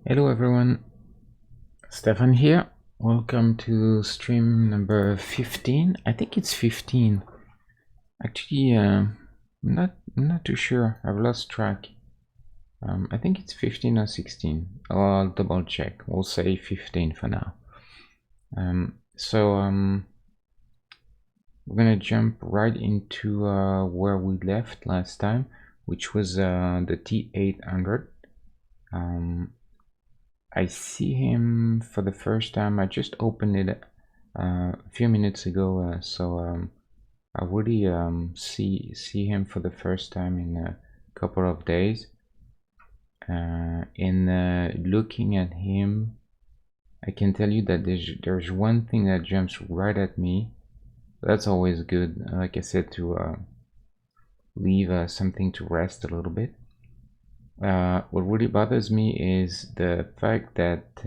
Hello everyone, Stefan here. Welcome to stream number 15. I think it's 15. Actually, I'm not too sure. I've lost track. I think it's 15 or 16. I'll double check. We'll say 15 for now. We're gonna jump right into where we left last time, which was the T-800. I see him for the first time. I just opened it a few minutes ago, I really see him for the first time in a couple of days. Looking at him, I can tell you that there's one thing that jumps right at me. That's always good, like I said, to leave something to rest a little bit. What really bothers me is the fact that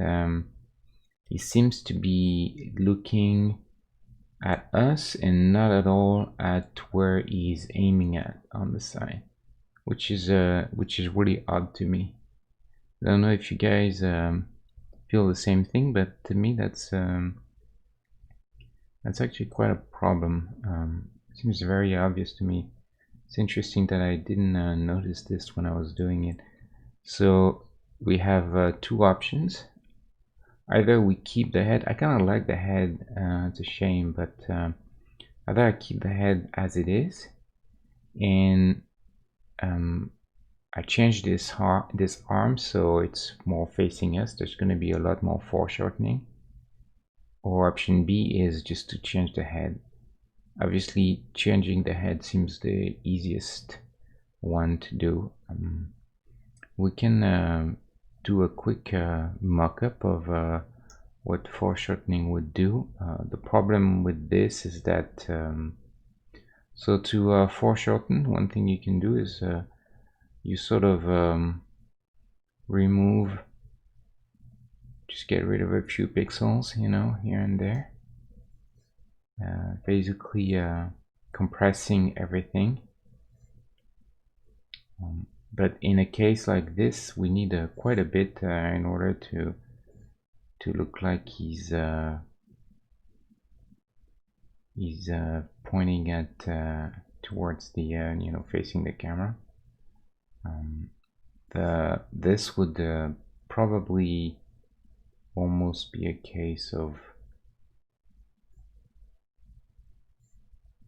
he seems to be looking at us and not at all at where he's aiming at on the side, which is really odd to me. I don't know if you guys feel the same thing, but to me that's actually quite a problem. It seems very obvious to me. It's interesting that I didn't notice this when I was doing it. So we have two options. Either we keep the head. I kind of like the head. It's a shame, but either I keep the head as it is, and I change this arm so it's more facing us. There's going to be a lot more foreshortening. Or option B is just to change the head. Obviously, changing the head seems the easiest one to do. We can do a quick mock-up of what foreshortening would do. The problem with this is that so to foreshorten, one thing you can do is you sort of remove, just get rid of a few pixels, you know, here and there, basically compressing everything. But in a case like this, we need quite a bit in order to look like he's pointing at towards the you know, facing the camera. This would probably almost be a case of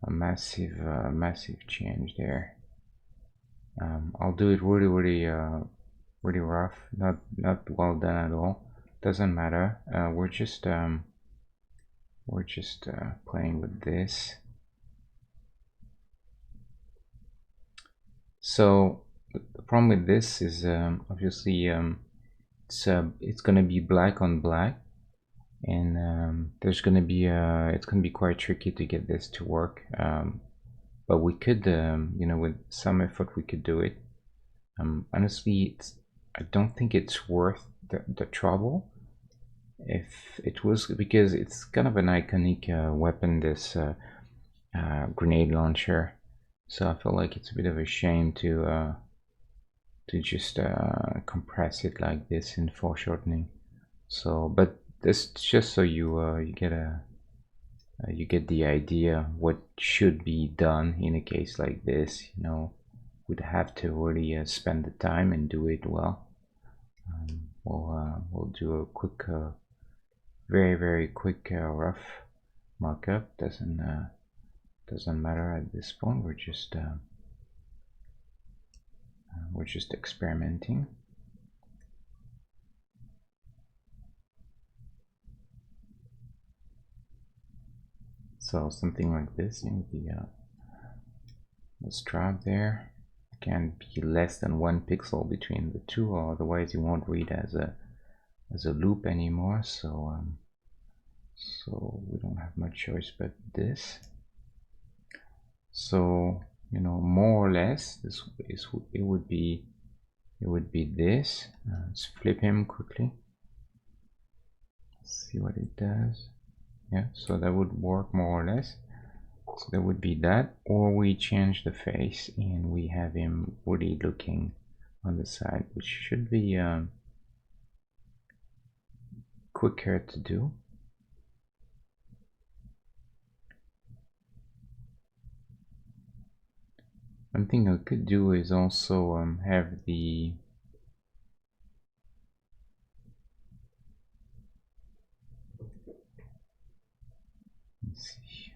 a massive change there. I'll do it really rough, not well done at all. Doesn't matter. We're just playing with this. So the problem with this is obviously it's gonna be black on black, and there's gonna be it's gonna be quite tricky to get this to work. But we could, you know, with some effort, we could do it. Honestly, I don't think it's worth the trouble. If it was, because it's kind of an iconic weapon, this grenade launcher. So I feel like it's a bit of a shame to just compress it like this in foreshortening. So, but this just so you get a you get the idea what should be done in a case like this. You know, we'd have to really spend the time and do it well. We'll do a quick, very quick rough mock-up. Doesn't matter at this point. We're just experimenting. So something like this in the strap there can be less than 1 pixel between the two, or otherwise you won't read as a loop anymore. So so we don't have much choice but this. So, you know, more or less this is it would be this. Let's flip him quickly. Let's see what it does. Yeah, so that would work more or less. So that would be that, or we change the face and we have him really looking on the side, which should be quicker to do. One thing I could do is also have the let's see.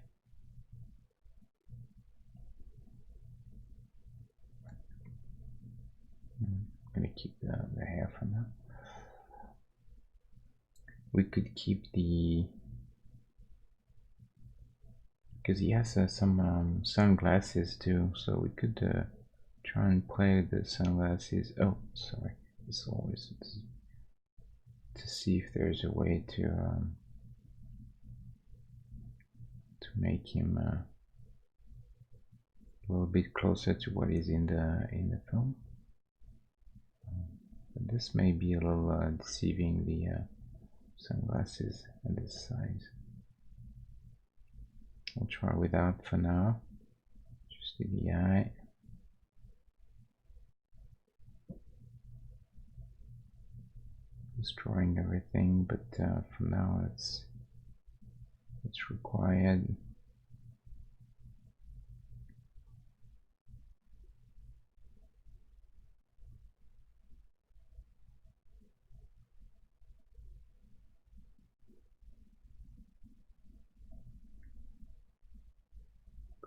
I'm gonna keep the hair for now. We could keep the, because he has some sunglasses too, so we could try and play with the sunglasses. Oh, sorry. This always to see if there's a way to make him a little bit closer to what is in the film. But this may be a little deceiving, the sunglasses at this size. We'll try without for now. Just the eye. Destroying everything, but for now it's required.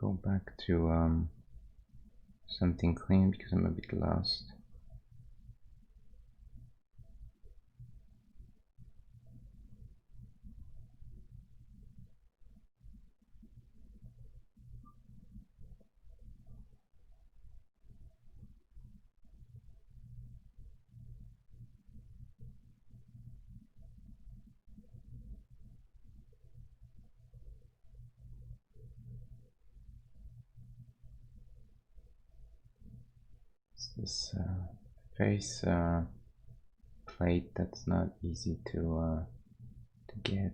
Go back to something clean because I'm a bit lost. This face plate that's not easy to get.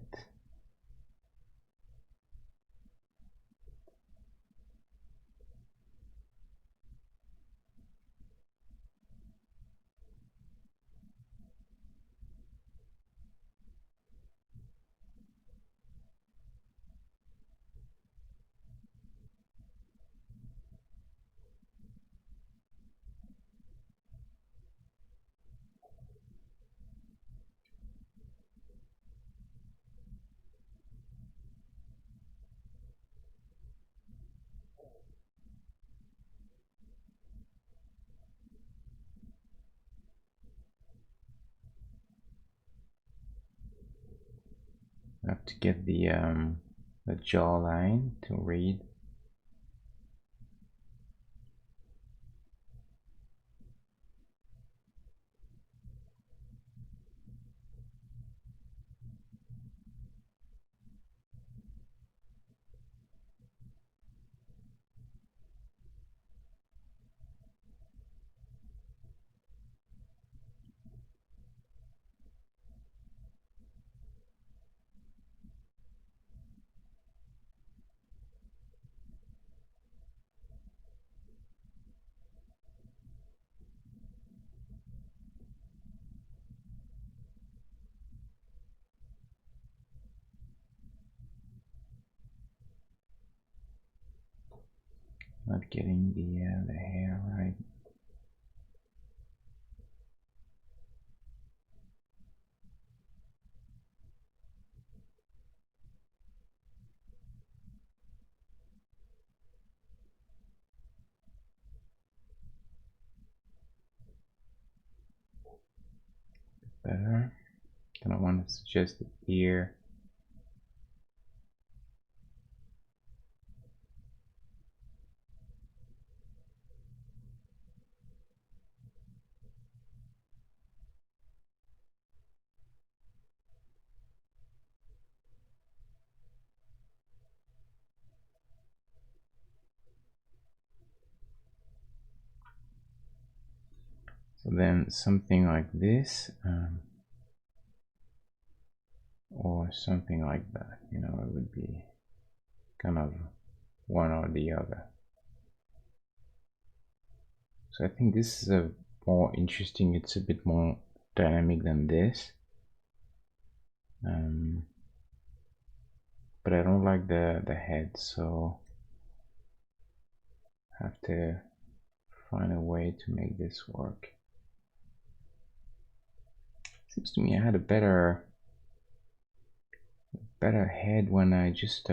I have to get the jawline to read. Not getting the hair right. Better. Then I want to suggest the ear. So then something like this, or something like that, you know, it would be kind of one or the other. So I think this is a more interesting, it's a bit more dynamic than this. but I don't like the head, so I have to find a way to make this work. Seems to me I had a better head when I just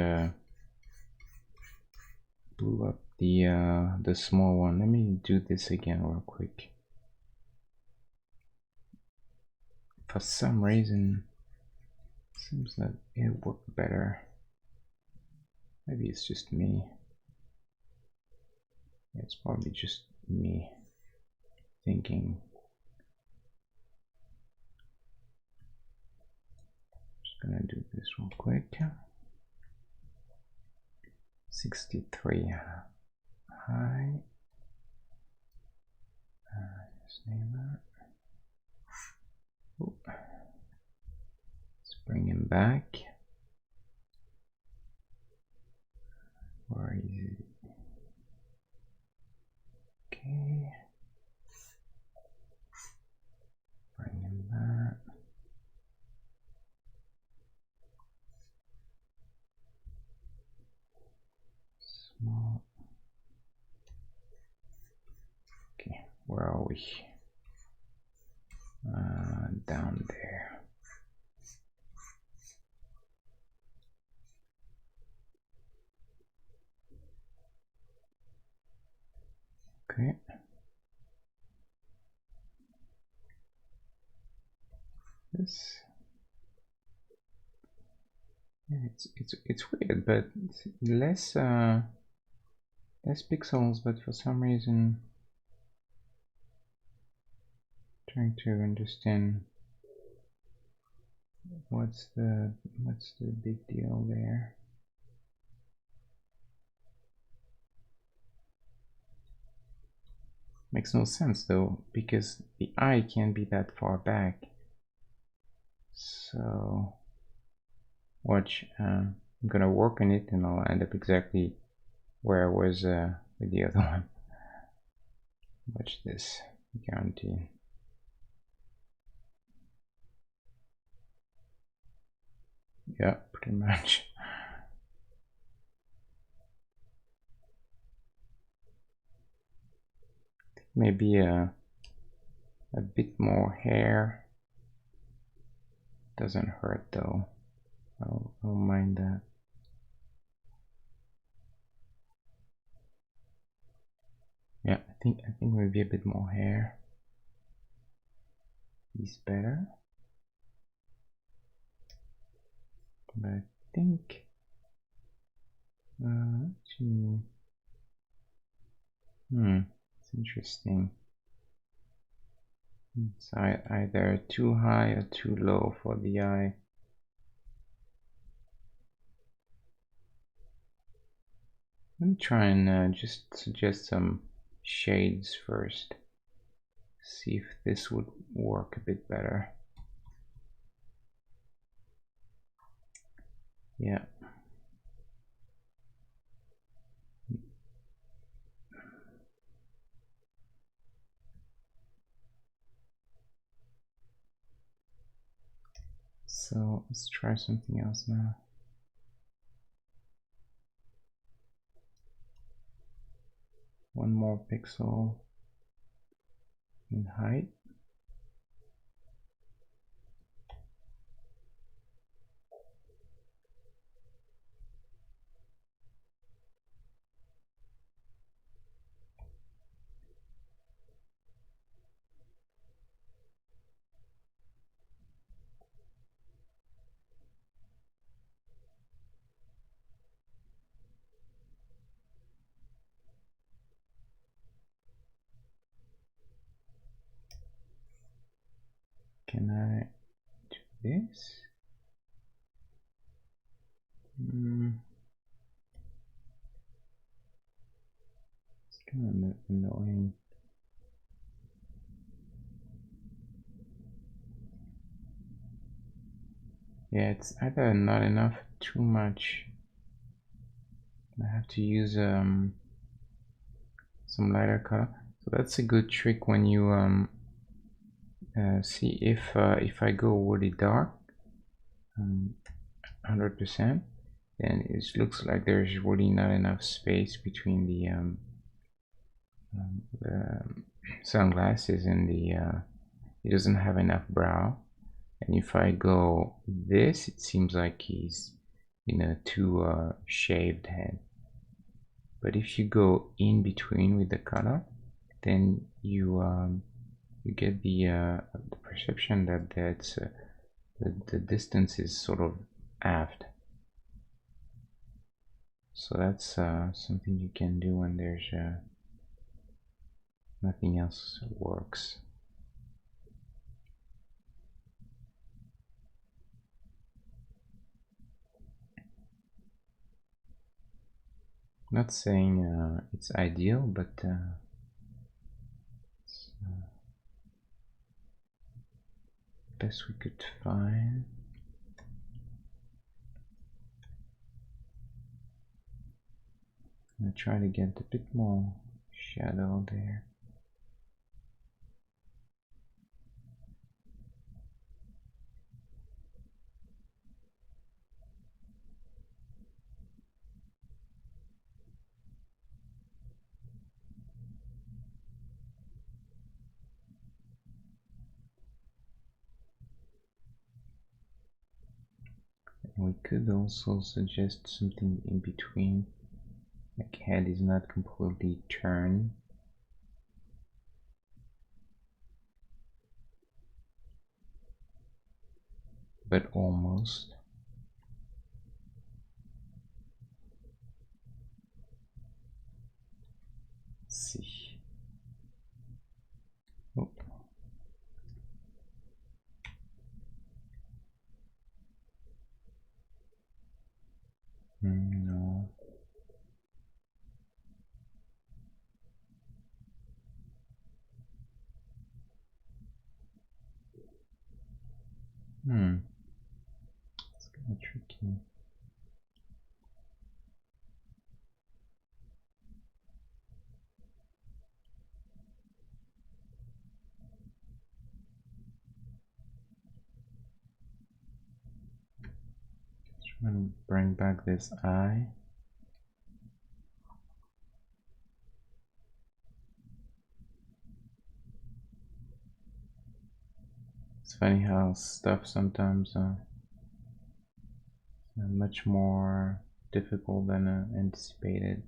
blew up the small one. Let me do this again real quick. For some reason, seems that it worked better. Maybe it's just me. It's probably just me thinking. Just gonna do this real quick. 63 high. Let's name that. Oop. Let's bring him back. Where is it? Okay. Bring him back. Small. Okay, where are we? Down there. Okay. This. Yeah, it's weird, but it's less pixels, but for some reason, trying to understand what's the big deal there. Makes no sense though, because the eye can't be that far back. So watch, I'm gonna work on it and I'll end up exactly where I was with the other one. Watch this, guarantee. Yeah, pretty much. Maybe a bit more hair doesn't hurt though. I'll mind that. Yeah, I think maybe a bit more hair is better. But I think actually, it's interesting. It's either too high or too low for the eye. Let me try and just suggest some shades first. See if this would work a bit better. Yeah. So let's try something else now. One more pixel in height. Can I do this? It's kind of annoying. Yeah, it's either not enough, too much. I have to use some lighter color. So that's a good trick when you see if I go really dark. 100%, then it looks like there's really not enough space between the sunglasses and he doesn't have enough brow. And if I go this, it seems like he's in a too shaved head. But if you go in between with the color, then you get the perception that the distance is sort of aft. So that's something you can do when there's nothing else works. Not saying it's ideal, but it's best we could find. I'm gonna try to get a bit more shadow there. We could also suggest something in between, like head is not completely turned. But almost. Let's see. Oh. No. It's kind of tricky. I'm gonna bring back this eye. It's funny how stuff sometimes much more difficult than anticipated.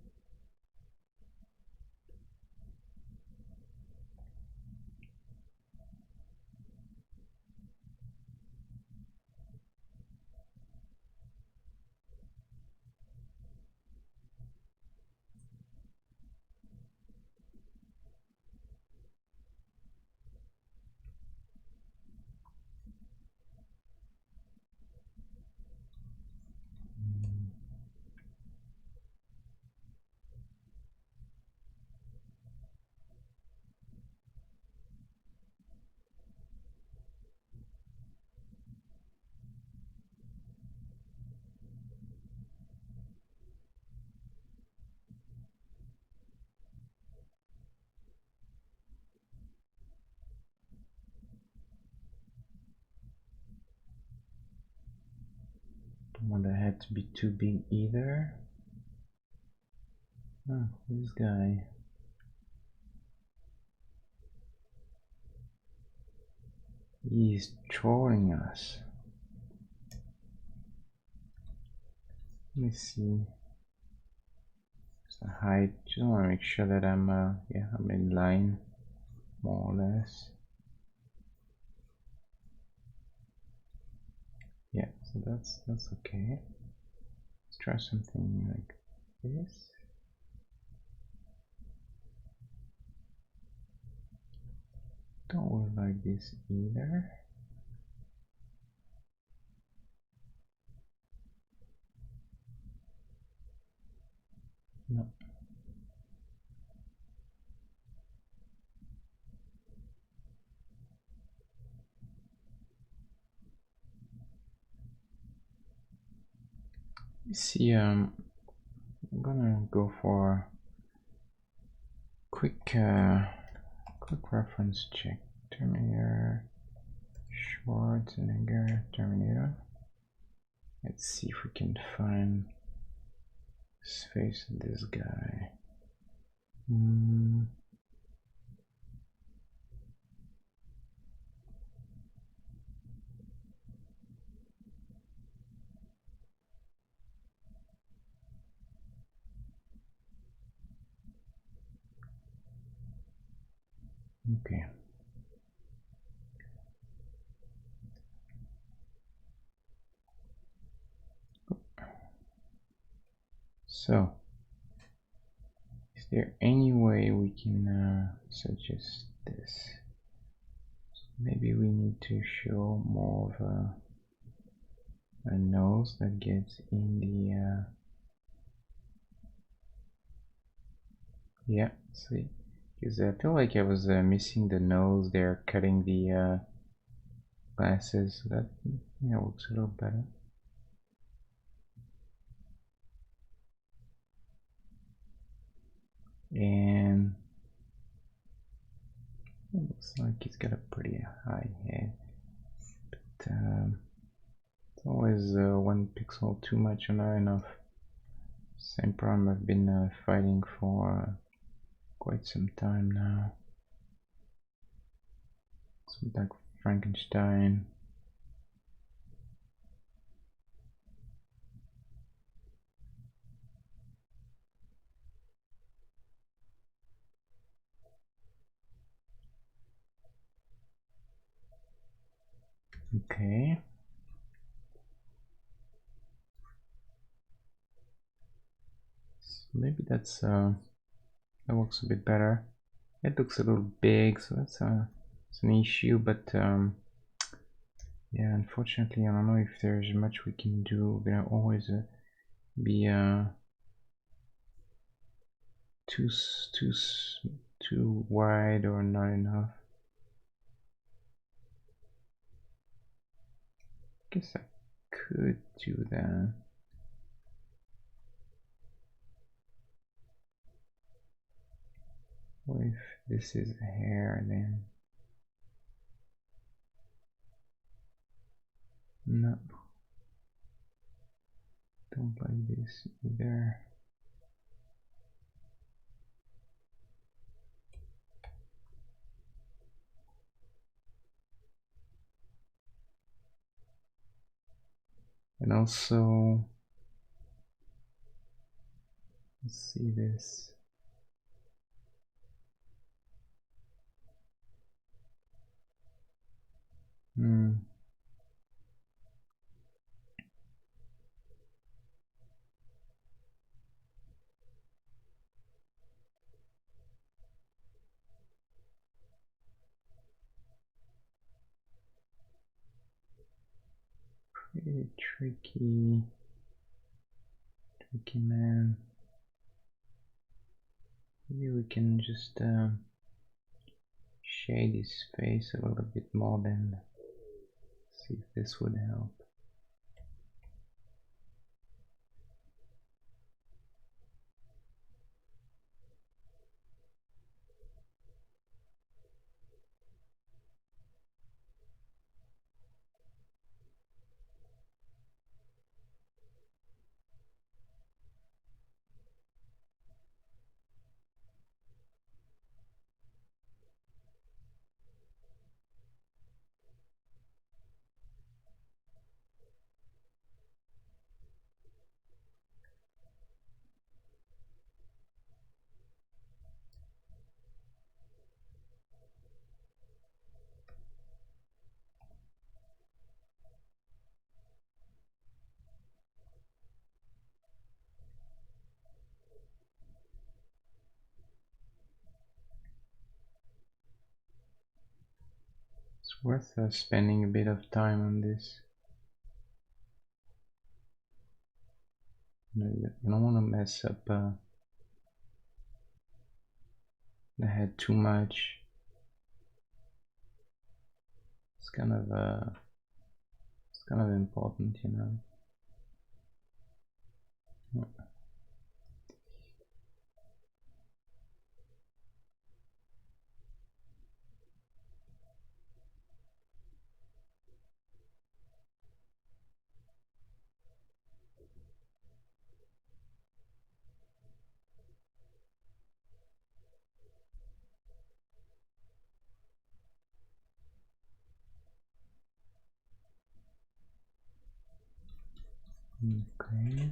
Don't want the head to be too big either. Oh, this guy. He's trolling us. Let me see. The height. Just want to make sure that I'm I'm in line, more or less. Yeah, so that's okay. Let's try something like this. Don't look like this either. No. See, I'm gonna go for quick reference check. Terminator, Schwarzenegger, Terminator. Let's see if we can find this face of this guy. Okay. So, is there any way we can suggest this? Maybe we need to show more of a nose that gets in the yeah, see, because I feel like I was missing the nose there, cutting the glasses. So that looks a little better. And it looks like he's got a pretty high head, but it's always 1 pixel too much or not enough. Same problem I've been fighting for quite some time now. Some like Frankenstein. Okay. So maybe that's that works a bit better. It looks a little big, so that's it's an issue, but yeah, unfortunately I don't know if there's much we can do. We're gonna always be too wide or not enough. Guess I could do that. What if this is hair then? No, don't like this either. And also, let's see this. Pretty tricky man. Maybe we can just shade his face a little bit more, then see if this would help. It's worth spending a bit of time on this. You don't want to mess up the head too much. It's kind of important, you know. Okay.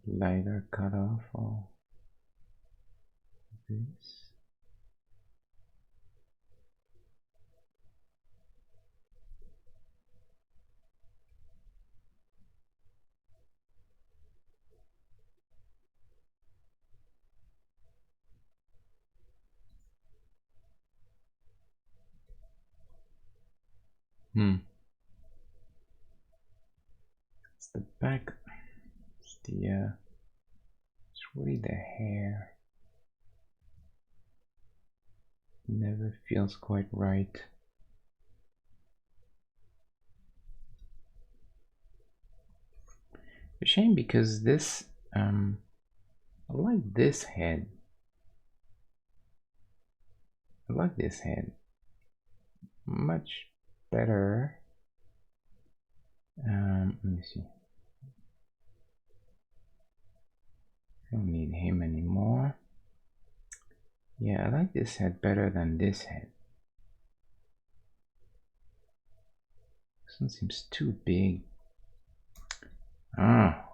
Lighter cutoff for this. It's the back. It's the it's really the hair. Never feels quite right. A shame because this I like this head. I like this head much better. Let me see. I don't need him anymore. Yeah, I like this head better than this head. This one seems too big. Ah.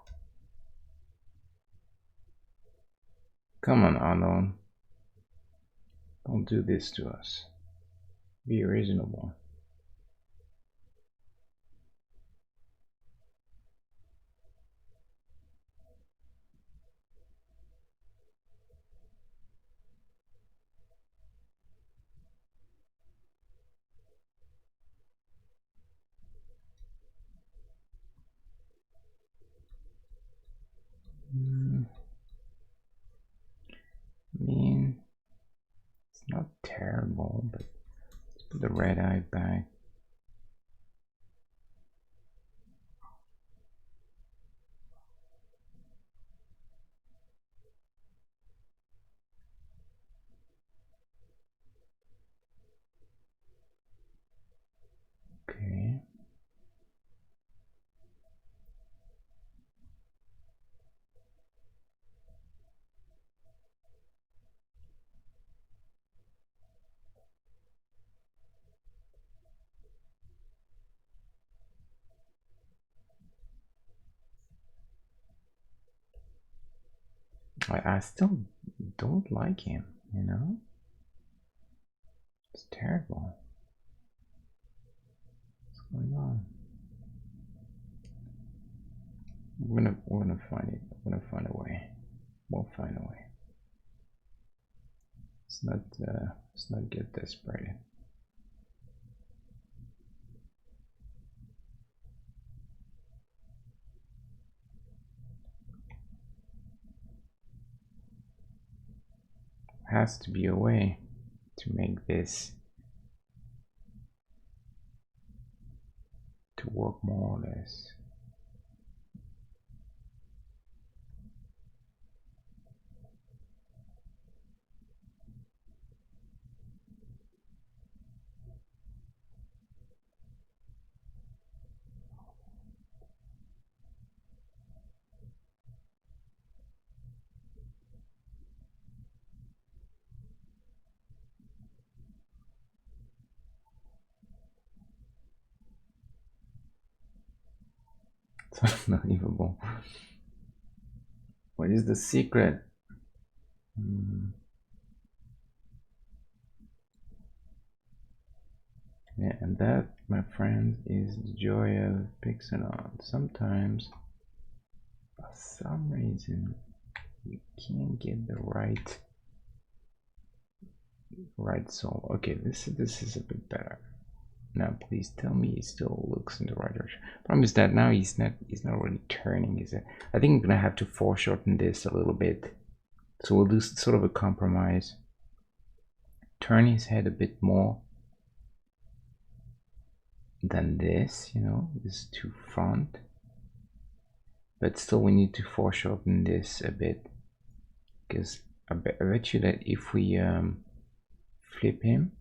Come on, Arnold. Don't do this to us. Be reasonable. I mean, it's not terrible, but let's put the red eye back. Okay. I still don't like him, you know? It's terrible. What's going on? We're gonna find it. We're gonna find a way. We'll find a way. Let's not get desperate. Has to be a way to make this to work more or less. It's unbelievable. What is the secret? Yeah, and that, my friends, is the joy of pixel art. Sometimes, for some reason, we can't get the right soul. Okay, this is a bit better. Now, please tell me he still looks in the right direction. Problem is that now he's not really turning, is it? I think I'm gonna have to foreshorten this a little bit. So we'll do sort of a compromise. Turn his head a bit more than this, you know, this to front. But still we need to foreshorten this a bit. Because I bet you that if we flip him,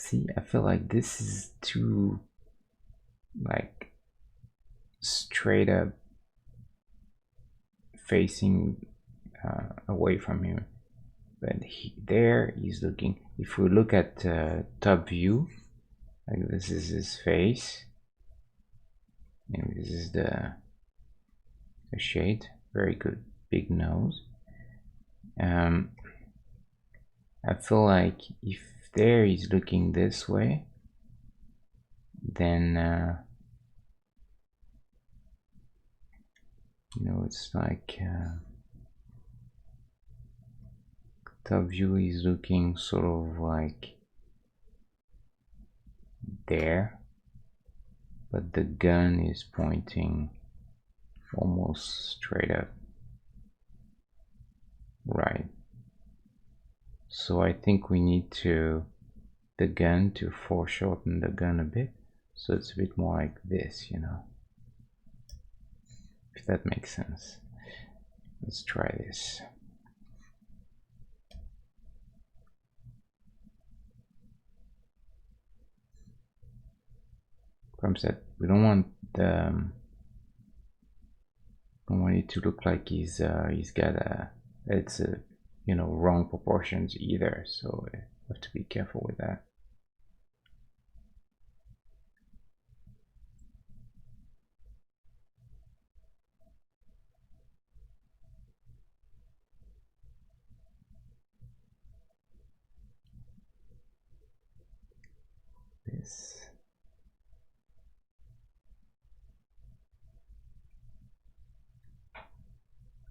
see, I feel like this is too like straight up facing away from him. but there he's looking. If we look at top view, like this is his face, and this is the shade. Very good, big nose. I feel like if there he's looking this way, then you know, it's like top view is looking sort of like there, but the gun is pointing almost straight up, right? So I think we need the gun to foreshorten the gun a bit, so it's a bit more like this, you know, if that makes sense. Let's try this. Problem set. We don't want it to look like he's got it's you know, wrong proportions either, so I have to be careful with that. This.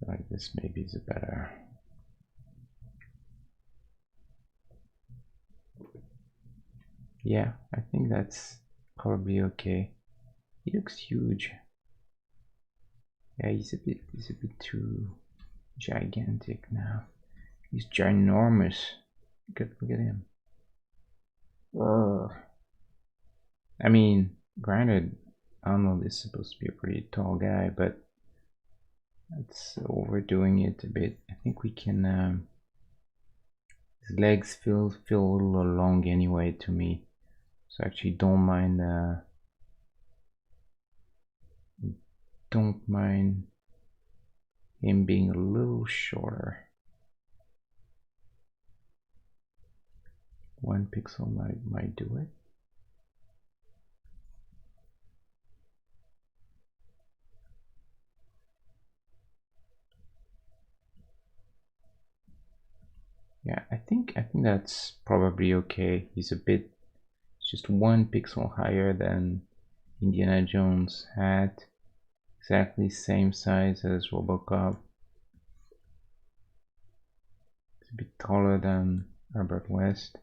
Like this maybe is a better. Yeah, I think that's probably okay. He looks huge. Yeah, he's a bit too gigantic now. He's ginormous. Look at him. I mean, granted, Arnold is supposed to be a pretty tall guy, but that's overdoing it a bit. I think we can. His legs feel a little long anyway to me, so I actually don't mind. Don't mind him being a little shorter. 1 pixel might do it. Yeah, I think that's probably okay. He's a bit, just 1 pixel higher than Indiana Jones' hat. Exactly same size as Robocop. It's a bit taller than Herbert West.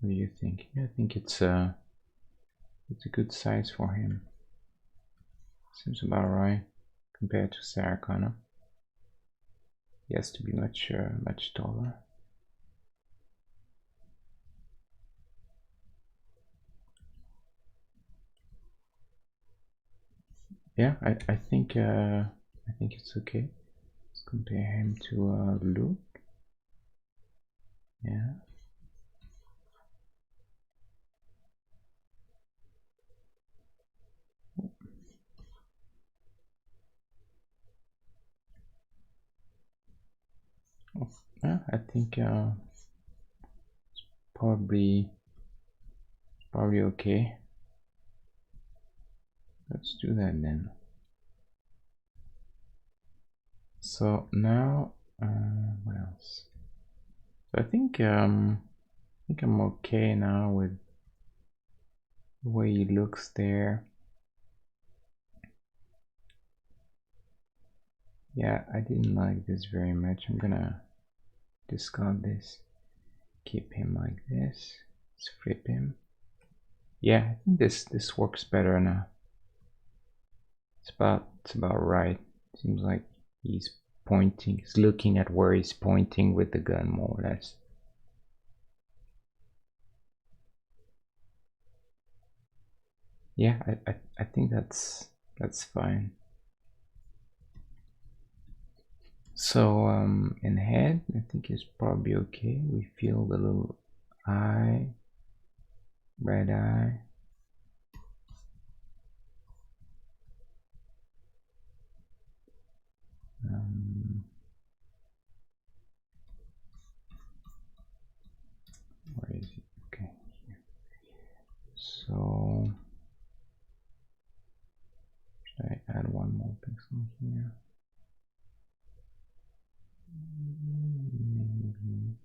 What do you think? Yeah, I think it's a good size for him. Seems about right compared to Sarah Connor. He has to be much taller. Yeah, I think it's okay. Let's compare him to Luke. Yeah. Yeah, I think it's probably okay. Let's do that then. So now, what else? So I think I'm okay now with the way he looks there. Yeah, I didn't like this very much. I'm gonna discard this. Keep him like this. Let's flip him. Yeah, I think this works better now. It's about right. Seems like he's pointing. He's looking at where he's pointing with the gun, more or less. Yeah, I think that's fine. So in head, I think it's probably okay. We feel the little eye, red eye. Where is it? Okay, here. So should I add one more pixel here? Maybe.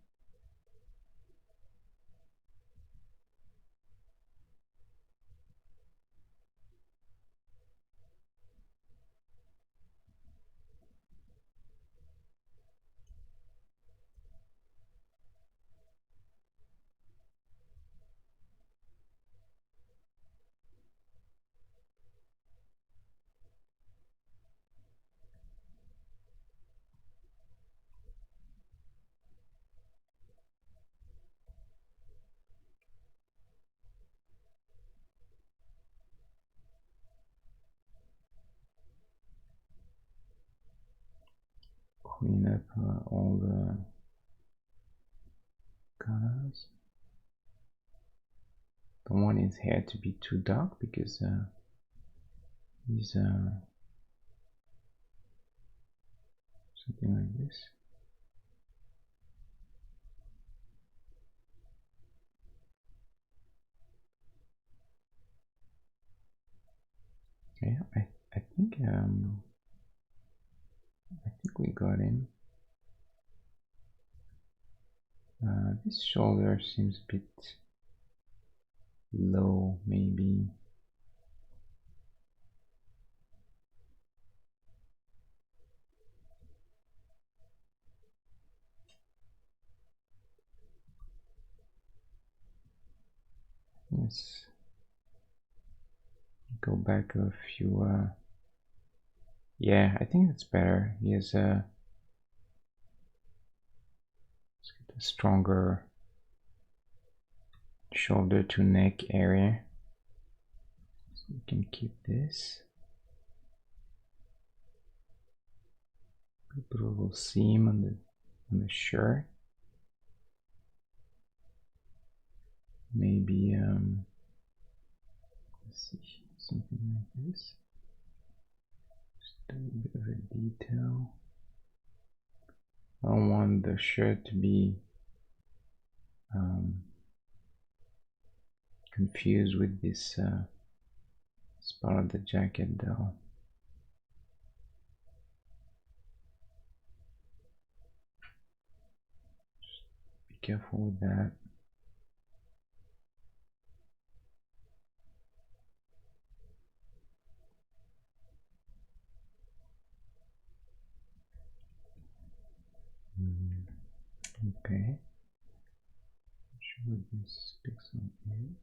Clean up all the colors. Don't want his hair to be too dark because he's something like this. Yeah, I think we got him. This shoulder seems a bit low, maybe. Let's go back a few. Yeah, I think it's better. He has a stronger shoulder to neck area. So we can keep this. Put a little seam on the shirt. Maybe let's see, something like this. Just a bit of a detail. I don't want the shirt to be confused with this part of the jacket though. Just be careful with that. Okay. Show this pixel here.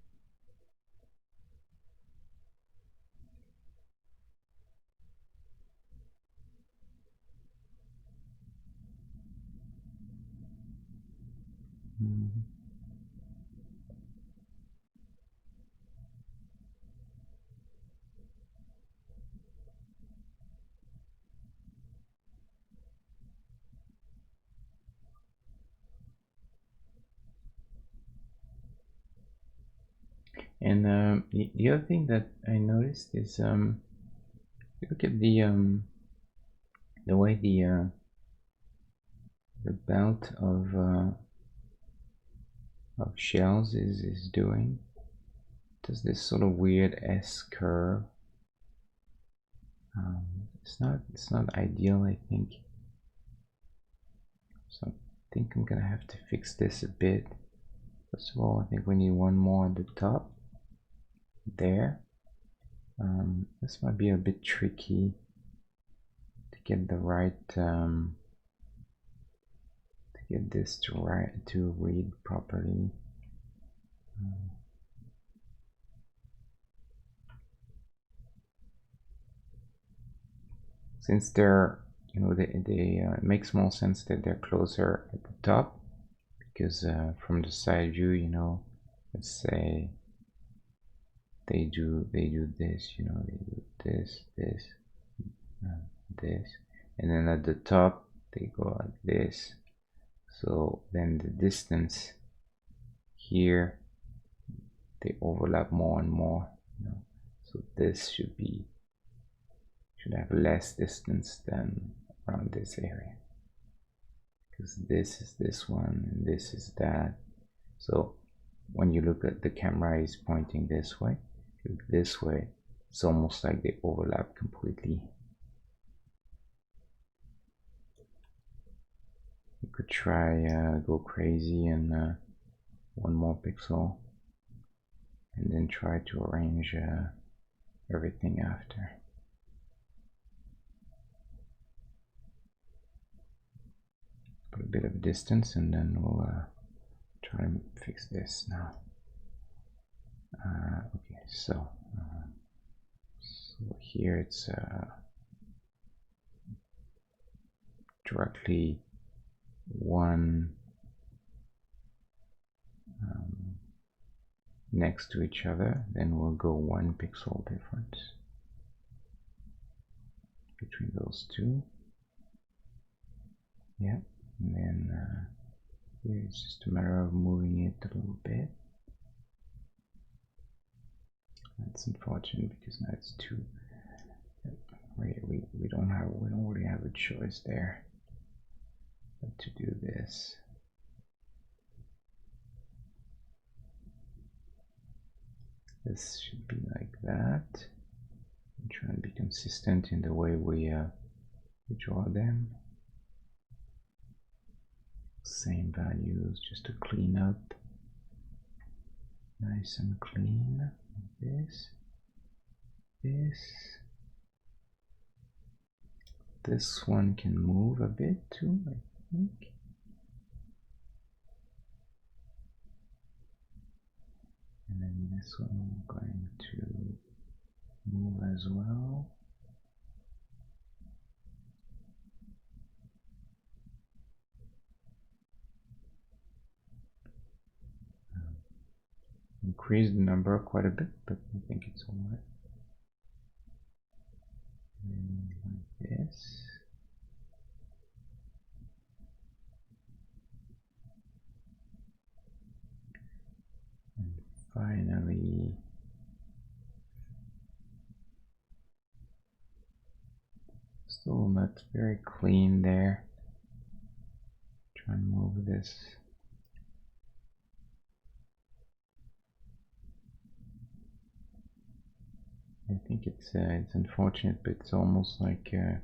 And the other thing that I noticed is look at the way the belt of shells is doing. It does this sort of weird S curve. It's not ideal, I think. So I think I'm gonna have to fix this a bit. First of all, I think we need one more at the top. There. This might be a bit tricky to get the right to get this to read properly. Since they're, you know, it makes more sense that they're closer at the top, because from the side view, you know, let's say they do this, you know, they do this, this, and then at the top they go like this. So then the distance here, they overlap more and more, you know. So this should have less distance than around this area, because this is this one and this is that. So when you look at the camera is pointing this way, look this way, it's almost like they overlap completely. You could try go crazy and one more pixel, and then try to arrange everything after. Put a bit of distance, and then we'll try to fix this now. Okay, so here it's directly one next to each other, then we'll go 1 pixel difference between those two. Yeah, and then here it's just a matter of moving it a little bit. That's unfortunate because now it's too. We don't really have a choice there but to do this. This should be like that. I'm trying to be consistent in the way we draw them. Same values, just to clean up. Nice and clean. This one can move a bit too, I think. And then this one I'm going to move as well. Increase the number quite a bit, but I think it's alright. Like this. And finally, still not very clean there. Try and move this. I think it's unfortunate, but it's almost like we're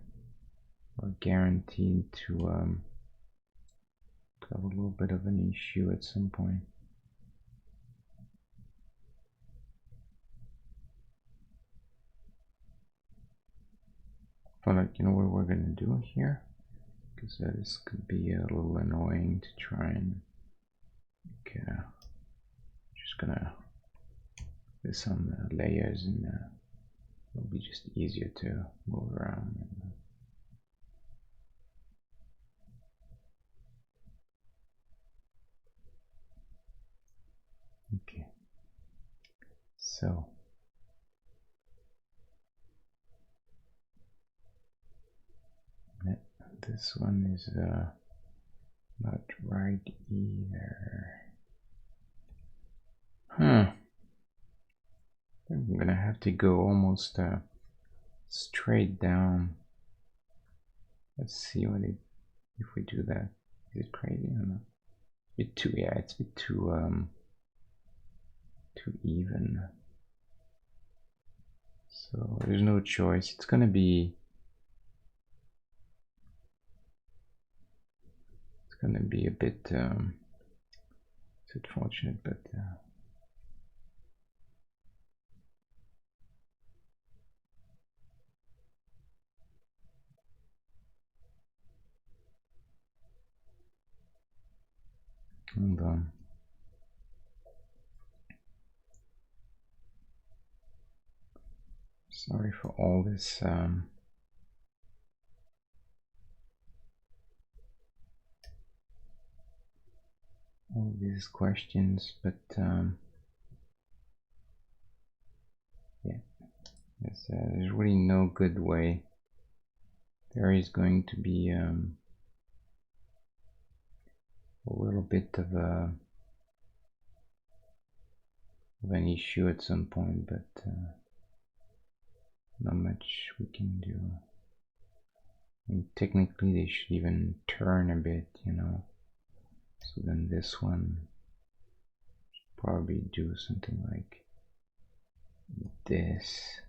guaranteed to have a little bit of an issue at some point. But like, you know what we're gonna do here, because this could be a little annoying to try and just gonna put this on the layers, and it'll be just easier to move around. Okay, so this one is not right either. I'm gonna have to go almost straight down. Let's see what if we do that. Is it crazy or not? It's a bit too, yeah, it's a bit too even. So there's no choice. It's gonna be a bit it's unfortunate, but hold on. Sorry for all this all these questions, but yeah, there's really no good way. There is going to be a little bit of an issue at some point, but not much we can do. And technically they should even turn a bit, you know. So then this one should probably do something like this.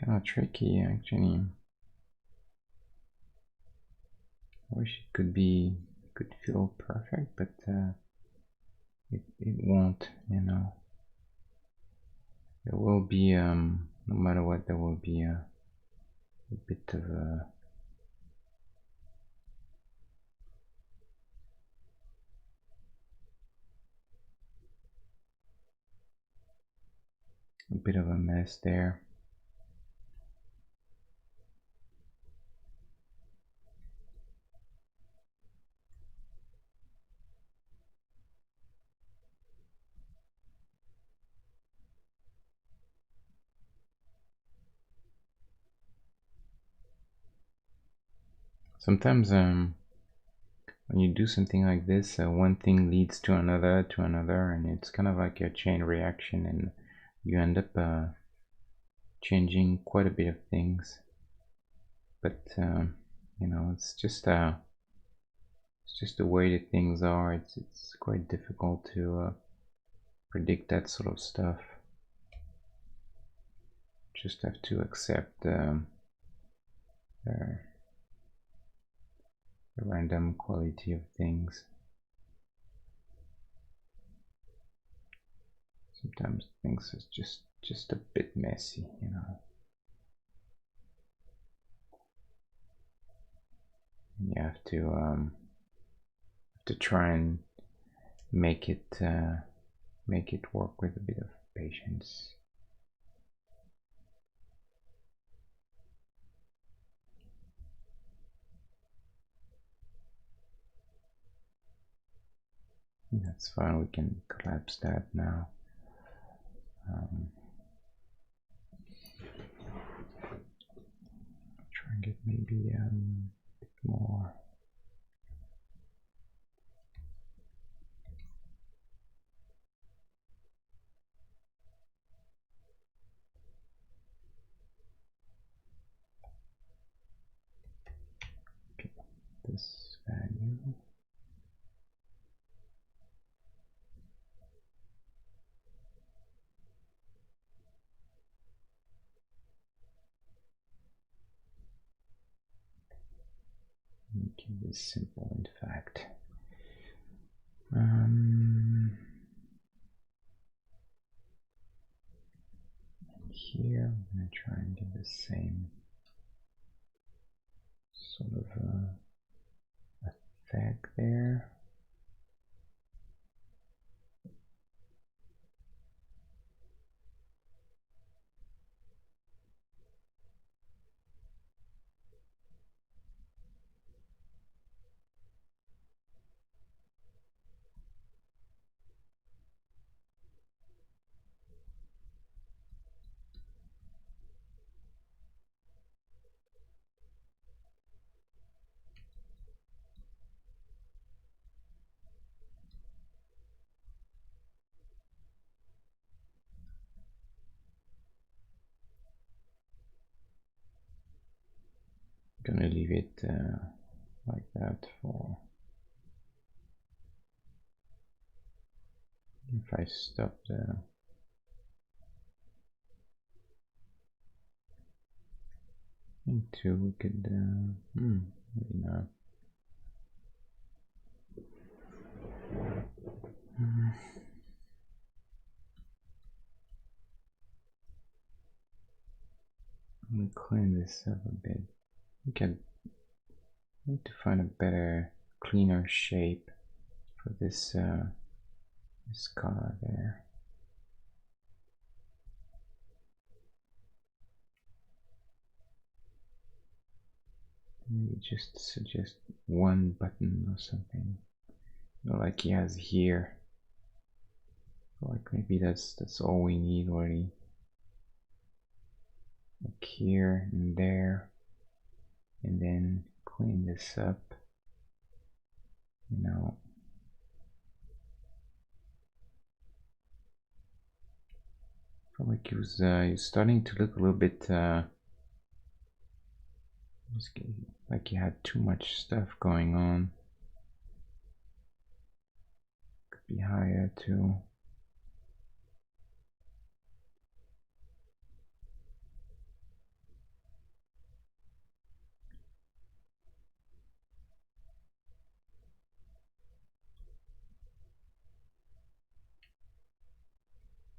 Kind of tricky, actually. I wish it could feel perfect, but it won't, you know. There will be, no matter what, there will be a bit of a mess there. Sometimes when you do something like this, one thing leads to another, and it's kind of like a chain reaction, and you end up changing quite a bit of things. But you know, it's just the way that things are. It's quite difficult to predict that sort of stuff. Just have to accept the random quality of things. Sometimes things is just a bit messy, you know. You have to try and make it work with a bit of patience. That's fine. We can collapse that now. Try and get maybe a bit more. Okay, this value. Keep this simple, in fact. Here I'm going to try and get the same sort of effect there. Gonna leave it like that for if I stop the into we could maybe not. Let me clean this up a bit. I need to find a better, cleaner shape for this this color there. Maybe just suggest one button or something, like he has here. Like maybe that's all we need already. Like here and there, and then clean this up. You know. Felt like he was starting to look a little bit like he had too much stuff going on. Could be higher too.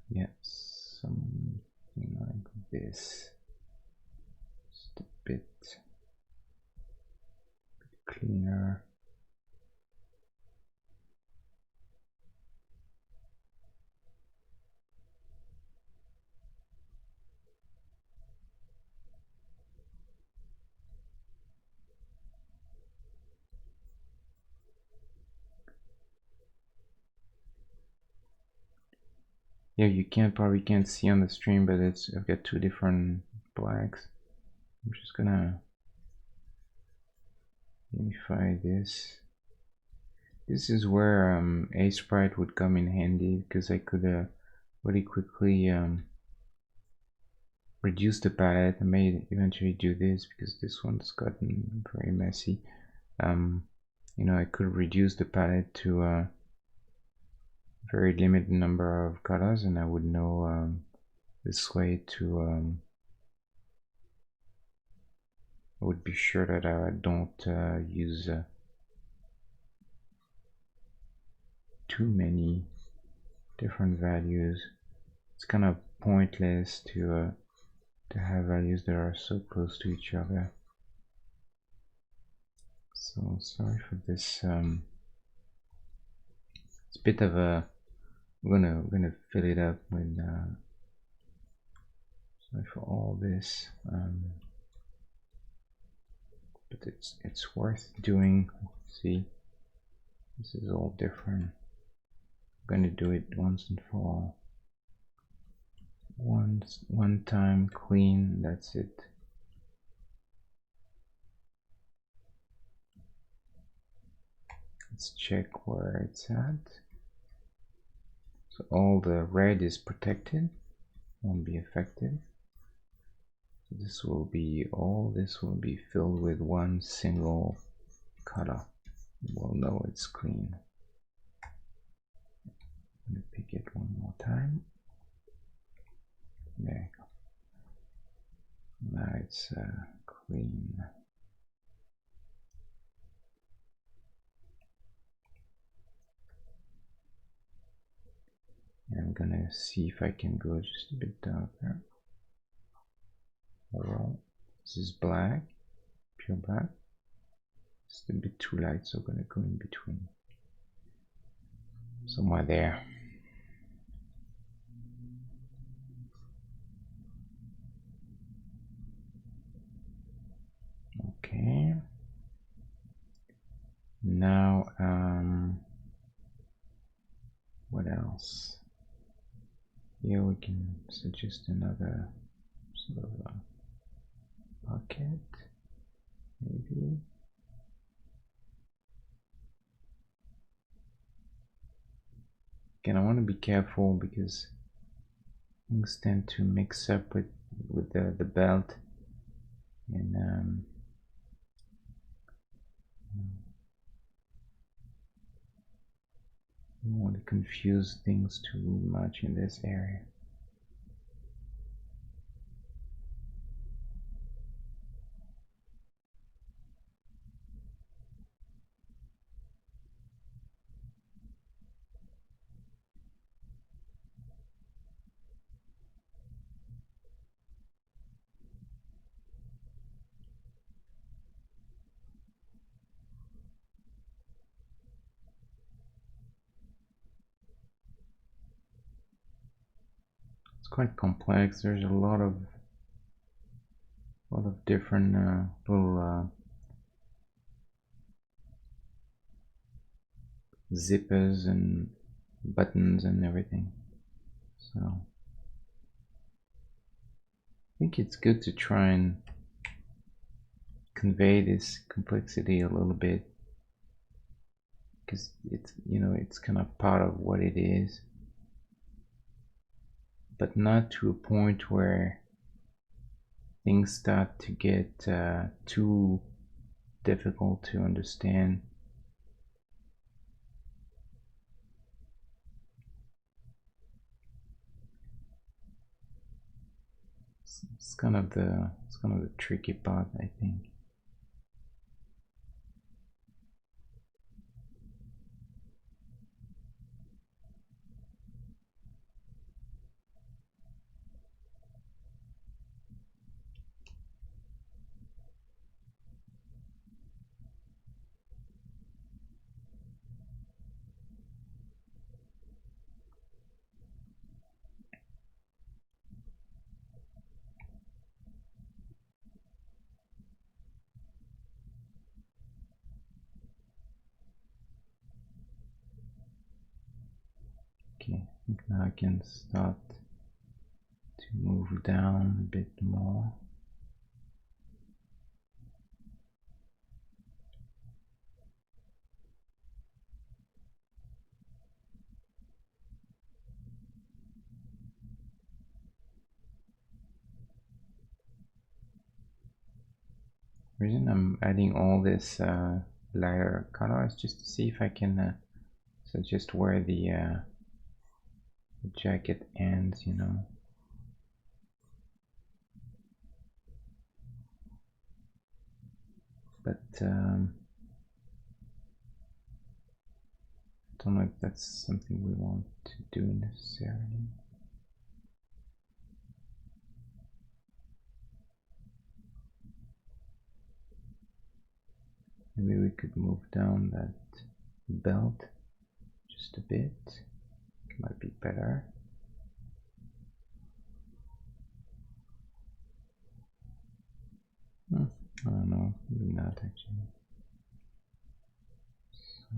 Yeah, something like this. Just a bit cleaner. Yeah, you probably can't see on the stream, but I've got two different blacks. I'm just gonna unify this. This is where a sprite would come in handy, because I could really quickly reduce the palette. I may eventually do this because this one's gotten very messy. You know, I could reduce the palette to a very limited number of colors, and I would know this way to I would be sure that I don't use too many different values. It's kind of pointless to have values that are so close to each other. So sorry for this. It's a bit of a. We're gonna fill it up with. Sorry for all this. But it's worth doing. See, this is all different. I'm gonna do it once and for all. One time clean. That's it. Let's check where it's at. So all the red is protected, won't be affected. So this will be filled with one single color. We'll know it's clean. I'm gonna pick it one more time. There you go. Now it's clean. And I'm gonna see if I can go just a bit darker. Alright, this is black, pure black. It's a bit too light, so I'm gonna go in between. Somewhere there. Okay. Now, what else? Here we can suggest another sort of a bucket, maybe. Again, I want to be careful because things tend to mix up with the belt, and I don't want to confuse things too much in this area. quite complex. There's a lot of different little zippers and buttons and everything. So I think it's good to try and convey this complexity a little bit, because it's, you know, it's kind of part of what it is, but not to a point where things start to get too difficult to understand. It's kind of the tricky part, I think. Okay, I think now I can start to move down a bit more. The reason I'm adding all this lighter color is just to see if I can suggest where the jacket ends, you know. But I don't know if that's something we want to do necessarily. Maybe we could move down that belt just a bit. Might be better. I don't know, maybe not actually. So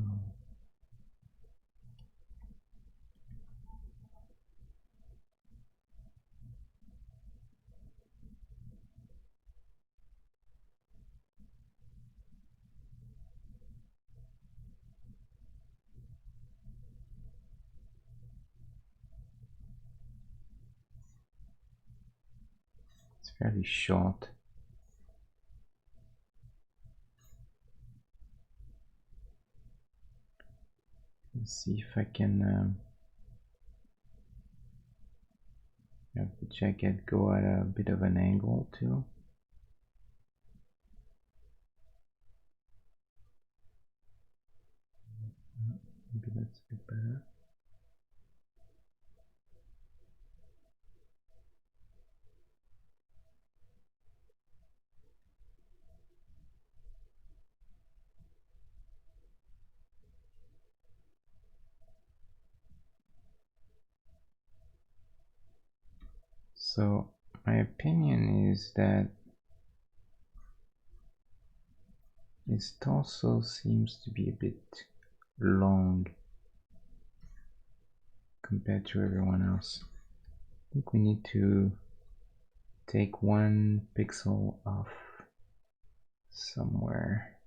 it's fairly short. Let's see if I can have the jacket go at a bit of an angle too. Maybe that's a bit better. So my opinion is that his torso seems to be a bit long compared to everyone else. I think we need to take 1 pixel off somewhere.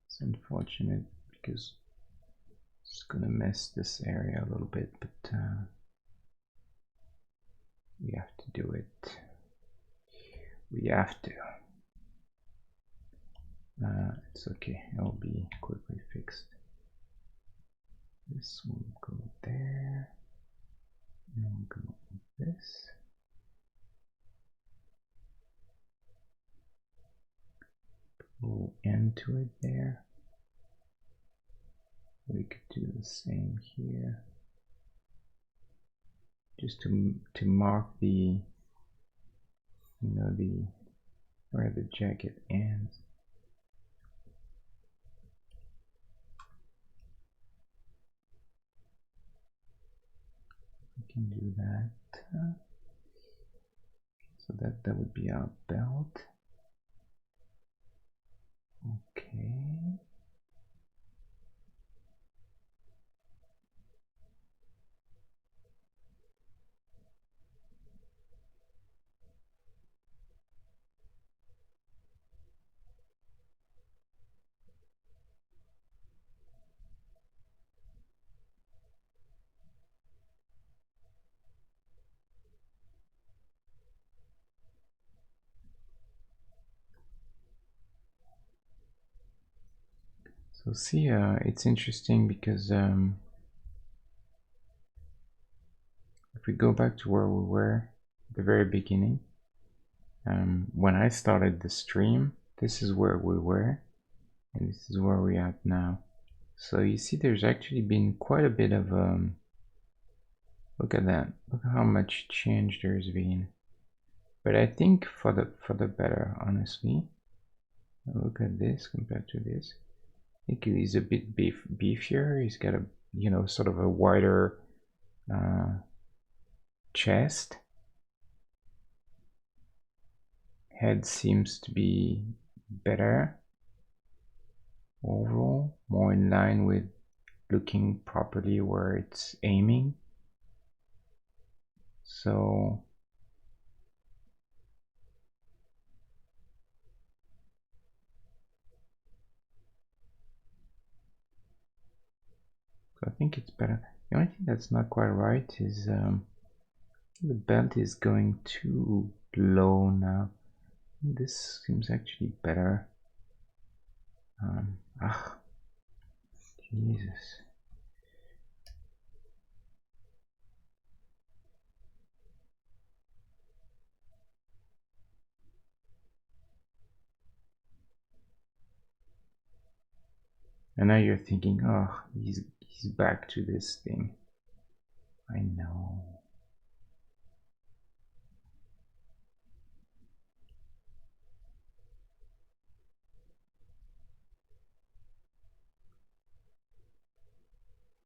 It's unfortunate because it's gonna mess this area a little bit, but we have to do it. We have to. It's okay, it'll be quickly fixed. This will go there, and we'll go like this. Put a little end to it there. We could do the same here, just to mark the, you know, the where the jacket ends. can do that. So that would be our belt. Okay. So see, it's interesting because if we go back to where we were at the very beginning, when I started the stream, this is where we were, and this is where we're at now. So you see, there's actually been quite a bit of look at that. Look how much change there's been. But I think for the better, honestly. Look at this compared to this. I think he's a bit beefier. He's got a, you know, sort of a wider chest. Head seems to be better overall, more in line with looking properly where it's aiming. So I think it's better. The only thing that's not quite right is the belt is going too low now. This seems actually better. Jesus. And now you're thinking, oh, he's back to this thing. I know.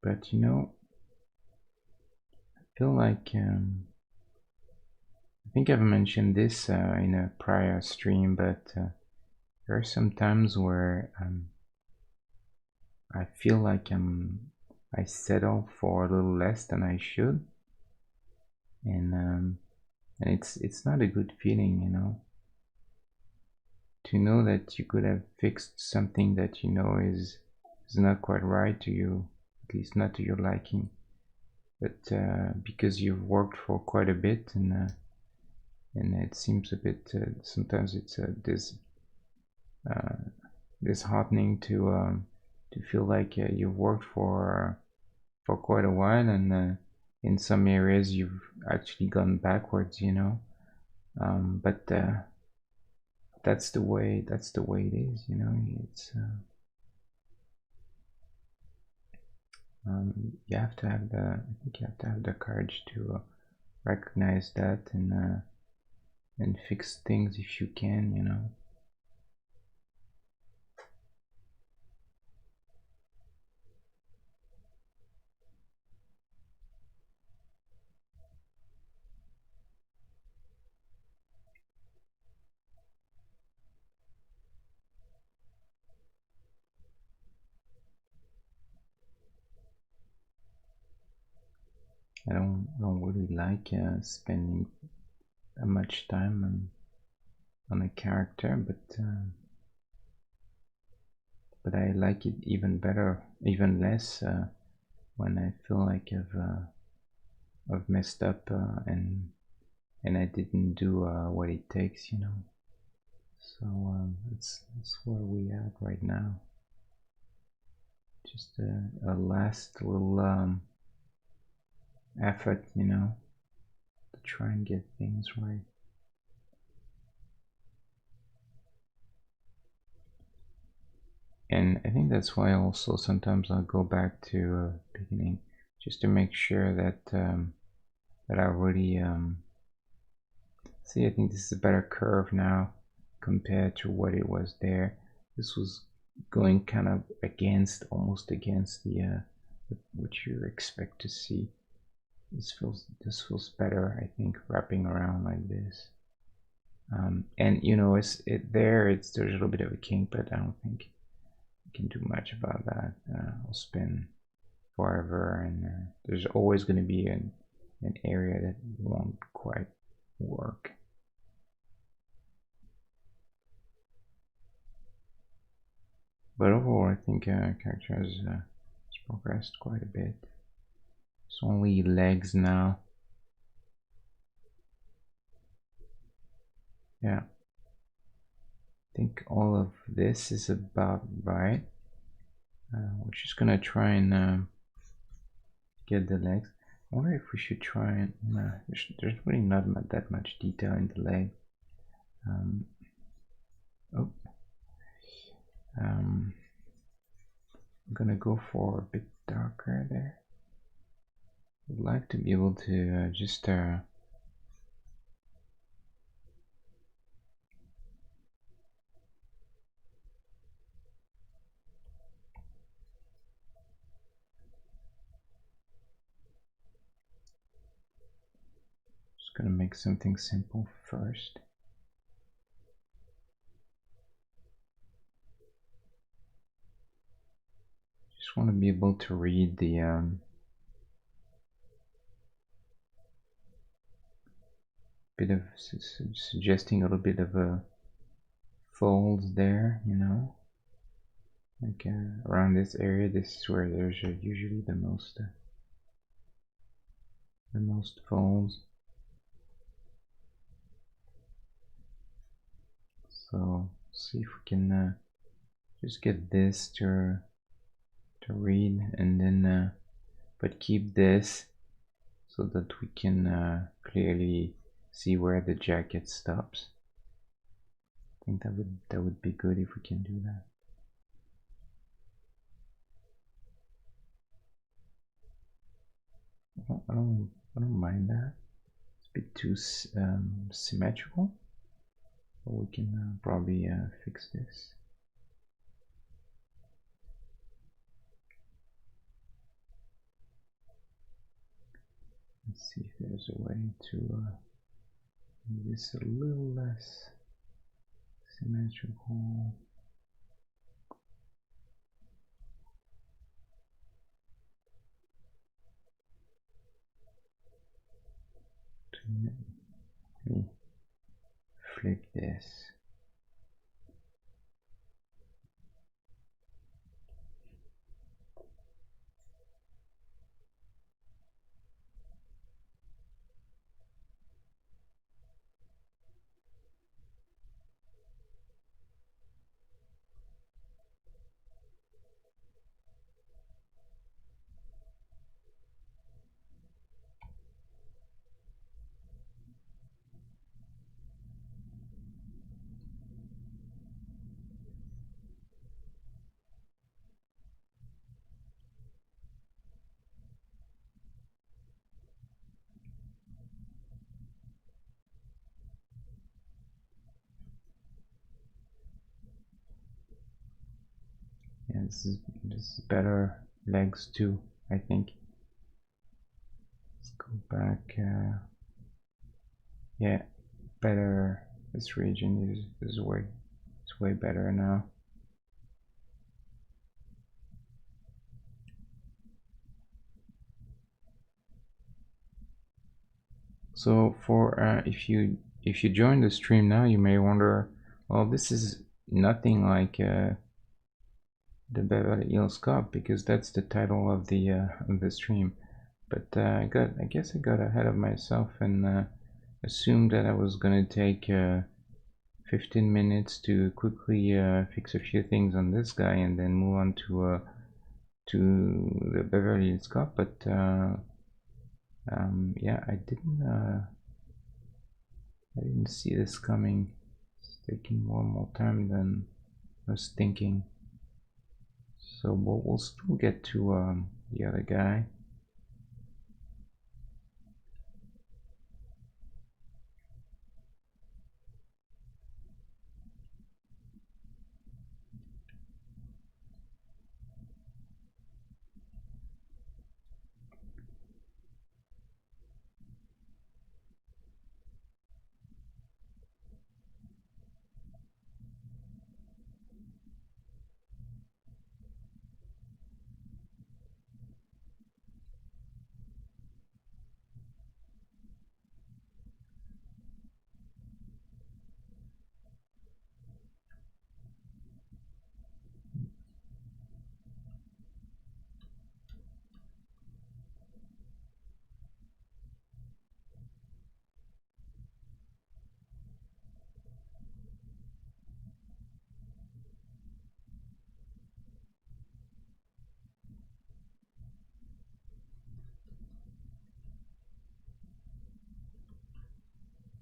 But you know, I feel like I think I've mentioned this in a prior stream, but there are some times where I feel like I settle for a little less than I should, and it's not a good feeling, you know, to know that you could have fixed something that you know is not quite right to you, at least not to your liking, but because you've worked for quite a bit, and it seems a bit sometimes it's disheartening to feel like you've worked for quite a while, and in some areas you've actually gone backwards, you know. But that's the way it is, you know. It's you have to have the I think you have to have the courage to recognize that and fix things if you can, you know. I don't really like spending much time on a character, but I like it even better, even less when I feel like I've messed up and I didn't do what it takes, you know. So that's where we at right now. Just a last little effort, you know, to try and get things right. And I think that's why also sometimes I'll go back to beginning just to make sure that that I really see. I think this is a better curve now compared to what it was there. This was going kind of almost against the what you expect to see. This feels better, I think, wrapping around like this. And you know, there's a little bit of a kink, but I don't think you can do much about that. I'll spin forever, and there's always going to be an area that won't quite work. But overall, I think character has progressed quite a bit. It's only legs now. Yeah. I think all of this is about right. We're just gonna try and get the legs. I wonder if we should try and there's really not that much detail in the leg. Oh, I'm gonna go for a bit darker there. I'd like to be able to just gonna make something simple first. Just want to be able to read the bit of suggesting a little bit of a folds there, you know, like around this area. This is where there's usually the most folds. So see if we can just get this to read, and then but keep this so that we can clearly see where the jacket stops. I think that would be good if we can do that. I don't mind that. It's a bit too symmetrical, but we can probably fix this. Let's see if there's a way to make this a little less symmetrical. Let me flip this. Yeah, this is better legs too, I think. Let's go back. Yeah, better. This region is way better now. So for if you join the stream now, you may wonder, well, this is nothing like the Beverly Hills Cop, because that's the title of the stream. But I guess I got ahead of myself and assumed that I was gonna take 15 minutes to quickly fix a few things on this guy and then move on to the Beverly Hills Cop. But yeah, I didn't see this coming. It's taking more time than I was thinking. So we'll still get to the other guy.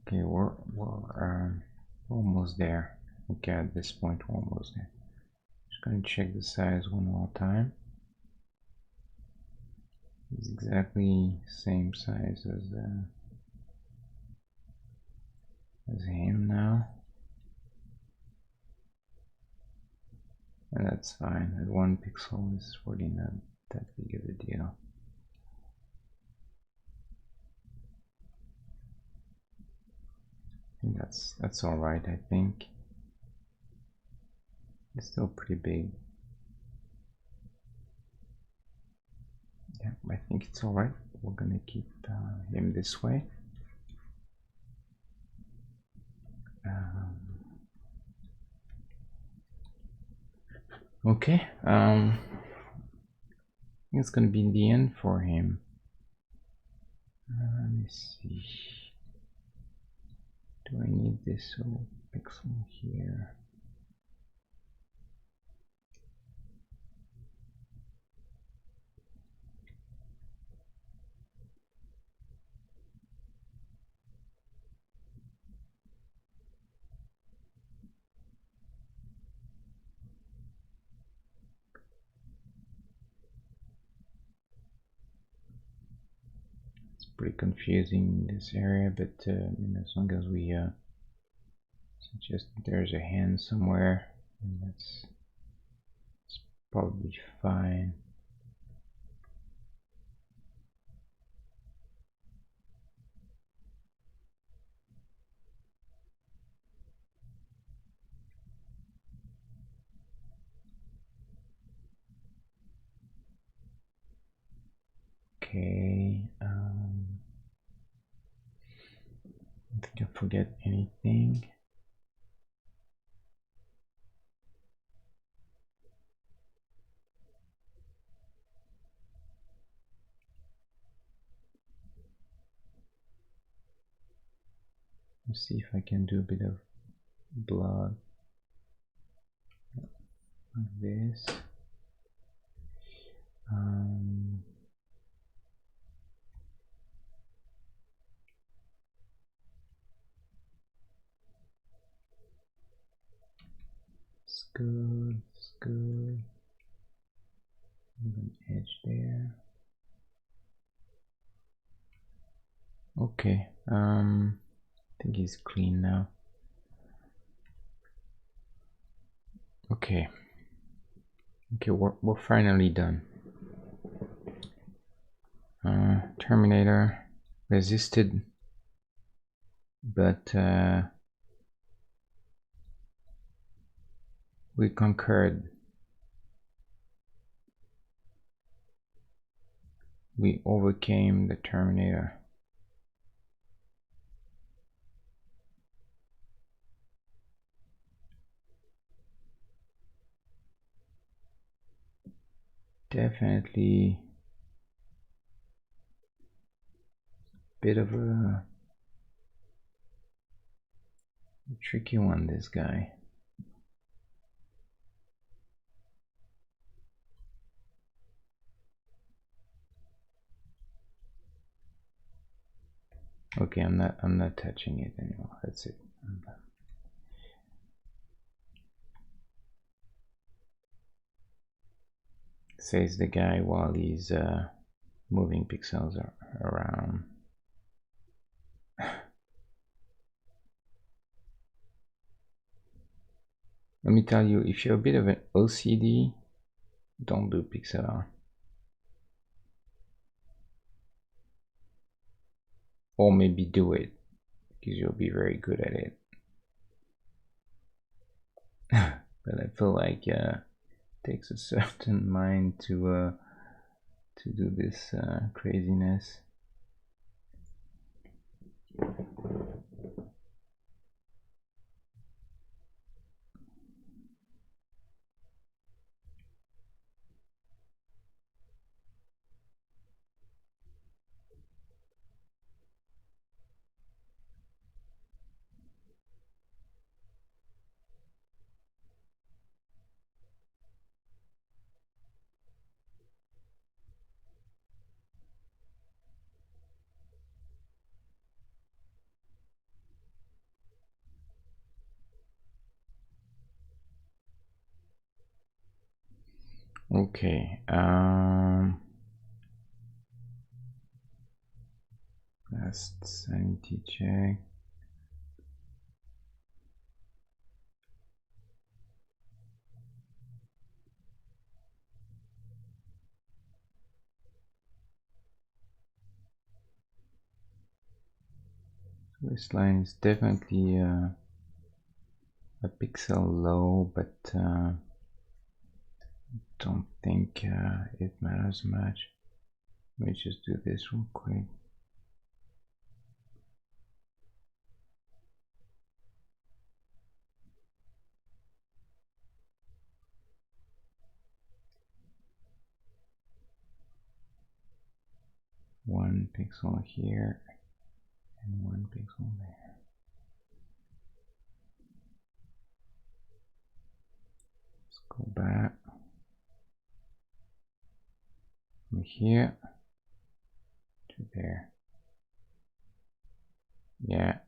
Okay, we're almost there. Okay, at this point we're almost there. Just gonna check the size one more time. It's exactly same size as him now, and that's fine. At 1 pixel is really not that big of a deal. I think that's all right. I think it's still pretty big. Yeah, I think it's all right. We're gonna keep him this way. Okay. I think it's gonna be the end for him. Let me see. Do I need this little pixel here? Pretty confusing in this area, but as long as we suggest that there's a hand somewhere, that's probably fine. Okay, I don't think I forget anything. Let's see if I can do a bit of blood like this. It's good, it's good. There's an edge there. Okay, I think he's clean now. Okay, we're finally done. Terminator resisted, but we conquered. We overcame the Terminator. Definitely a bit of a tricky one, this guy. Okay, I'm not touching it anymore. That's it. I'm done. Says the guy while he's moving pixels around. Let me tell you, if you're a bit of an OCD, don't do pixel art. Or maybe do it, because you'll be very good at it. But I feel like it takes a certain mind to do this craziness. Okay, last sanity check. Waistline is definitely a pixel low, but don't think it matters much. Let me just do this real quick. One pixel here and one pixel there. Let's go back from here to there. Yeah,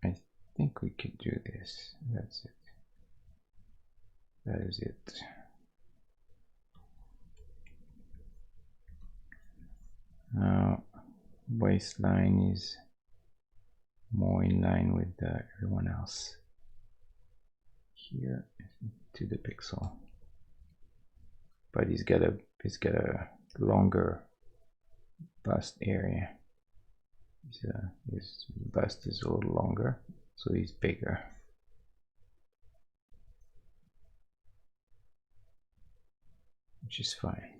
I think we could do this. That's it. That is it. Now, waistline is more in line with everyone else. Here to the pixel, but he's got a longer bust area. His bust is a little longer, so he's bigger. Which is fine.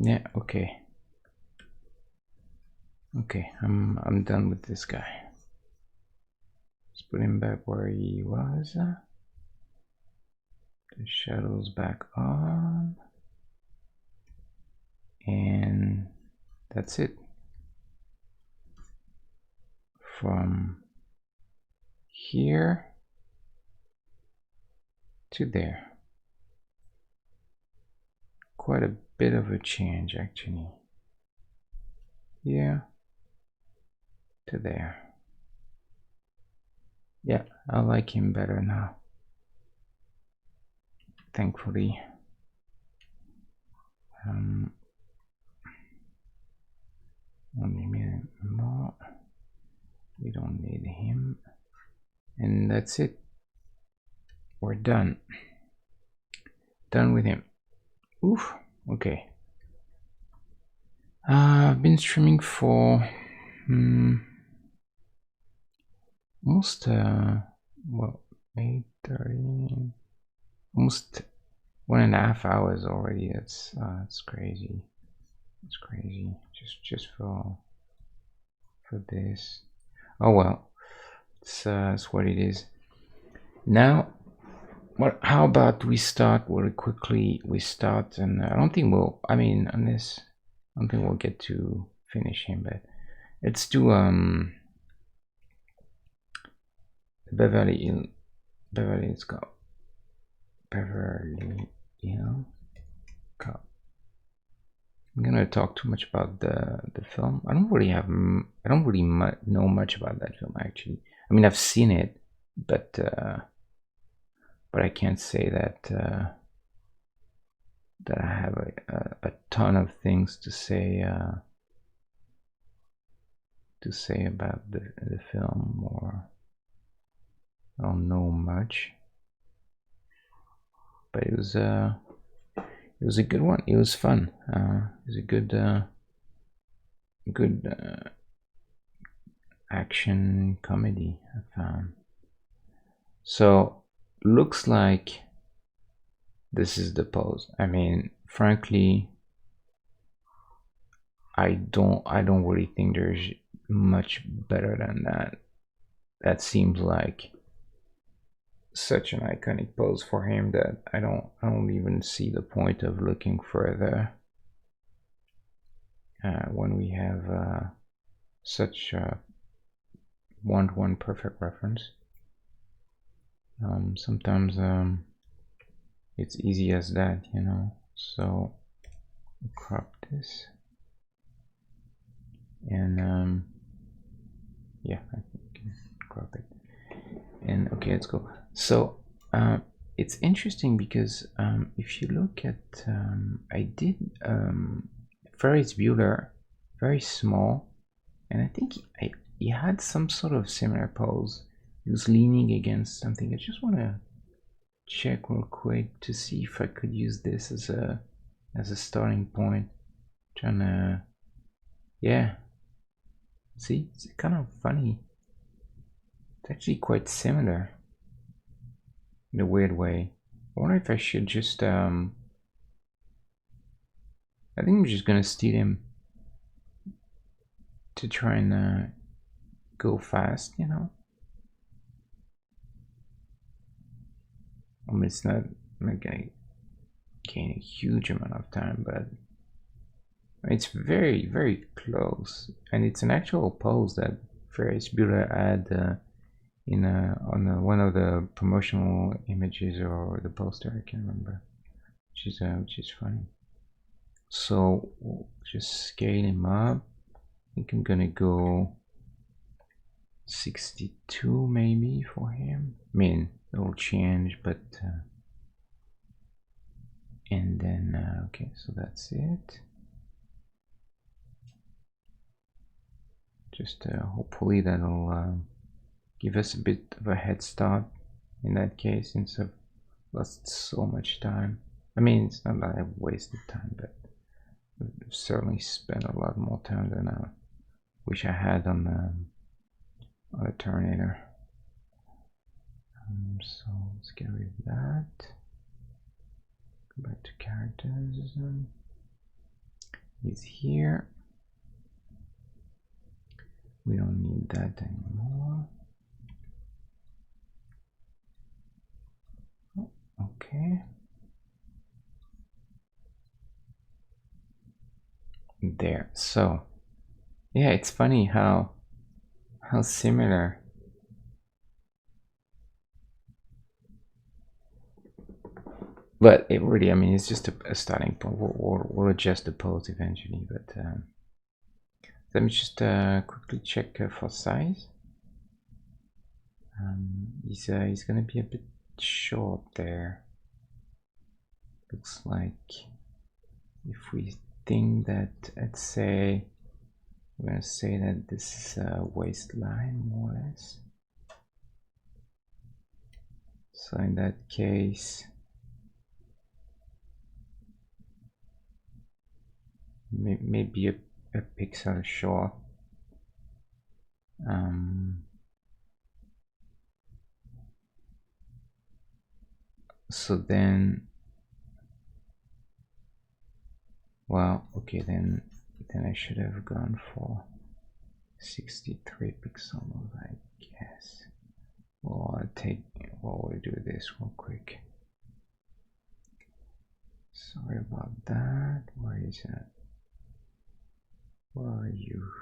Yeah, okay. Okay, I'm done with this guy. Let's put him back where he was. The shadows back on. And that's it. From here to there. Quite a bit of a change, actually. Here to there. Yeah, I like him better now. Thankfully. Only a minute more. We don't need him. And that's it. We're done. Done with him. Oof. Okay. I've been streaming for almost well, 8:30, almost 1.5 hours already. That's crazy. It's crazy. Just for this. Oh well, it's what it is. Now, how about we start really quickly? We start, and I don't think we'll. I mean, unless I don't think we'll get to finish him, but let's do Beverly Hills Cop. Beverly Hills Cop. I'm gonna talk too much about the film. I don't really know much about that film, actually. I mean, I've seen it, but I can't say that I have a ton of things to say about the film, or I don't know much. But it was a good one. It was fun. It was a good action comedy, I found. So looks like this is the pose. I mean, frankly, I don't really think there's much better than that. That seems like such an iconic pose for him that I don't even see the point of looking further when we have such one-to-one perfect reference. Sometimes it's easy as that, you know. So crop this, and yeah, I can crop it. And okay, let's go. So it's interesting because if you look at, I did Ferris Bueller, very small, and I think he had some sort of similar pose. He was leaning against something. I just want to check real quick to see if I could use this as a starting point. Trying to, yeah. See, it's kind of funny. It's actually quite similar in a weird way. I wonder if I should just I think I'm just gonna steal him to try and go fast, you know. I mean, it's not gonna gain a huge amount of time, but it's very, very close, and it's an actual pose that Ferris Bueller had in on one of the promotional images or the poster. I can't remember, which is funny. So we'll just scale him up. I think I'm gonna go 62 maybe for him. I mean, it'll change, but and then okay, so that's it. Just hopefully that'll give us a bit of a head start in that case, since I've lost so much time. I mean, it's not that I've wasted time, but I've certainly spent a lot more time than I wish I had on the Terminator. So let's get rid of that. Go back to characters. He's here. We don't need that anymore. Okay. There. So yeah, it's funny how similar but it really, I mean, it's just a starting point. We'll adjust the pose eventually, but let me just quickly check for size. He's gonna be a bit short there. Looks like if we think that, let's say, we're gonna say that this is a waistline more or less. So in that case, maybe a pixel short. So then, well, okay, then I should have gone for 63 pixels, I guess. Well, we'll do this real quick. Sorry about that. Where is it? Where are you?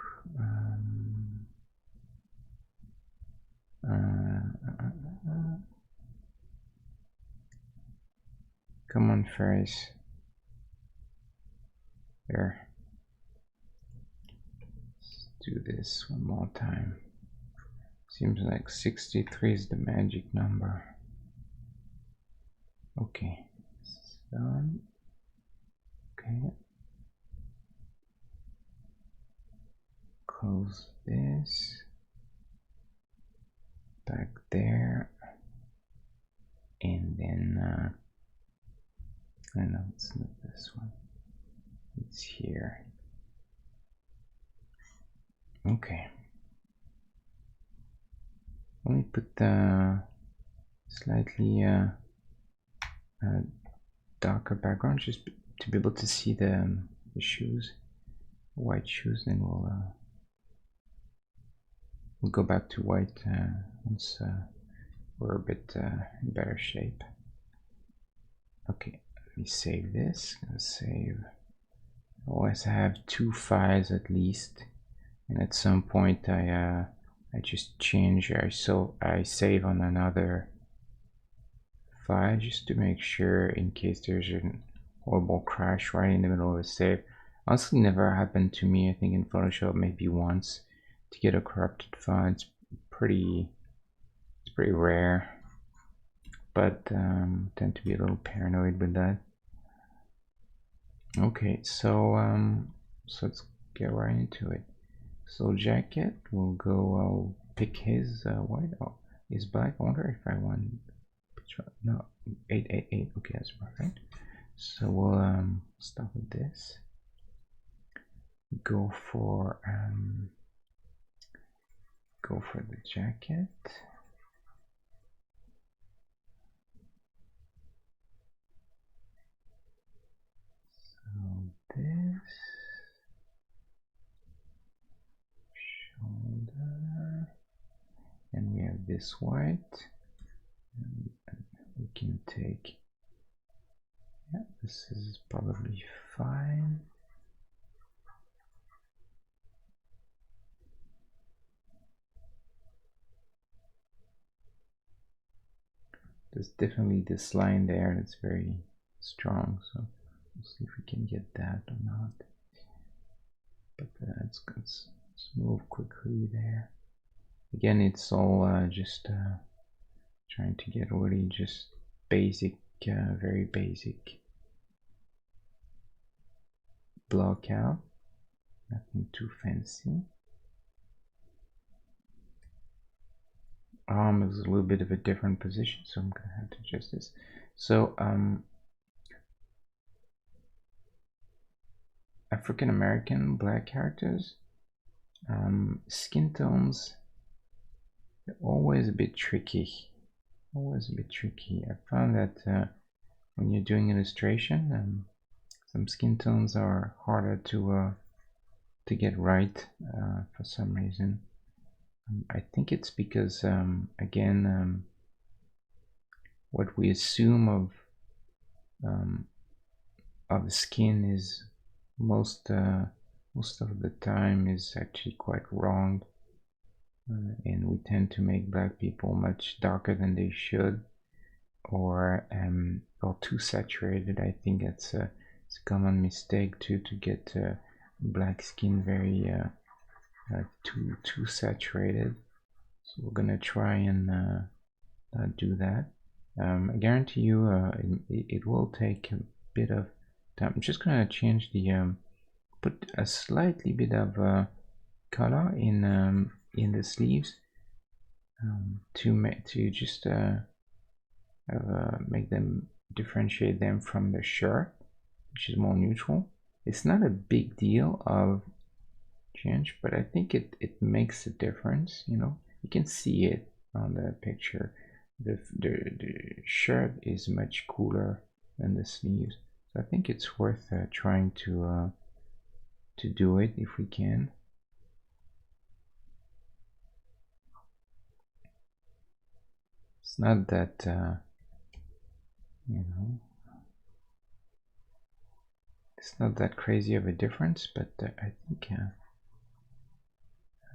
Come on, Ferris. There. Let's do this one more time. Seems like 63 is the magic number. Okay. Done. Okay. Close this. Back there. And then I know it's not this one. It's here. Okay. Let me put the slightly darker background just to be able to see the shoes, white shoes. Then we'll go back to white once we're a bit in better shape. Okay, let me save this. I'm gonna save. I always have 2 files at least, and at some point I just change. I save on another file just to make sure, in case there's a horrible crash right in the middle of a save. Honestly, never happened to me. I think in Photoshop maybe once to get a corrupted file. It's pretty rare, but tend to be a little paranoid with that. Okay, so let's get right into it. So jacket, we'll go. I'll pick his white. Oh, his black. I wonder if I want. No, 888. Okay, that's perfect. So we'll start with this. Go for the jacket. So this shoulder, and we have this white. And we can take. Yeah, this is probably fine. There's definitely this line there that's very strong, so we'll see if we can get that or not. But let's move quickly there. Again, it's all just trying to get really just basic, very basic block out. Nothing too fancy. Arm is a little bit of a different position, so I'm gonna have to adjust this. So African American black characters, skin tones, they're always a bit tricky. Always a bit tricky. I found that when you're doing illustration, some skin tones are harder to get right for some reason. I think it's because again, what we assume of the skin is most of the time is actually quite wrong, and we tend to make black people much darker than they should, or too saturated. I think it's a common mistake to get black skin very too saturated. So we're gonna try and do that. I guarantee you it will take a bit of time. I'm just gonna change the put a slightly bit of color in the sleeves to just make them differentiate them from the shirt, which is more neutral. It's not a big deal of change, but I think it makes a difference. You know, you can see it on the picture. The shirt is much cooler than the sleeves, so I think it's worth trying to do it if we can. It's not that you know, it's not that crazy of a difference, but I think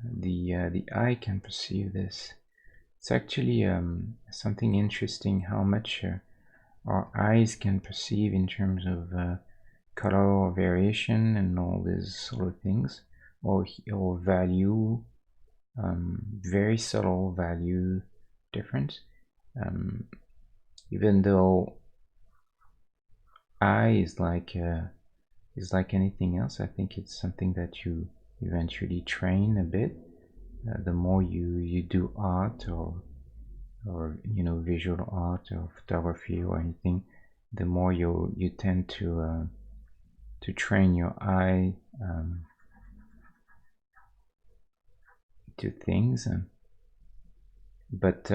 the eye can perceive this. It's actually something interesting how much our eyes can perceive in terms of color variation and all these sort of things, or value, very subtle value difference. Even though eye is like anything else, I think it's something that you eventually train a bit. The more you do art or you know, visual art or photography or anything, the more you tend to train your eye to things. But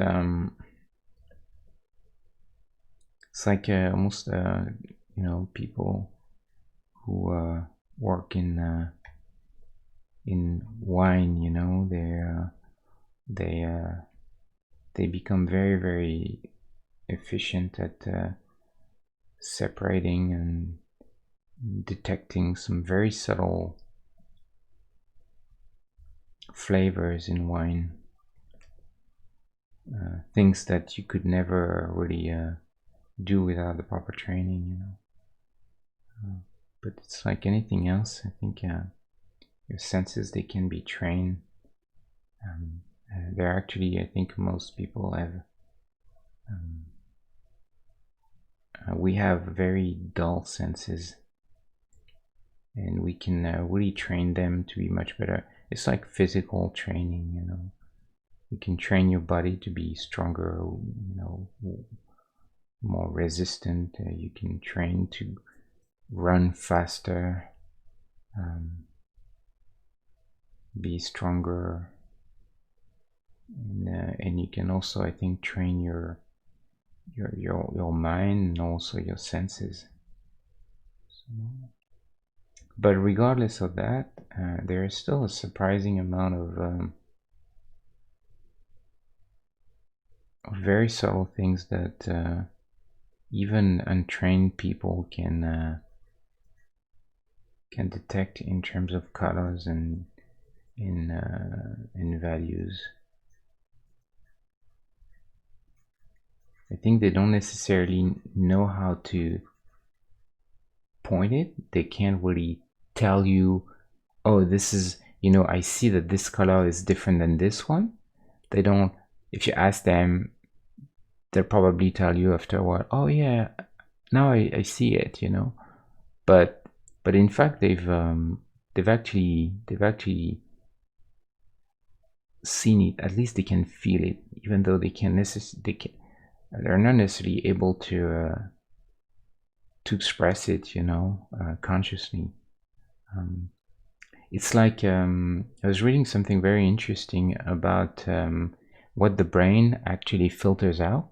it's like almost you know, people who work in wine, you know, they become very, very efficient at separating and detecting some very subtle flavors in wine, things that you could never really do without the proper training, you know. But it's like anything else. I think your senses, they can be trained. They're actually, I think most people have we have very dull senses, and we can really train them to be much better. It's like physical training, you know. You can train your body to be stronger, you know, more resistant. You can train to run faster, be stronger, and you can also, I think, train your mind and also your senses. So, but regardless of that, there is still a surprising amount of very subtle things that even untrained people can detect in terms of colors and in values. I think they don't necessarily know how to point it. They can't really tell you, oh, this is, you know, I see that this color is different than this one. They don't. If you ask them, they'll probably tell you after a while, oh yeah, now I see it, you know. But in fact they've actually seen it. At least they can feel it, even though they're not necessarily able to express it, you know, consciously. It's like I was reading something very interesting about what the brain actually filters out,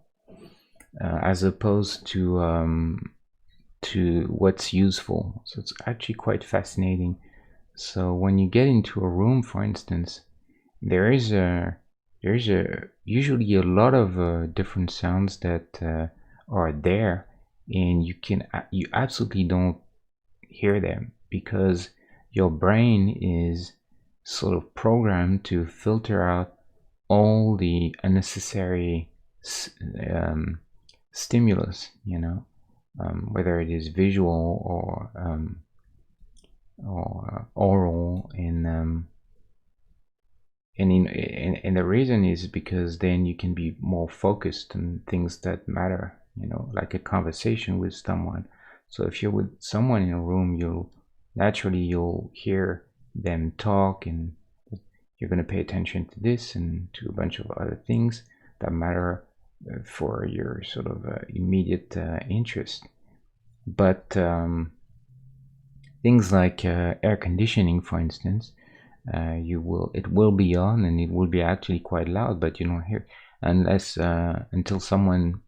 as opposed to what's useful. So it's actually quite fascinating. So when you get into a room, for instance, there's usually a lot of different sounds that are there, and you absolutely don't hear them because your brain is sort of programmed to filter out all the unnecessary stimulus, you know, whether it is visual or oral, and the reason is because then you can be more focused on things that matter, you know, like a conversation with someone. So if you're with someone in a room, you'll hear them talk, and you're going to pay attention to this and to a bunch of other things that matter for your sort of immediate interest. But things like air conditioning, for instance, it will be on and it will be actually quite loud, but you don't hear unless until someone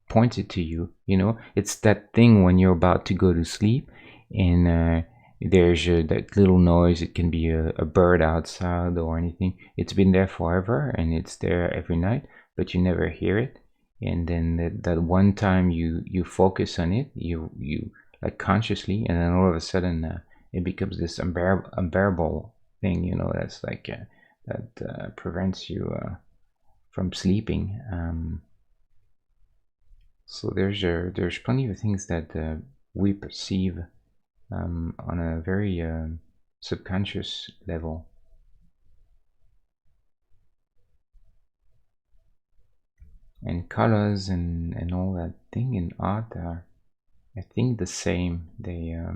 points it to you. You know, it's that thing when you're about to go to sleep, and there's that little noise. It can be a bird outside or anything. It's been there forever and it's there every night, but you never hear it. And then that one time you focus on it, you like consciously, and then all of a sudden it becomes this unbearable thing, you know, that's like that prevents you from sleeping. So there's plenty of things that we perceive on a very subconscious level. And colors and all that thing in art are, I think, the same. They're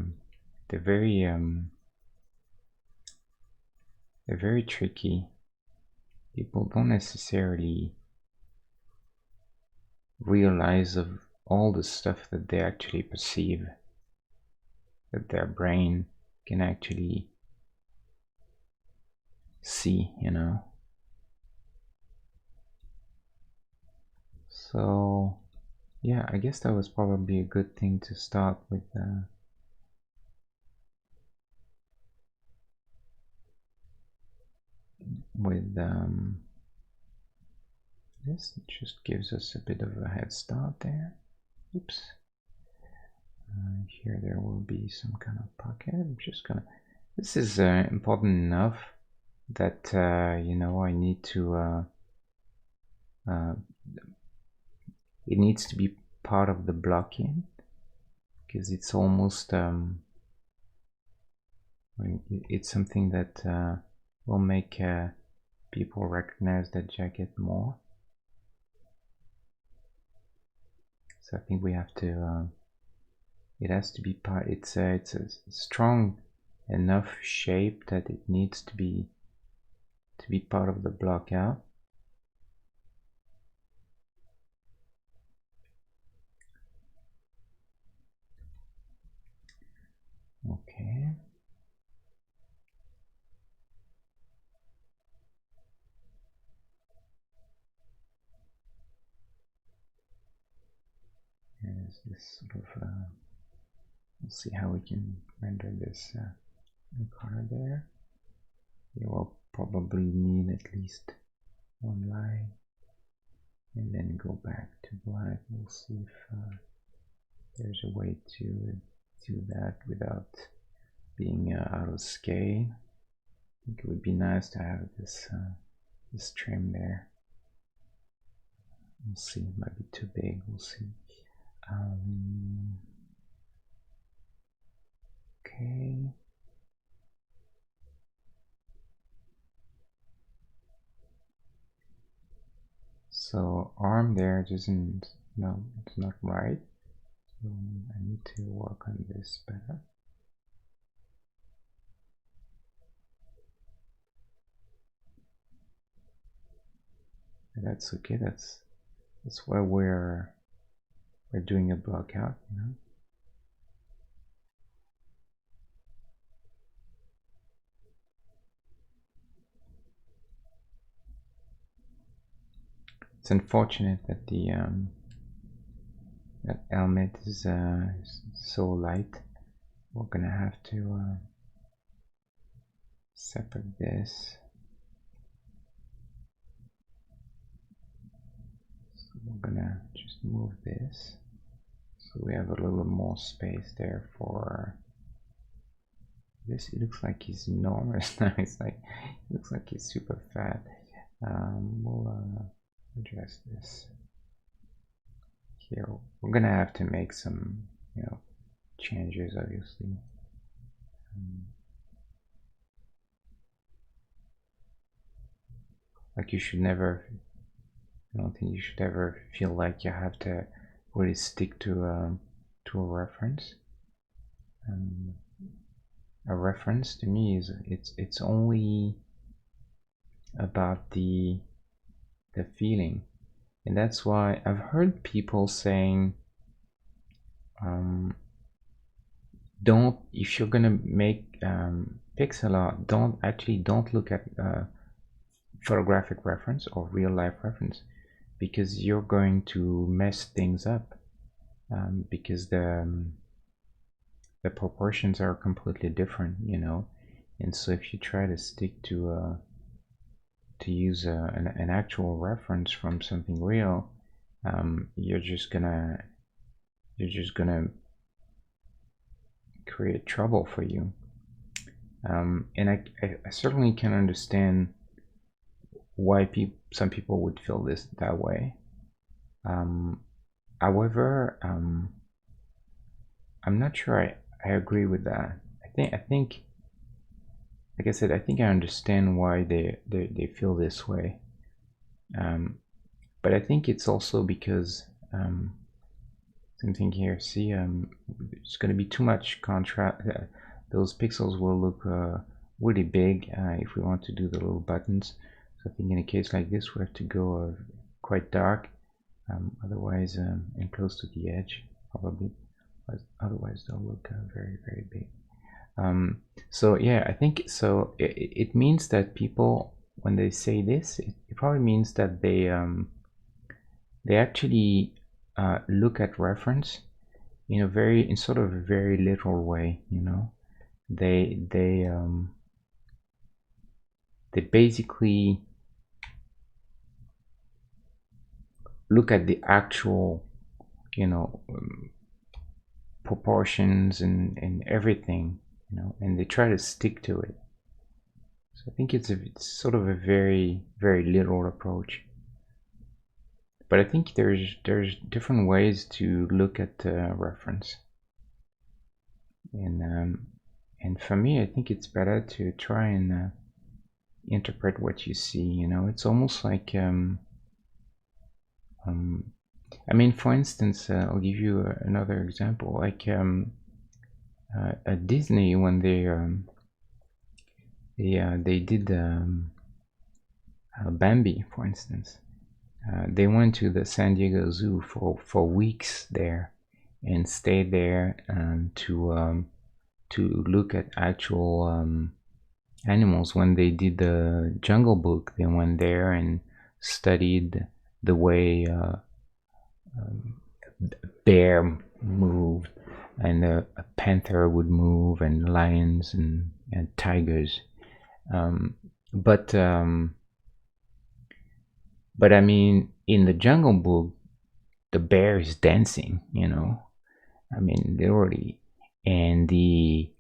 very tricky. People don't necessarily realize of all the stuff that they actually perceive, that their brain can actually see, you know. So yeah, I guess that was probably a good thing to start with. This just gives us a bit of a head start there. Oops. Here there will be some kind of pocket. I'm just gonna. This is important enough that you know, I need to. It needs to be part of the block-in because it's almost it's something that will make people recognize that jacket more. So I think we have to it has to be part. It's a strong enough shape that it needs to be part of the block out. Okay. There's this sort of let's see how we can render this color there. You will probably need at least one line and then go back to black. We'll see if there's a way to do that without being out of scale. I think it would be nice to have this this trim there. We'll see, it might be too big, we'll see. Okay. So arm there doesn't, no, it's not right. So I need to work on this better. But that's okay. That's why we're doing a block out, you know. It's unfortunate that the that helmet is so light. We're gonna have to separate this. So we're gonna just move this so we have a little more space there for this. It looks like he's enormous now. It's like, it looks like he's super fat. We'll address this here. We're gonna have to make some, you know, changes, obviously. Like, you should never, I don't think you should ever feel like you have to really stick to a reference. A reference to me is it's only about the feeling, and that's why I've heard people saying, don't, if you're gonna make pixel art, don't look at photographic reference or real life reference, because you're going to mess things up, because the proportions are completely different, you know. And so if you try to stick to use an actual reference from something real, you're just gonna create trouble for you. And I certainly can understand why some people would feel that way. However, I'm not sure I agree with that. I think, like I said, I think I understand why they feel this way. But I think it's also because same thing here. See, it's going to be too much contrast. Those pixels will look really big if we want to do the little buttons. So I think in a case like this, we have to go quite dark, otherwise, and close to the edge, probably. Otherwise, they'll look very, very big. So yeah, I think so. It means that people, when they say this, it probably means that they actually look at reference in in sort of a very literal way. You know, they basically look at the actual, you know, proportions and everything, you know, and they try to stick to it. So I think it's sort of a very, very literal approach. But I think there's different ways to look at reference, and for me, I think it's better to try and interpret what you see. You know, it's almost like I mean, for instance, I'll give you another example. Like at Disney, when they did Bambi, for instance, they went to the San Diego Zoo for weeks there and stayed there to look at actual animals. When they did the Jungle Book, they went there and studied the way bear moved, and a panther would move, and lions and tigers. Um, but I mean, in the Jungle Book, the bear is dancing. I mean, literally, and the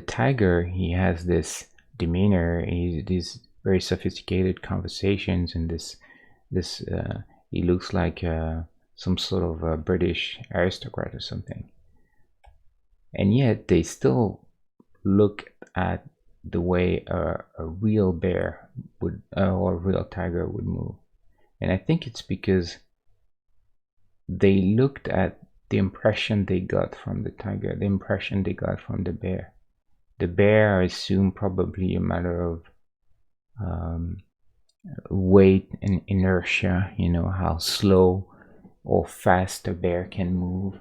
tiger, he has this demeanor, these very sophisticated conversations, and this he looks like some sort of a British aristocrat or something, and yet they still look at the way a real bear would or a real tiger would move. And I think it's because they looked at the impression they got from the tiger, the impression they got from the bear. The bear, I assume, probably a matter of weight and inertia, how slow or fast a bear can move,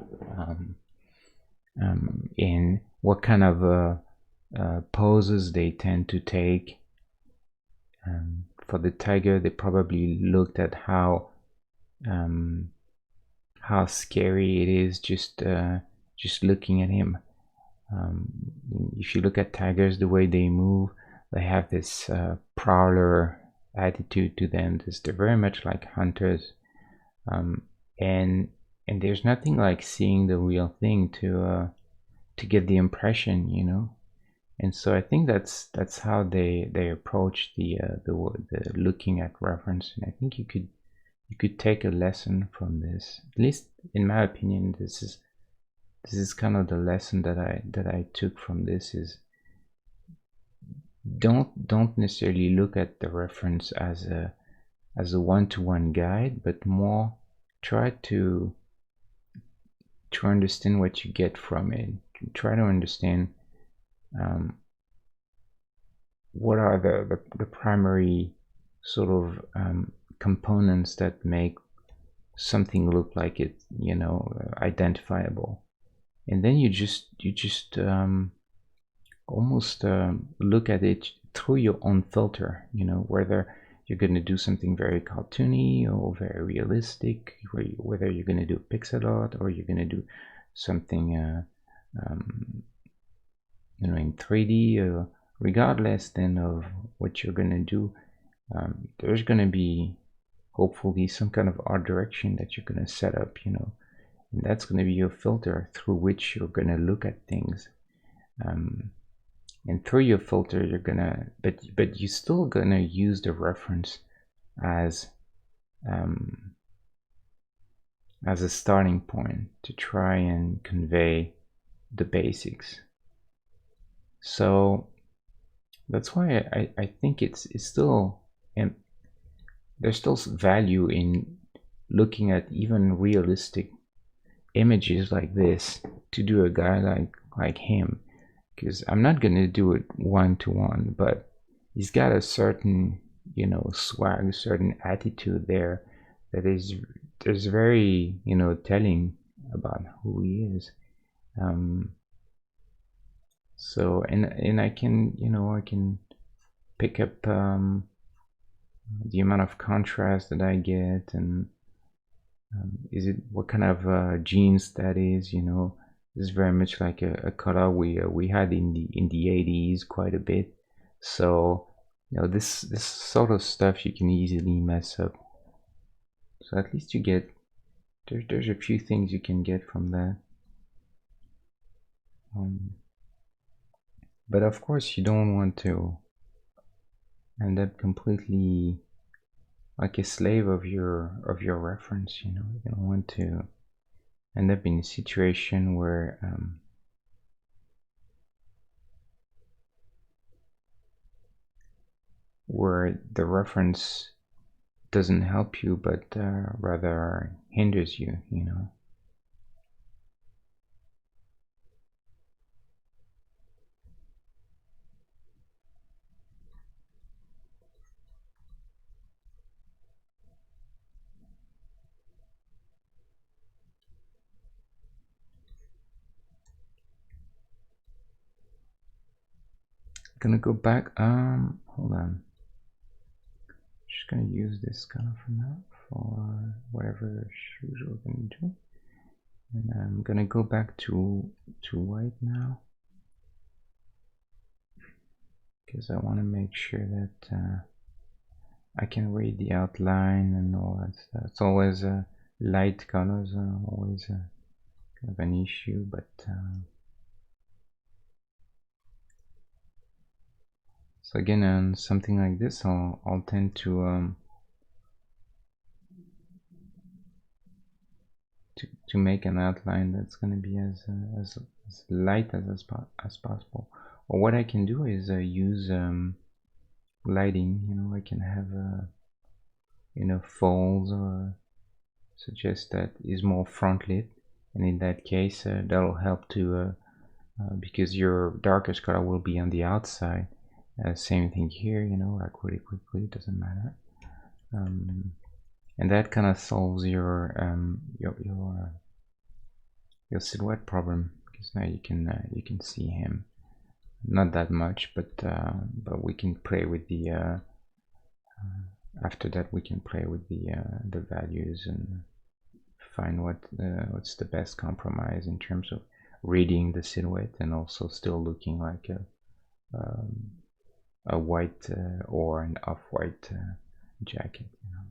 and what kind of poses they tend to take. For the tiger, they probably looked at how scary it is just looking at him. If you look at tigers, the way they move, they have this prowler attitude to them. They're very much like hunters, and there's nothing like seeing the real thing to get the impression, And so I think that's how they approach the looking at reference. And I think you could take a lesson from this. At least in my opinion, this is kind of the lesson that I took from this is don't necessarily look at the reference as a one-to-one guide, but more try to understand what you get from it. Try to understand what are the primary sort of components that make something look like it, identifiable. And then you just almost look at it through your own filter, whether you're going to do something very cartoony or very realistic, whether you're going to do pixel art or you're going to do something in 3D. Regardless then of what you're going to do, there's going to be hopefully some kind of art direction that you're going to set up, and that's going to be your filter through which you're going to look at things. And through your filter, you're gonna, but you're still gonna use the reference as a starting point to try and convey the basics. So that's why I think it's still, and there's still value in looking at even realistic images like this to do a guy like him, because I'm not gonna do it one-to-one, but he's got a certain swag, a certain attitude there that is very telling about who he is. So and I can I can pick up the amount of contrast that I get, and is it what kind of genes that is. This is very much like a color we had in the 80s quite a bit. So this sort of stuff you can easily mess up. So at least you get there's a few things you can get from that. But of course you don't want to end up completely like a slave of your reference. You don't want to end up in a situation where the reference doesn't help you, but rather hinders you, you know. Gonna go back. Hold on. Just gonna use this color for now for whatever shoes we're gonna do, and I'm gonna go back to white now because I want to make sure that I can read the outline and all that stuff. It's always light colors are always kind of an issue, but so again, on something like this, I'll tend to make an outline that's going to be as light as possible. Or what I can do is use lighting. You know, I can have you know, folds or suggest that is more front lit, and in that case, that'll help to because your darkest color will be on the outside. Same thing here, you know, like really quickly, it doesn't matter. And that kind of solves your silhouette problem, because now you can see him, not that much, but we can play with the after that we can play with the values and find what's the best compromise in terms of reading the silhouette and also still looking like a white or an off-white jacket, you know.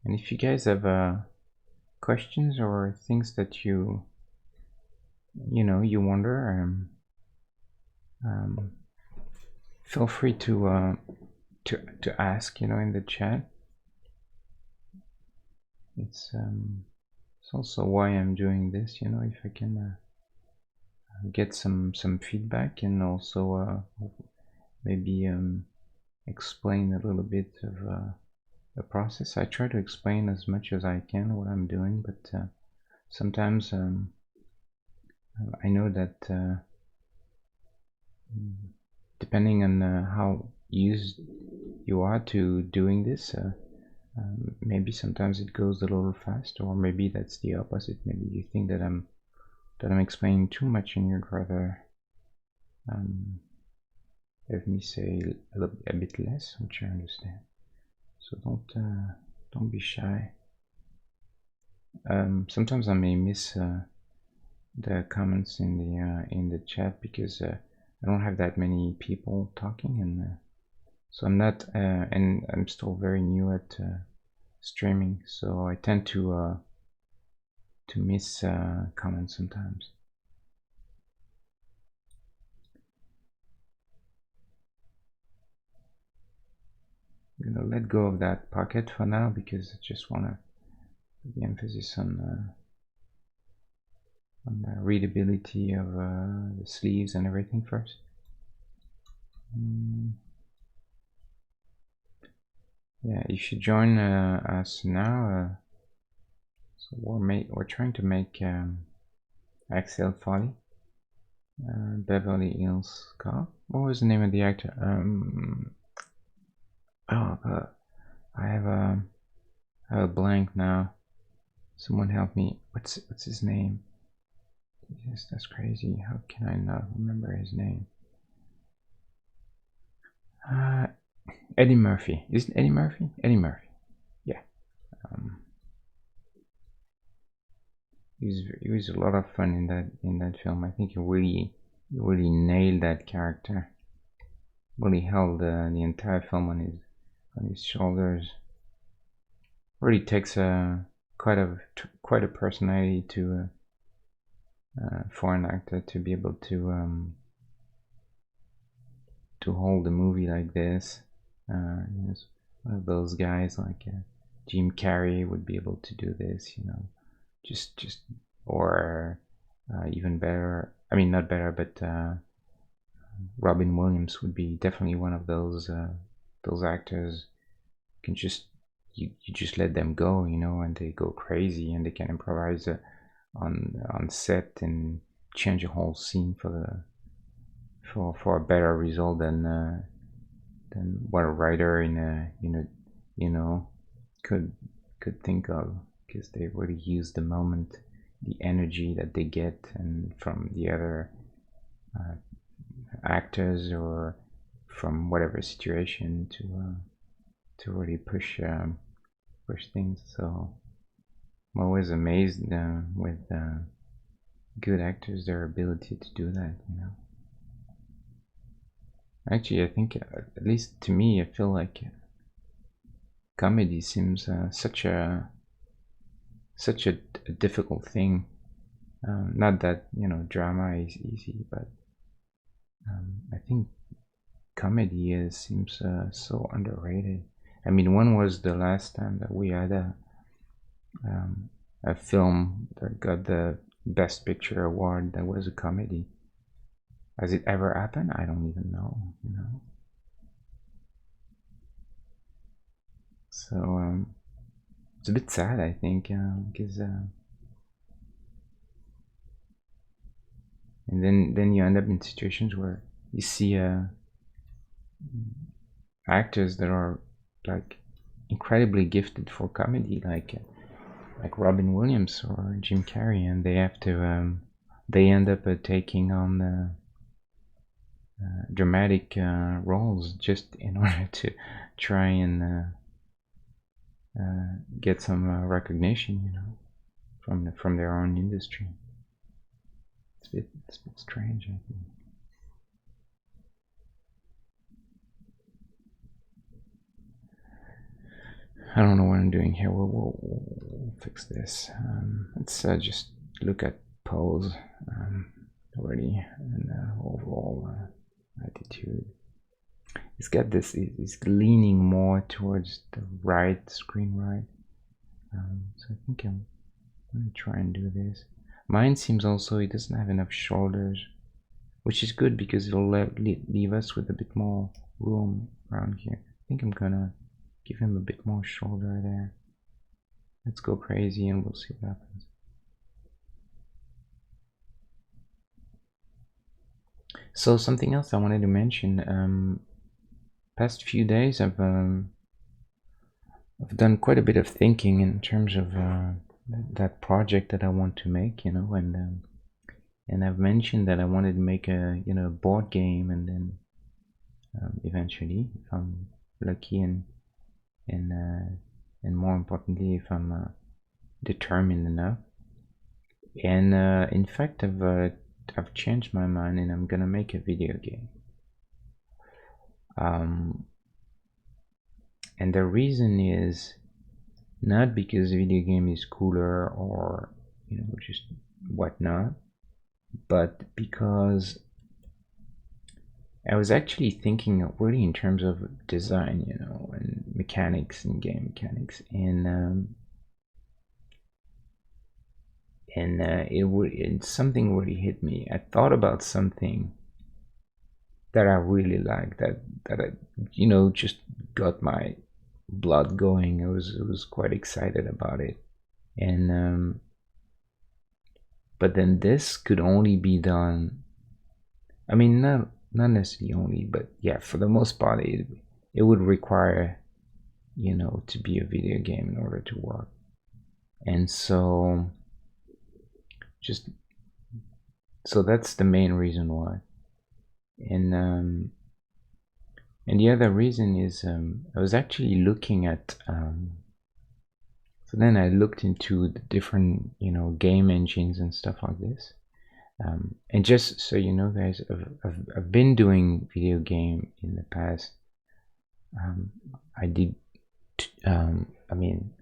And if you guys have questions or things that you know you wonder, feel free to ask, you know, in the chat. It's also why I'm doing this, you know, if I can get some feedback and also maybe explain a little bit of the process. I try to explain as much as I can what I'm doing, but sometimes I know that depending on how used you are to doing this, maybe sometimes it goes a little fast, or maybe that's the opposite. Maybe you think that I'm explaining too much and you'd rather have me say a bit less, which I understand. So don't be shy. Sometimes I may miss the comments in the chat because I don't have that many people talking, and so I'm not and I'm still very new at streaming, so I tend to miss comments sometimes. I'm gonna let go of that pocket for now because I just want to put the emphasis on the readability of the sleeves and everything first. Yeah, you should join us now. So we're trying to make Axel Foley, Beverly Hills Cop. What was the name of the actor? I have a blank now. Someone help me. What's his name? Yes, that's crazy. How can I not remember his name? Eddie Murphy. Is it Eddie Murphy? Eddie Murphy. Yeah. He was a lot of fun in that film. I think he really nailed that character. Really held the entire film on his shoulders. Really takes quite a personality to for an actor to be able to hold a movie like this. He's one of those guys like Jim Carrey would be able to do this, you know, just or even better. I mean, not better, but Robin Williams would be definitely one of those actors. You can just you just let them go, you know, and they go crazy and they can improvise on set and change a whole scene for a better result than what a writer in a you know could think of, because they really use the moment, the energy that they get and from the other actors or from whatever situation to really push things. So I'm always amazed with good actors, their ability to do that, you know. Actually, I think, at least to me, I feel like comedy seems such a difficult thing. Not that, you know, drama is easy, but I think comedy seems so underrated. I mean, when was the last time that we had a film that got the Best Picture award that was a comedy? Has it ever happened? I don't even know, you know. So it's a bit sad, I think, because and then you end up in situations where you see actors that are like incredibly gifted for comedy, like Robin Williams or Jim Carrey, and they have to they end up taking on dramatic roles just in order to try and get some recognition, you know, from their own industry. It's a bit strange, I think. I don't know what I'm doing here. We'll fix this. Let's just look at pose already and overall attitude. He's got this. He's leaning more towards the right, screen right. So I think I'm gonna try and do this. Mine seems also he doesn't have enough shoulders, which is good because it'll leave us with a bit more room around here. I think I'm gonna give him a bit more shoulder there. Let's go crazy and we'll see what happens. So something else I wanted to mention. Past few days I've done quite a bit of thinking in terms of that project that I want to make, you know, and I've mentioned that I wanted to make a board game, and then eventually, if I'm lucky and more importantly, if I'm determined enough, and in fact I've changed my mind and I'm gonna make a video game. And the reason is not because video game is cooler or just whatnot, but because I was actually thinking really in terms of design, you know, and mechanics and game mechanics, and something really hit me. I thought about something that I really liked, that I just got my blood going. I was quite excited about it, and but then this could only be done. I mean, not necessarily only, but yeah, for the most part, it would require you know, to be a video game in order to work. And so that's the main reason why. And the other reason is I was actually looking at so then I looked into the different, you know, game engines and stuff like this. And just so you know, guys, I've been doing video game in the past. I did, I mean,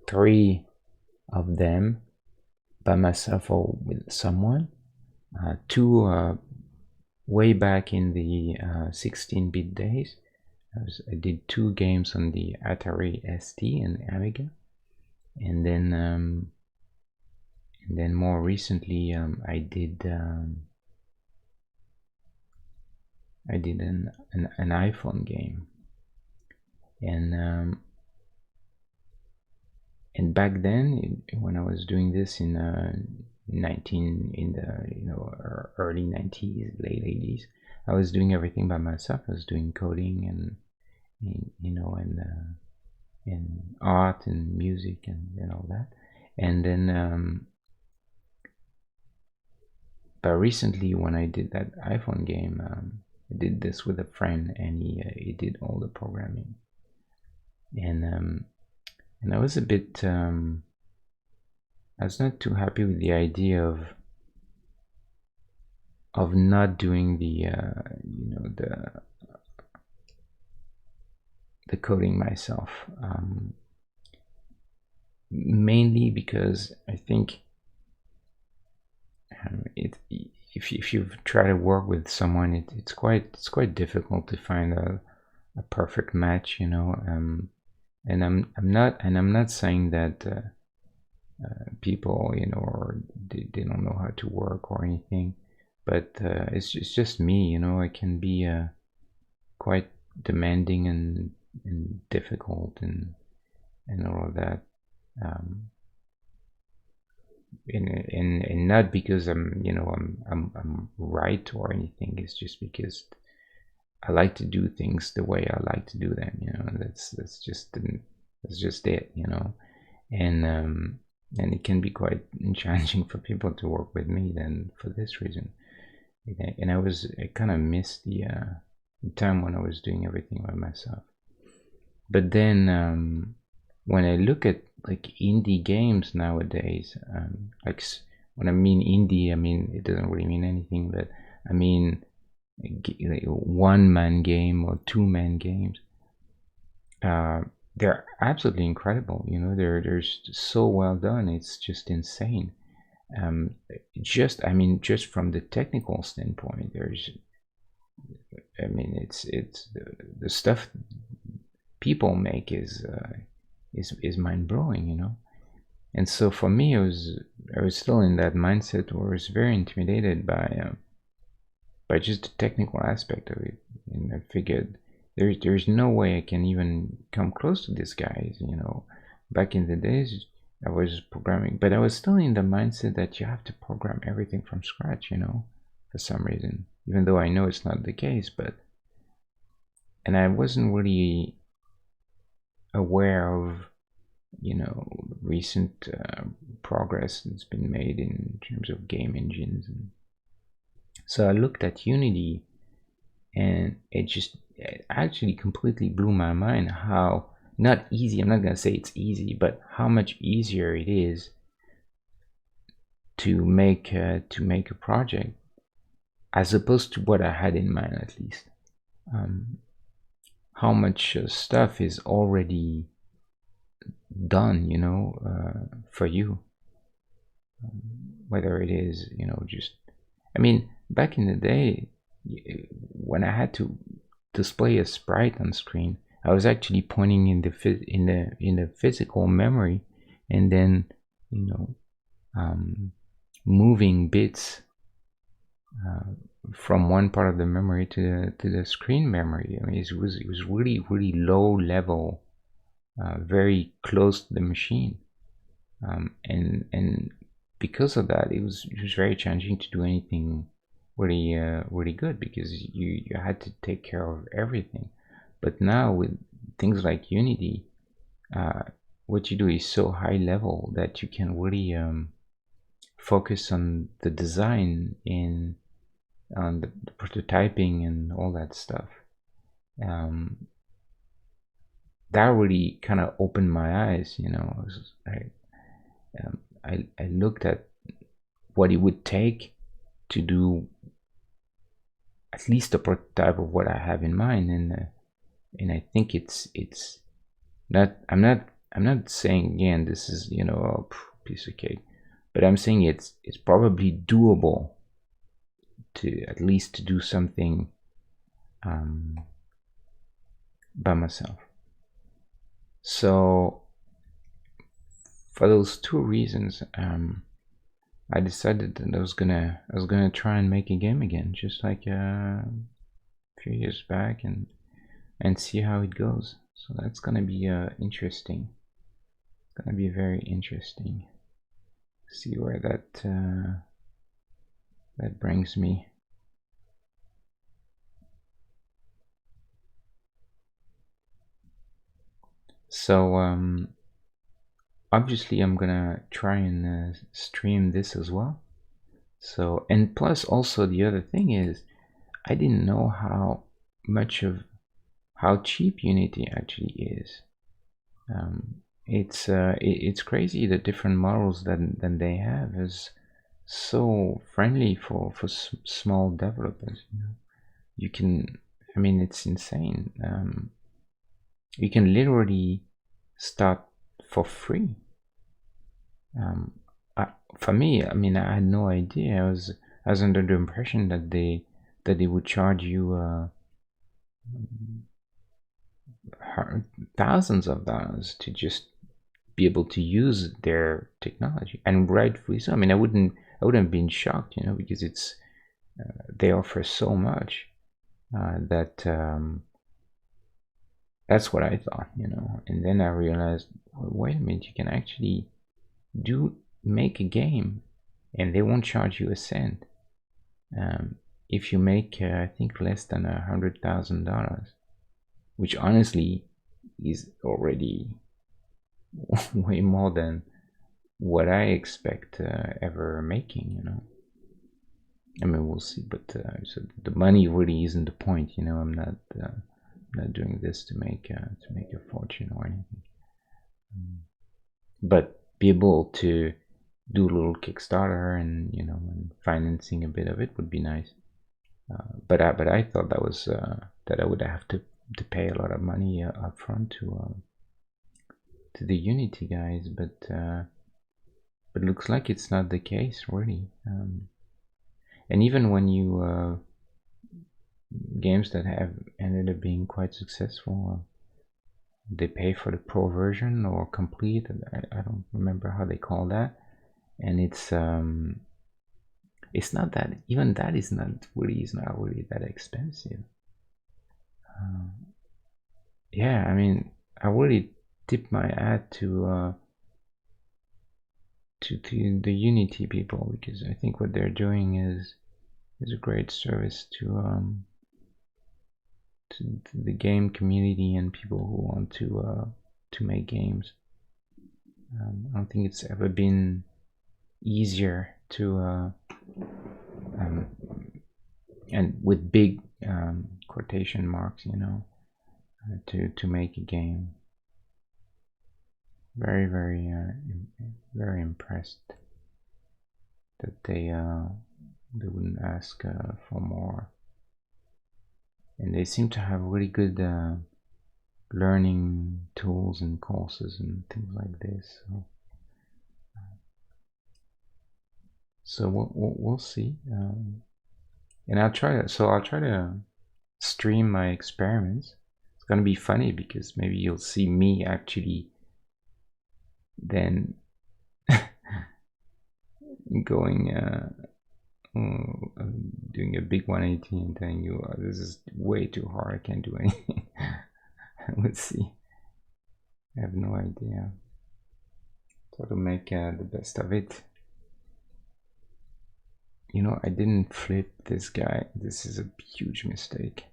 3 of them by myself or with someone. 2 way back in the 16-bit days. I did 2 games on the Atari ST and Amiga, and then more recently I did an iPhone game, and back then, when I was doing this in early 90s, late 80s, I was doing everything by myself. I was doing coding and art and music and all that. And then but recently, when I did that iPhone game, I did this with a friend, and he did all the programming. And I was a bit I was not too happy with the idea of not doing the the coding myself, mainly because I think if you try to work with someone, it's quite difficult to find a perfect match, you know. And I'm not saying that people, you know, or they don't know how to work or anything, but it's just me, you know. I can be quite demanding and difficult and all of that. And not because I'm right or anything. It's just because I like to do things the way I like to do them. You know, that's just it. You know, and it can be quite challenging for people to work with me then for this reason. And I kind of missed the time when I was doing everything by myself. But then when I look at like indie games nowadays, like when I mean indie, I mean it doesn't really mean anything, but I mean like one-man game or two-man games. They're absolutely incredible. You know, they're so well done. It's just insane. Just from the technical standpoint, it's the stuff people make is mind-blowing, you know. And so for me, I was still in that mindset where I was very intimidated by just the technical aspect of it, and I figured there's no way I can even come close to these guys, you know. Back in the days, I was programming, but I was still in the mindset that you have to program everything from scratch, you know, for some reason, even though I know it's not the case. And I wasn't really aware of, you know, recent progress that's been made in terms of game engines. And so I looked at Unity, and it actually completely blew my mind how not easy, I'm not going to say it's easy, but how much easier it is to make a project as opposed to what I had in mind, at least. How much stuff is already done, you know, for you. Whether it is, you know, just, I mean, back in the day, when I had to display a sprite on screen, I was actually pointing in the physical memory, and then, you know, moving bits from one part of the memory to the screen memory. I mean, it was really low level, very close to the machine, and because of that, it was very challenging to do anything really good, because you had to take care of everything. But now with things like Unity, what you do is so high level that you can really focus on the design and on the prototyping and all that stuff. That really kind of opened my eyes, you know. I looked at what it would take to do at least a prototype of what I have in mind, and I think it's not. I'm not saying again this is, you know, a piece of cake, but I'm saying it's probably doable to at least to do something by myself. So for those two reasons, I decided that I was gonna try and make a game again, just like a few years back, and see how it goes. So that's gonna be interesting. It's gonna be very interesting. See where that that brings me. So obviously I'm gonna try and stream this as well. So, and plus also the other thing is I didn't know how much of how cheap Unity actually is. It's crazy the different models that they have is so friendly for small developers. You know, you can, I mean, it's insane. You can literally start for free. For me, I mean, I had no idea. I was under the impression that they would charge you thousands of dollars to just be able to use their technology, and rightfully so. I mean, I wouldn't have been shocked, you know, because it's they offer so much that that's what I thought, you know. And then I realized, well, wait a minute, you can actually make a game and they won't charge you a cent if you make I think less than $100,000, which honestly is already way more than what I expect ever making, you know. I mean, we'll see, but so the money really isn't the point, you know. I'm not doing this to make a fortune or anything, but be able to do a little Kickstarter and, you know, and financing a bit of it would be nice. But I thought that was that I would have to pay a lot of money up front to the Unity guys, but looks like it's not the case really. And even when you games that have ended up being quite successful, they pay for the pro version or complete. I don't remember how they call that, and it's not that, even that is not really that expensive. Yeah, I mean, I really tip my hat to the Unity people, because I think what they're doing is a great service to the game community and people who want to make games. I don't think it's ever been easier to and with big quotation marks, you know, to make a game. Very very impressed that they wouldn't ask for more, and they seem to have really good learning tools and courses and things like this. So we'll see, and I'll try to stream my experiments. It's gonna be funny because maybe you'll see me actually then going doing a big 180 and telling you, oh, this is way too hard, I can't do anything. Let's see. I have no idea. Try to make the best of it. You know, I didn't flip this guy. This is a huge mistake.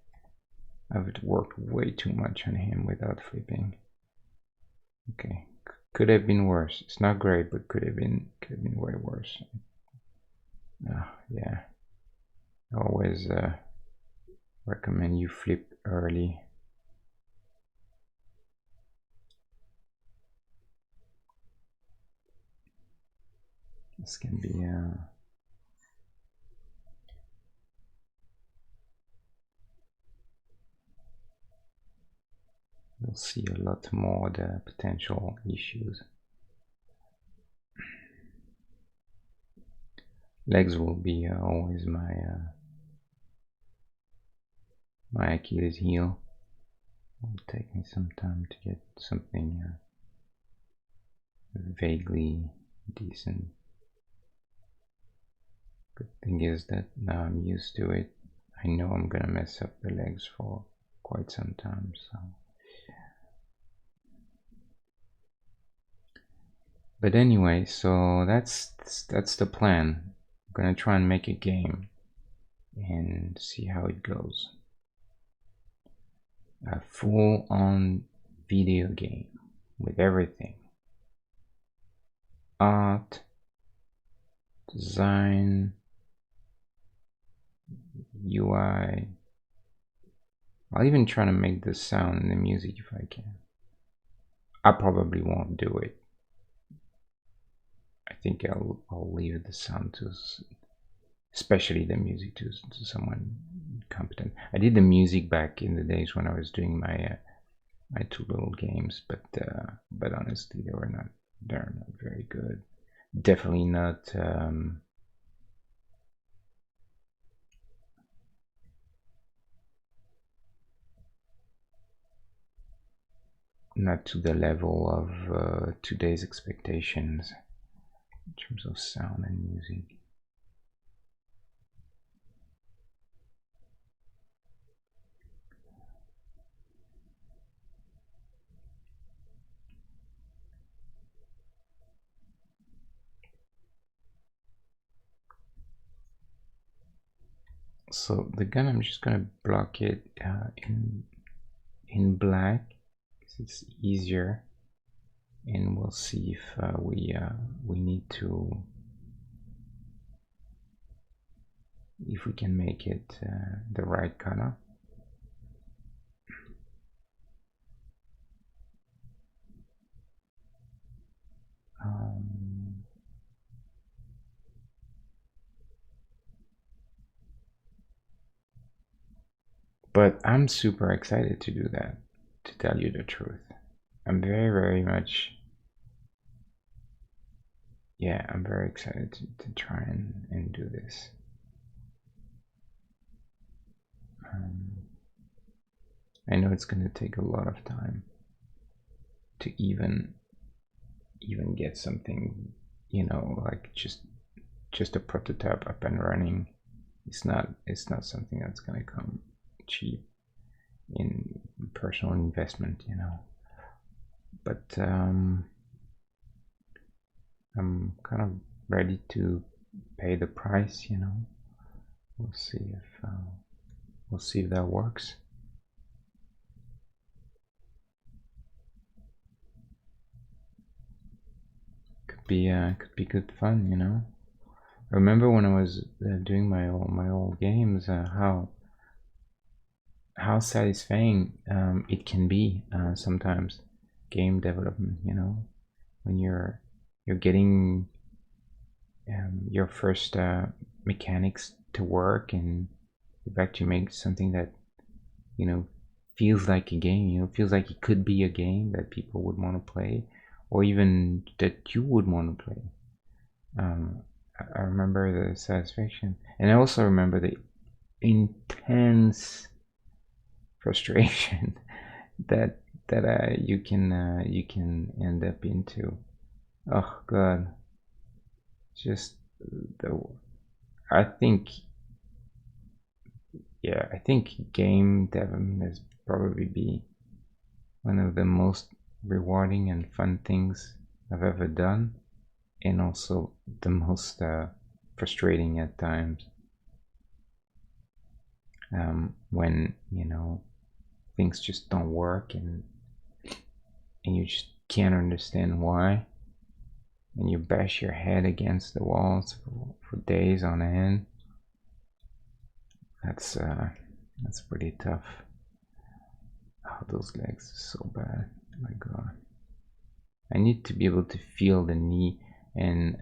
I've worked way too much on him without flipping. Okay, could have been worse. It's not great, but could have been way worse. Yeah, I always recommend you flip early. This can be you'll see a lot more the potential issues. Legs will be always my my Achilles heel. It will take me some time to get something vaguely decent. Good thing is that now I'm used to it. I know I'm gonna mess up the legs for quite some time, so. But anyway, so that's the plan. I'm gonna try and make a game and see how it goes. A full-on video game with everything. Art, design, UI. I'll even try to make the sound and the music if I can. I probably won't do it. I think I'll leave the sound to, especially the music, to someone competent. I did the music back in the days when I was doing my my two little games, but honestly, they're not very good. Definitely not. Not to the level of today's expectations in terms of sound and music. So the gun, I'm just gonna block it in black because it's easier, and we'll see if we need to, if we can make it the right color. But I'm super excited to do that, to tell you the truth. I'm very much, yeah, I'm very excited to try and do this. I know it's gonna take a lot of time to even get something, you know, like just a prototype up and running. It's not something that's gonna come cheap in personal investment, you know. But I'm kind of ready to pay the price, you know. We'll see if that works. Could be good fun, you know. I remember when I was doing my old games, how satisfying it can be sometimes, game development, you know, when you're getting your first mechanics to work, and you've actually make something that, you know, feels like a game, you know, feels like it could be a game that people would want to play, or even that you would want to play. I remember the satisfaction, and I also remember the intense frustration that you can end up into. Oh god, just the I think, yeah, I think game development has probably be one of the most rewarding and fun things I've ever done, and also the most frustrating at times. When, you know, things just don't work, and you just can't understand why, and you bash your head against the walls for days on end. That's pretty tough. Oh, those legs are so bad. Oh my god. I need to be able to feel the knee, and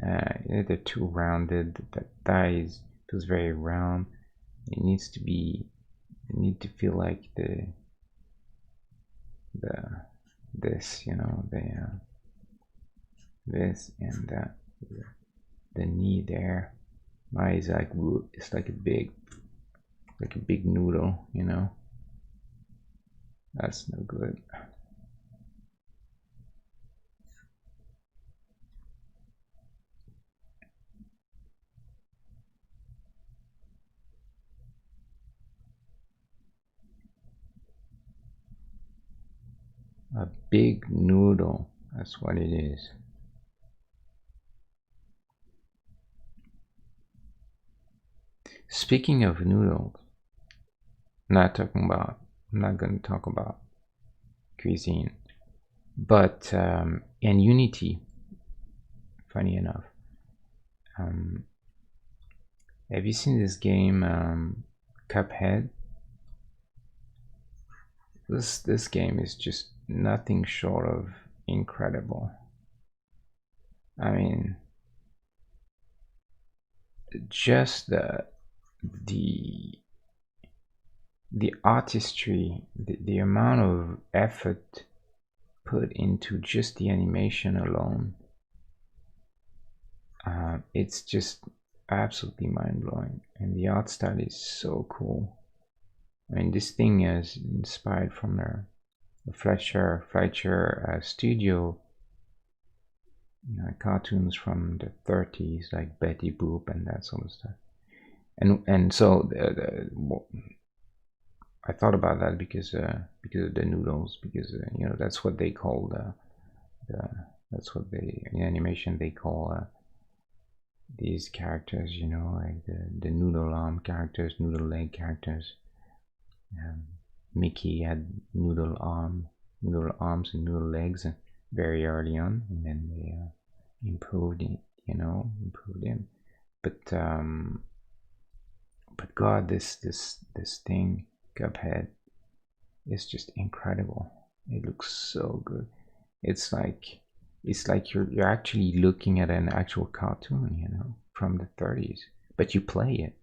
they're too rounded. That thigh feels very round. It needs to be. I need to feel like this, you know, this and that. The knee there. My is like, it's like a big noodle, you know. That's no good. A big noodle, that's what it is. Speaking of noodles, I'm not going to talk about cuisine, but in Unity, funny enough, have you seen this game, Cuphead? This game is just nothing short of incredible. I mean, just the artistry, the amount of effort put into just the animation alone, it's just absolutely mind-blowing, and the art style is so cool. I mean, this thing is inspired from the Fleischer studio, you know, cartoons from the 30s, like Betty Boop and that sort of stuff. And so I thought about that because of the noodles, because you know, that's what they call that's what they, in animation they call these characters, you know, like the noodle arm characters, noodle leg characters. Mickey had noodle arms and noodle legs very early on, and then they improved it, you know, improved him. But God, this thing, Cuphead, is just incredible. It looks so good. It's like you're actually looking at an actual cartoon, you know, from the 30s, but you play it.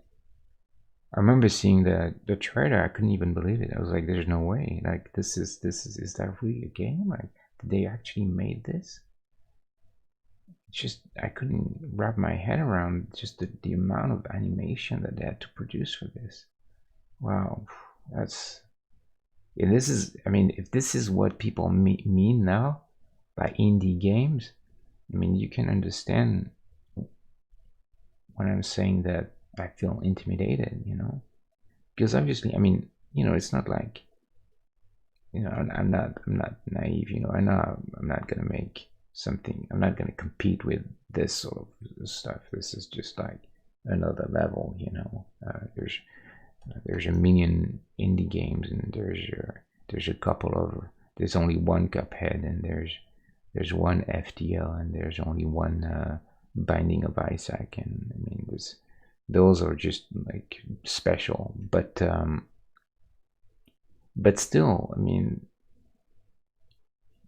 I remember seeing the trailer. I couldn't even believe it. I was like, "There's no way! Like, is that really a game? Like, did they actually made this?" Just I couldn't wrap my head around just the amount of animation that they had to produce for this. Wow, that's, and this is, I mean, if this is what people mean now by indie games, I mean, you can understand when I'm saying that I feel intimidated, you know, because obviously, I mean, you know, it's not like, you know, I'm not naive, you know. I know I'm not gonna make something. I'm not gonna compete with this sort of stuff. This is just like another level, you know. There's a million indie games, and there's a couple of, there's only one Cuphead, and there's one FTL, and there's only one Binding of Isaac, and I mean, those are just like special, but still, I mean,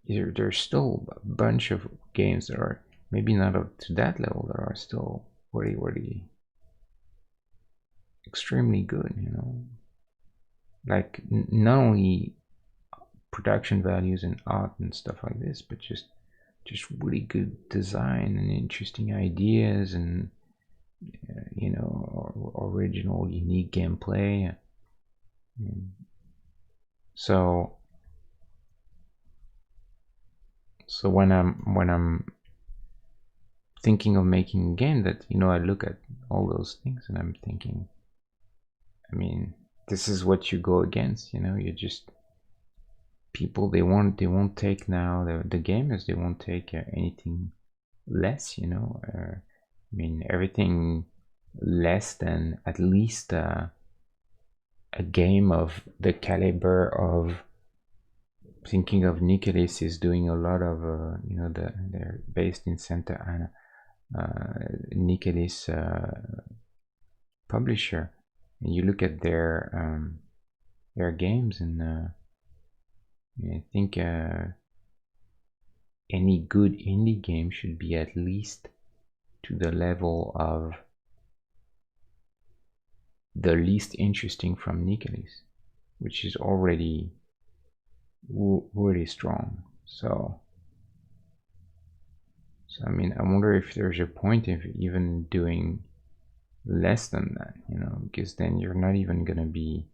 there's still a bunch of games that are maybe not up to that level, that are still really extremely good, you know. Like, not only production values and art and stuff like this, but just really good design and interesting ideas, and you know, original, unique gameplay. So when I'm thinking of making a game, that, you know, I look at all those things and I'm thinking, I mean, this is what you go against, you know. You just, people, they won't take now, the gamers, they won't take anything less, you know. I mean, everything less than at least a game of the caliber of thinking of Nicholas is doing a lot of you know, they're based in Santa Ana. Nicholas publisher, and you look at their games, and I think any good indie game should be at least to the level of the least interesting from Nicholas, which is already really strong. So I mean, I wonder if there's a point of even doing less than that, you know, because then you're not even gonna be,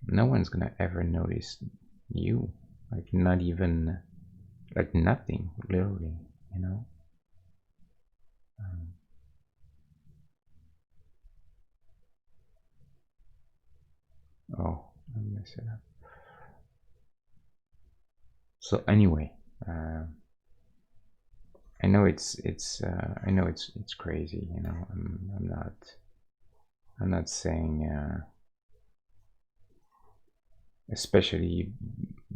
no one's gonna ever notice you, like not even, like nothing, literally, you know. Oh, I messed it up. So anyway, I know it's crazy, you know. I'm not saying, especially,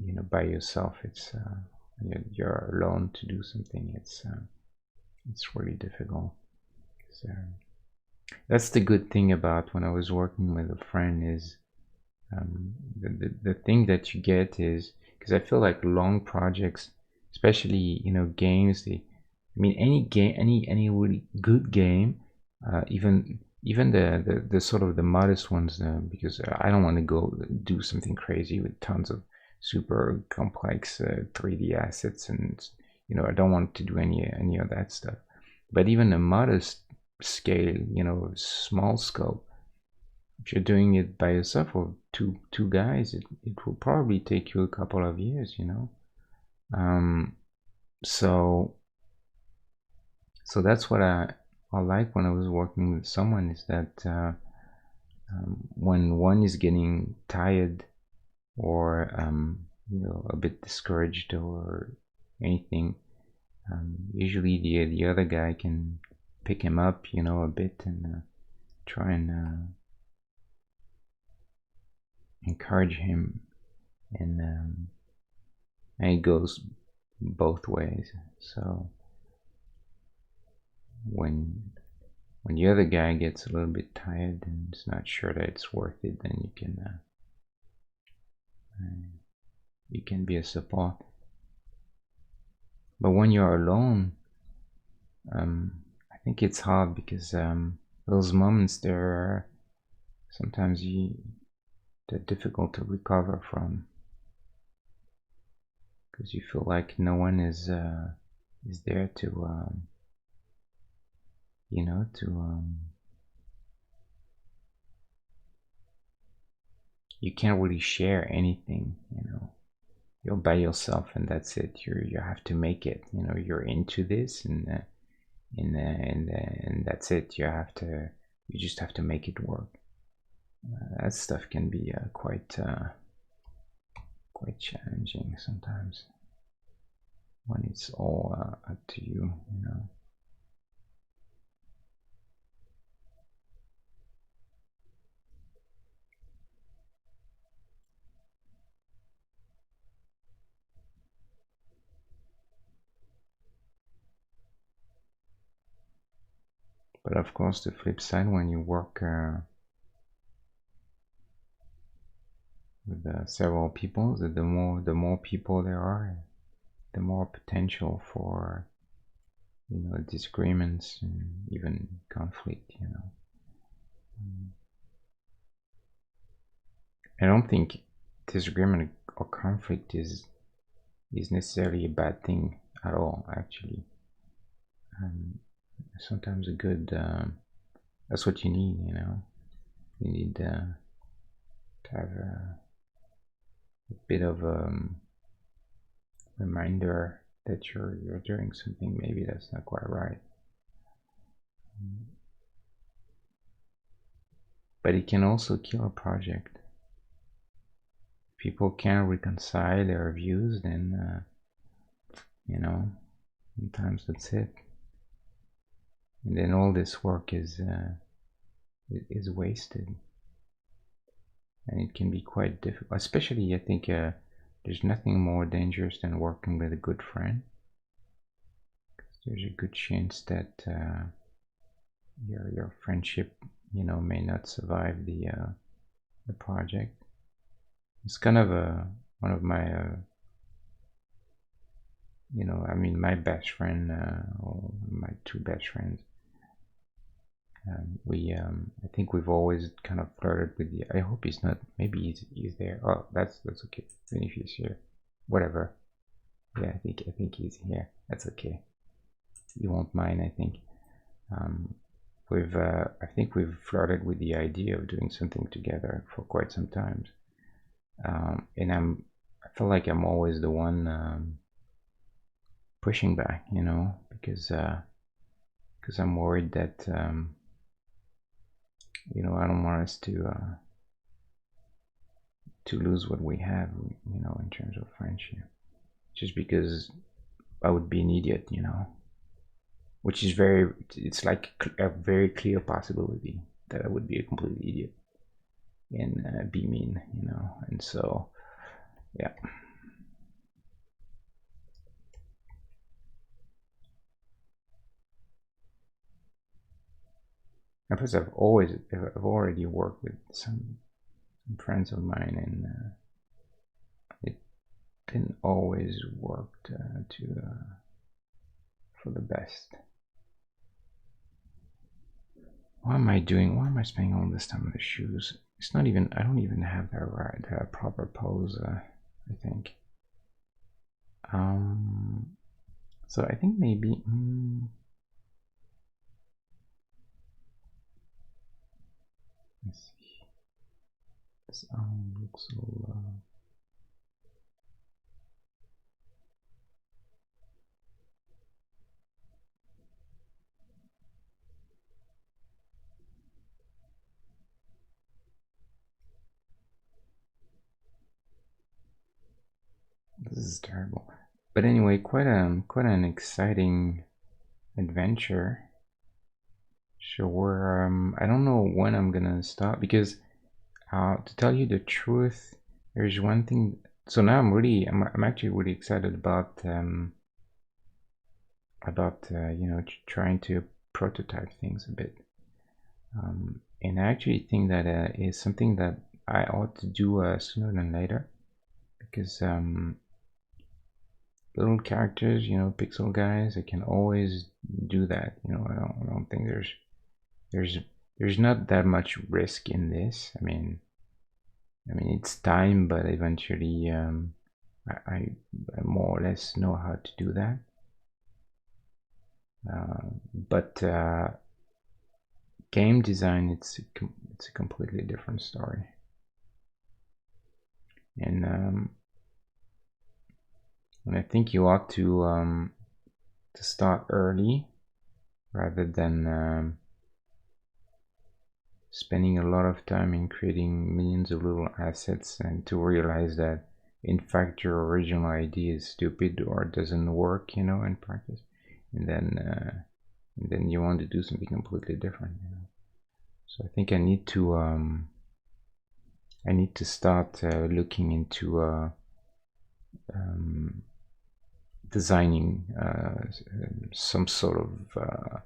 you know, by yourself. It's you're alone to do something. It's really difficult. So that's the good thing about when I was working with a friend is the thing that you get is, because I feel like long projects, especially, you know, games, I mean, any game, any really good game, even the sort of the modest ones, because I don't want to go do something crazy with tons of super complex 3D assets, and you know, I don't want to do any of that stuff. But even a modest scale, you know, small scope, if you're doing it by yourself or two guys, it will probably take you a couple of years, you know. So that's what I like when I was working with someone, is that when one is getting tired or you know, a bit discouraged or anything, usually the other guy can pick him up, you know, a bit, and try and encourage him, and it goes both ways. So when the other guy gets a little bit tired and is not sure that it's worth it, then you can be a support. But when you're alone, I think it's hard, because those moments, they're sometimes they're difficult to recover from, because you feel like no one is there to you know, to you can't really share anything, you know. You're by yourself, and that's it. You have to make it, you know. You're into this, and and that's it. You just have to make it work. That stuff can be quite challenging sometimes, when it's all up to you, you know. But of course, the flip side, when you work with several people, the more people there are, the more potential for, you know, disagreements and even conflict, you know. I don't think disagreement or conflict is necessarily a bad thing at all, actually. Sometimes a good, that's what you need, you know. You need to have a bit of reminder that you're doing something maybe that's not quite right. But it can also kill a project. If people can't reconcile their views, then you know, sometimes that's it, and then all this work is wasted, and it can be quite difficult. Especially, I think, there's nothing more dangerous than working with a good friend. There's a good chance that your friendship, you know, may not survive the project. It's kind of one of my you know, I mean, my best friend or my two best friends. I think we've always kind of flirted with the. I hope he's not. Maybe he's there. Oh, that's okay. Even if he's here, whatever. Yeah, I think he's here. That's okay. You won't mind, I think. I think we've flirted with the idea of doing something together for quite some time. And I feel like I'm always the one pushing back, you know, because I'm worried that you know, I don't want us to lose what we have, you know, in terms of friendship, just because I would be an idiot, you know, which is it's like a very clear possibility that I would be a complete idiot and be mean, you know, and so yeah. And plus, I've already worked with some friends of mine, and it didn't always work for the best. Why am I spending all this time on the shoes? It's not even, I don't even have the proper pose, I think. So I think maybe, let's see. This arm looks so this is terrible. But anyway, quite an exciting adventure. Sure, I don't know when I'm gonna stop, because to tell you the truth, there's one thing. So now I'm actually really excited about you know, trying to prototype things a bit, and I actually think that is something that I ought to do sooner than later, because little characters, you know, pixel guys, I can always do that. You know, I don't think there's not that much risk in this. I mean it's time, but eventually I more or less know how to do that. But game design, it's a completely different story, and I think you ought to start early rather than spending a lot of time in creating millions of little assets, and to realize that in fact your original idea is stupid or doesn't work, you know, in practice, and then you want to do something completely different, you know. So I think I need to start looking into designing some sort of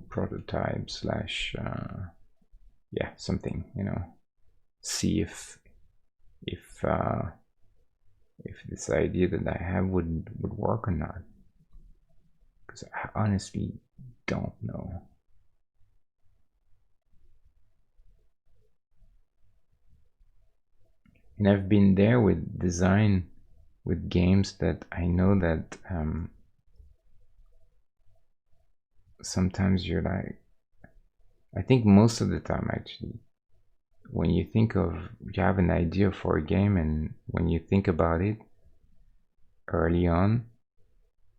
prototype slash yeah, something, you know, see if this idea that I have would work or not, because I honestly don't know. And I've been there with design, with games that I know that sometimes you're like, I think most of the time actually, when you have an idea for a game, and when you think about it early on,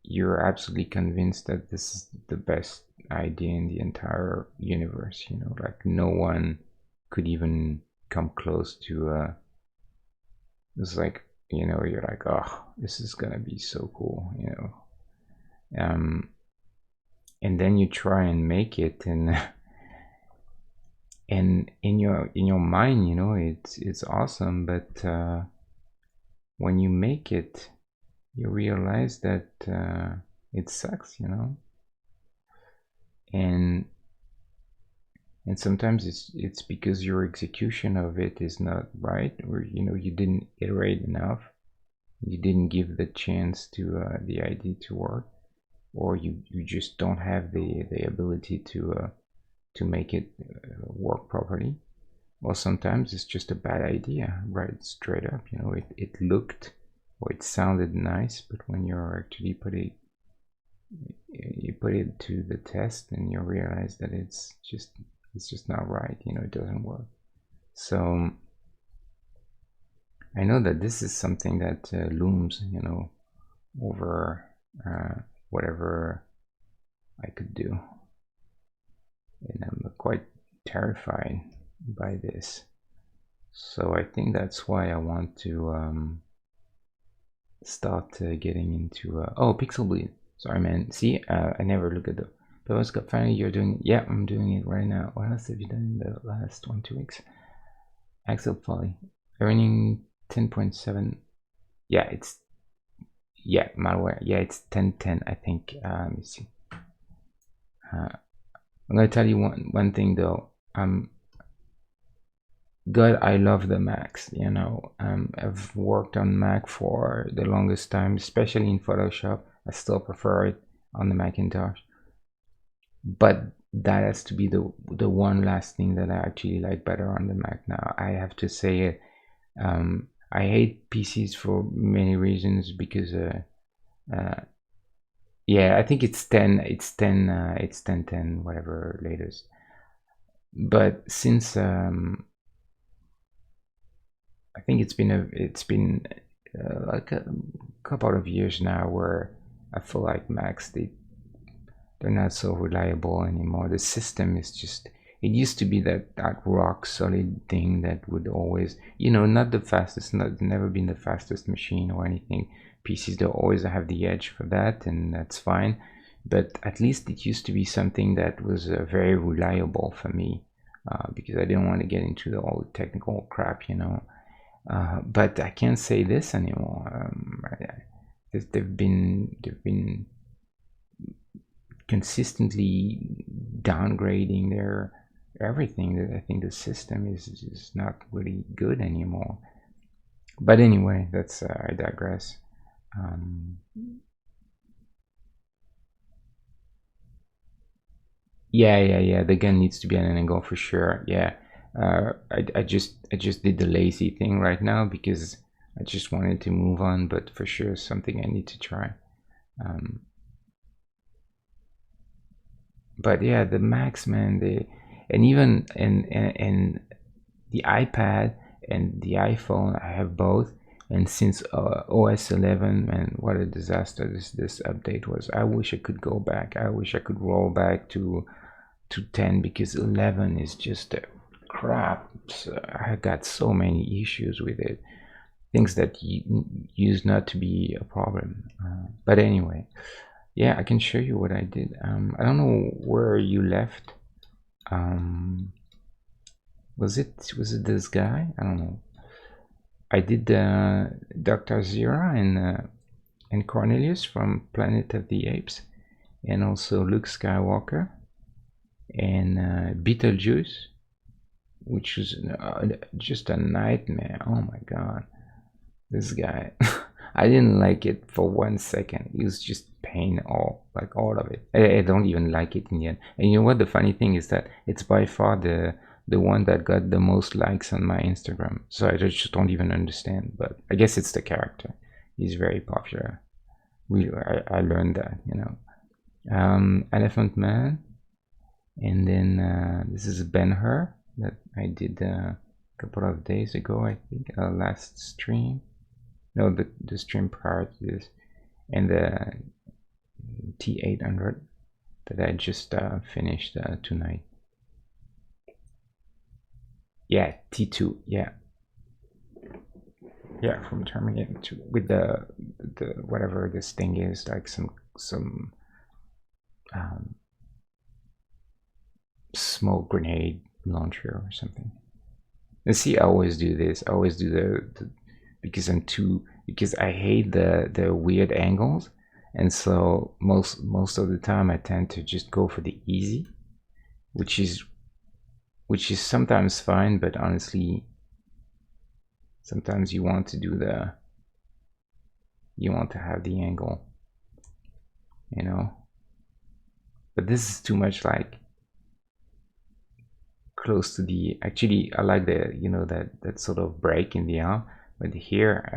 you're absolutely convinced that this is the best idea in the entire universe, you know, like no one could even come close to it's like, you know, you're like, oh, this is gonna be so cool, you know. And then you try and make it, and and in your mind, you know, it's awesome, but when you make it, you realize that it sucks, you know. And sometimes it's because your execution of it is not right, or you know, you didn't iterate enough, you didn't give the chance to the idea to work, or you just don't have the ability to make it work properly. Or sometimes it's just a bad idea, right? Straight up, you know, it looked or it sounded nice, but when you're actually put it to the test, and you realize that it's just not right, you know, it doesn't work. So I know that this is something that looms, you know, over whatever I could do, and I'm quite terrified by this. So I think that's why I want to start getting into oh, Pixel Bleed. Sorry, man. See, I never look at the Beverly Hills Cop. Finally, you're doing it. Yeah, I'm doing it right now. What else have you done in the last 2 weeks? Axel Foley, earning 10.7. Yeah, it's malware. Yeah, it's 1010. I think. Let me see. I'm gonna tell you one thing though. God, I love the Macs, you know. I've worked on Mac for the longest time, especially in Photoshop. I still prefer it on the Macintosh. But that has to be the one last thing that I actually like better on the Mac now. I have to say it. I hate PCs for many reasons because yeah, I think it's 10, it's 10, it's 1010, whatever latest. But since I think it's been like a couple of years now where I feel like Macs they're not so reliable anymore. The system is just, it used to be that rock solid thing that would always, you know, not the fastest, never been the fastest machine or anything. PCs, they'll always have the edge for that, and that's fine. But at least it used to be something that was very reliable for me, because I didn't want to get into all the technical crap, you know. But I can't say this anymore. They've been consistently downgrading their everything. That I think the system is not really good anymore. But anyway, that's I digress. Yeah. The gun needs to be at an angle for sure. Yeah. I just did the lazy thing right now because I just wanted to move on, but for sure something I need to try. But yeah, the Macs, man, and even and the iPad and the iPhone, I have both. And since OS 11, man, what a disaster this update was. I wish I could go back. I wish I could roll back to 10, because 11 is just crap. So I got so many issues with it, things that used not to be a problem. But anyway, yeah, I can show you what I did. I don't know where you left. Was it this guy? I don't know. I did Dr. Zira and Cornelius from Planet of the Apes, and also Luke Skywalker, and Beetlejuice, which was just a nightmare. Oh my god, this guy. I didn't like it for 1 second. It was just pain, all of it. I don't even like it in the end. And you know what? The funny thing is that it's by far the one that got the most likes on my Instagram. So I just don't even understand. But I guess it's the character. He's very popular. I learned that, you know. Elephant Man, and then this is Ben-Hur that I did a couple of days ago. I think last stream. No, the stream prior to this, and the T-800 that I just finished tonight. Yeah, T2. Yeah, from Terminator 2 with the whatever this thing is, like some smoke grenade launcher or something. And see, I always do this. I always do the because I'm too because I hate the weird angles, and so most of the time I tend to just go for the easy, which is sometimes fine, but honestly sometimes you want to do you want to have the angle, you know. But this is too much like close to the, actually I like the, you know, that sort of break in the arm, but here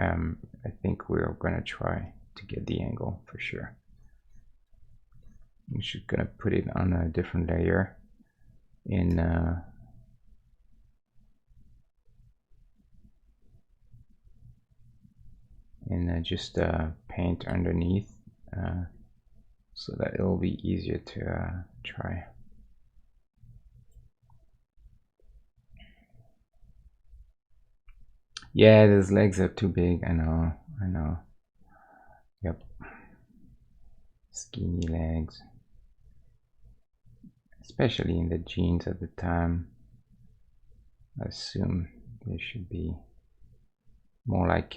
I think we're gonna try to get the angle for sure. I'm just gonna put it on a different layer in just paint underneath so that it'll be easier to try. Yeah, those legs are too big. I know. Yep. Skinny legs. Especially in the jeans at the time. I assume they should be more like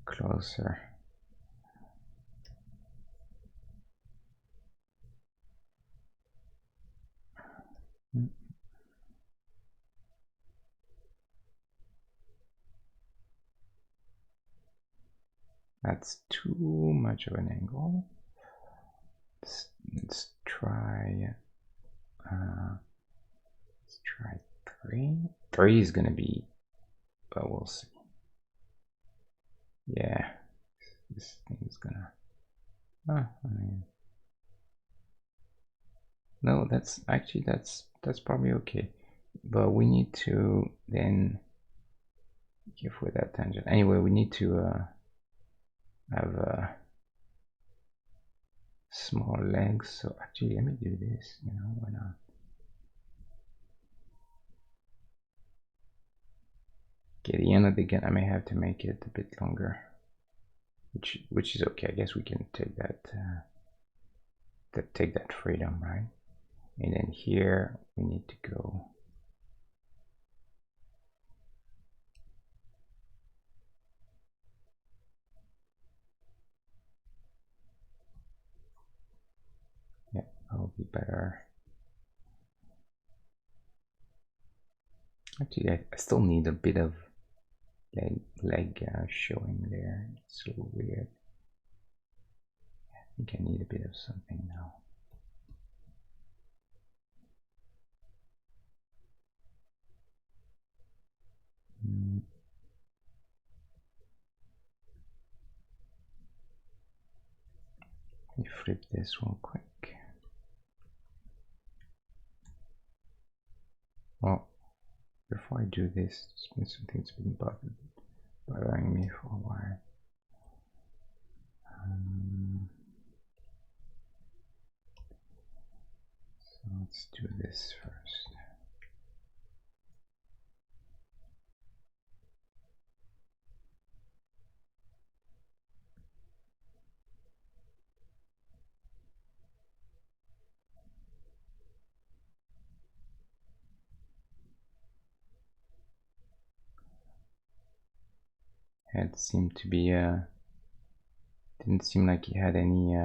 closer. That's too much of an angle. Let's try 3. 3 is gonna be, but we'll see. Yeah, this thing is gonna. I mean, no, that's actually that's probably okay, but we need to then give with that tangent. Anyway, we need to have small legs. So actually, let me do this. You know, why not? Okay, the end of the gun, I may have to make it a bit longer, which is okay. I guess we can take that take that freedom, right? And then here we need to go. Yeah, that'll be better. Actually, I still need a bit of leg showing there. It's so weird. I think I need a bit of something now. Let me flip this real quick. Well, before I do this, there's been something that's been bothering me for a while. So let's do this first. It seemed to be didn't seem like he had any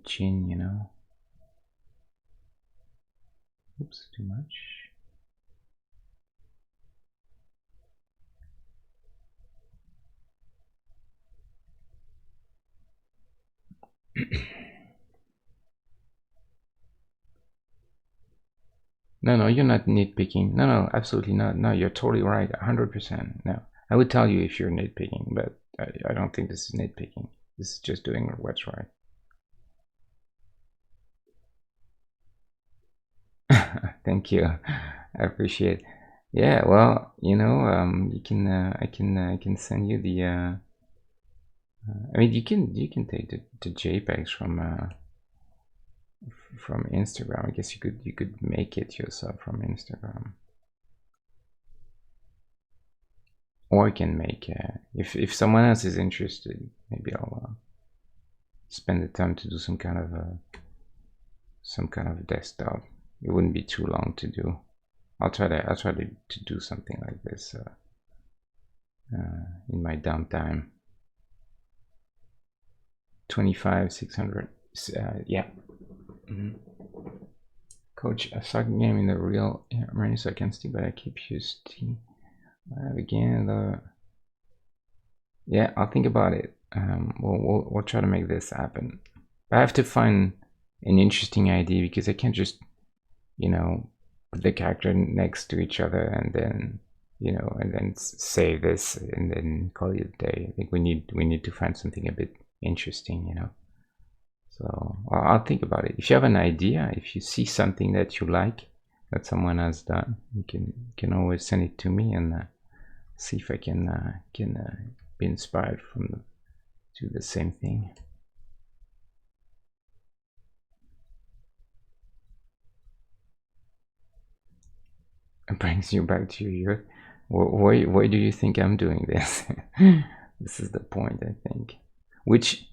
chin, you know. Oops, too much. No, you're not nitpicking. No, absolutely not. No, you're totally right. 100%. No, I would tell you if you're nitpicking, but I don't think this is nitpicking. This is just doing what's right. Thank you. I appreciate it. Yeah, well, you know, you can I can send you the I mean, you can take the JPEGs from Instagram. I guess you could make it yourself from Instagram, or I can make if someone else is interested, maybe I'll spend the time to do some kind of some kind of desktop. It wouldn't be too long to do. I'll try to do something like this in my downtime. 25 600. Yeah. Coach, a soccer game in the real menu so I can see, but I keep used to again. Yeah, I'll think about it. We'll try to make this happen. I have to find an interesting idea because I can't just, you know, put the character next to each other and then, you know, and then say this and then call it a day. I think we need to find something a bit interesting, you know. So I'll think about it. If you have an idea, if you see something that you like that someone has done, you can always send it to me and see if I can be inspired from do the same thing. It brings you back to your youth. Why do you think I'm doing this? This is the point, I think. Which,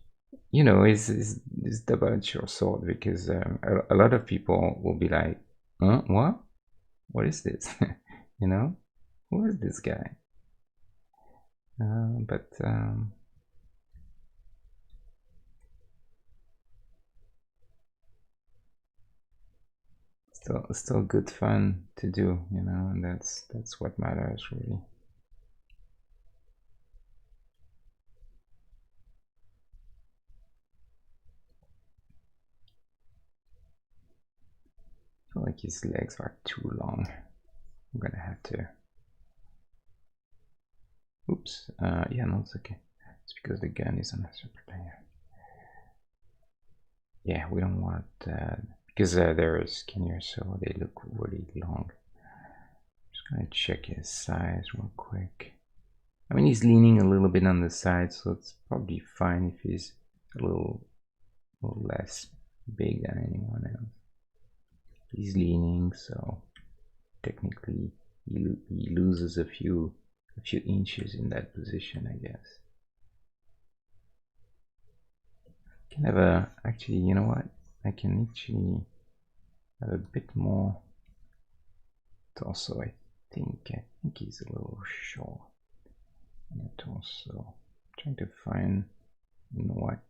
you know, is double-edged sword because a lot of people will be like, what? What is this? You know, who is this guy? But still good fun to do, you know, and that's what matters really. I feel like his legs are too long. I'm gonna have to. Oops. Yeah, no, it's okay. It's because the gun is on a separate layer. Yeah, we don't want because they're skinnier, so they look really long. Just gonna check his size real quick. I mean, he's leaning a little bit on the side, so it's probably fine if he's a little less big than anyone else. He's leaning, so technically he loses a few inches in that position, I guess. Can have a actually, you know what? I can actually have a bit more torso. I think he's a little short in the torso. I'm trying to find in what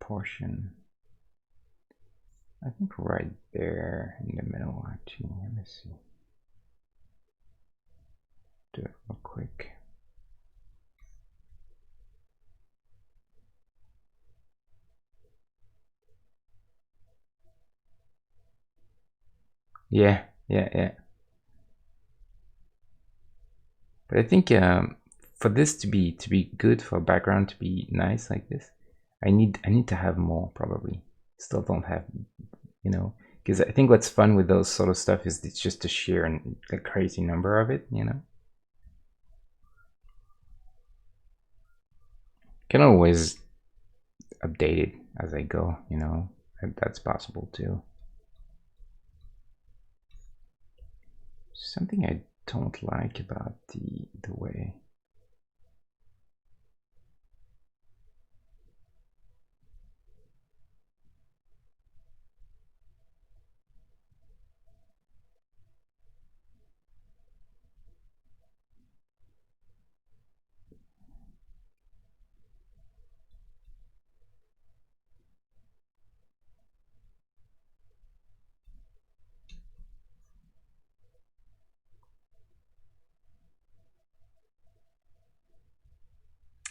portion. I think right there in the middle. Actually, let me see. Do it real quick. Yeah. But I think for this to be good, for background to be nice like this, I need to have more probably. Still don't have, you know, because I think what's fun with those sort of stuff is it's just a sheer and a crazy number of it, you know. Can always update it as I go, you know. That's possible too. Something I don't like about the way.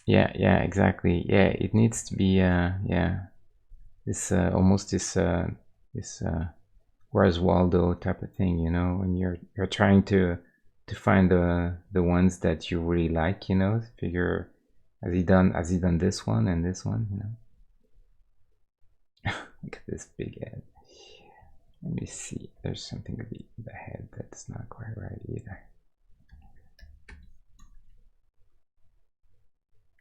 Yeah, exactly. Yeah, it needs to be yeah, this almost this where's Waldo type of thing, you know, when you're trying to find the ones that you really like, you know, figure has he done this one and this one, you know. Look at this big head. Let me see. There's something with the head that's not quite right either.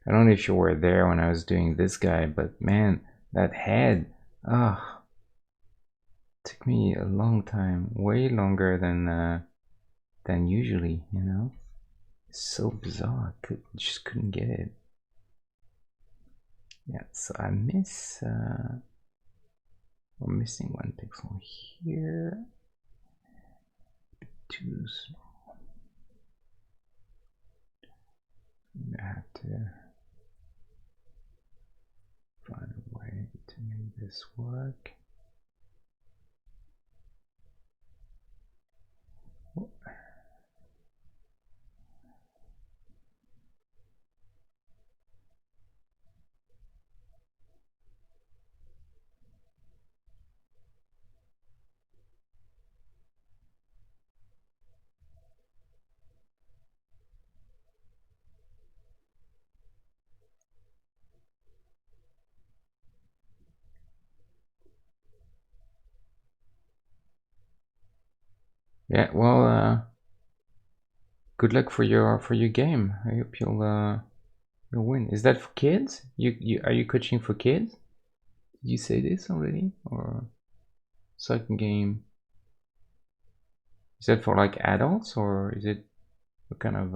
I don't know if you were there when I was doing this guy, but man, that head, ah, took me a long time, way longer than usually, you know. So bizarre. Just couldn't get it. Yeah, so I miss We're missing one pixel here. Too small. I have to find a way to make this work. Oh. Yeah, well, good luck for your game. I hope you'll win. Is that for kids? You are you coaching for kids? Did you say this already? Or second game? Is that for like adults or is it what kind of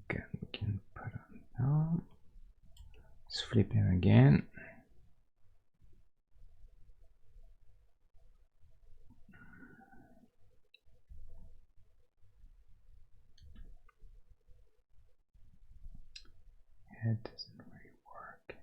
okay, we can put on now. Let's flip him again. It doesn't really work.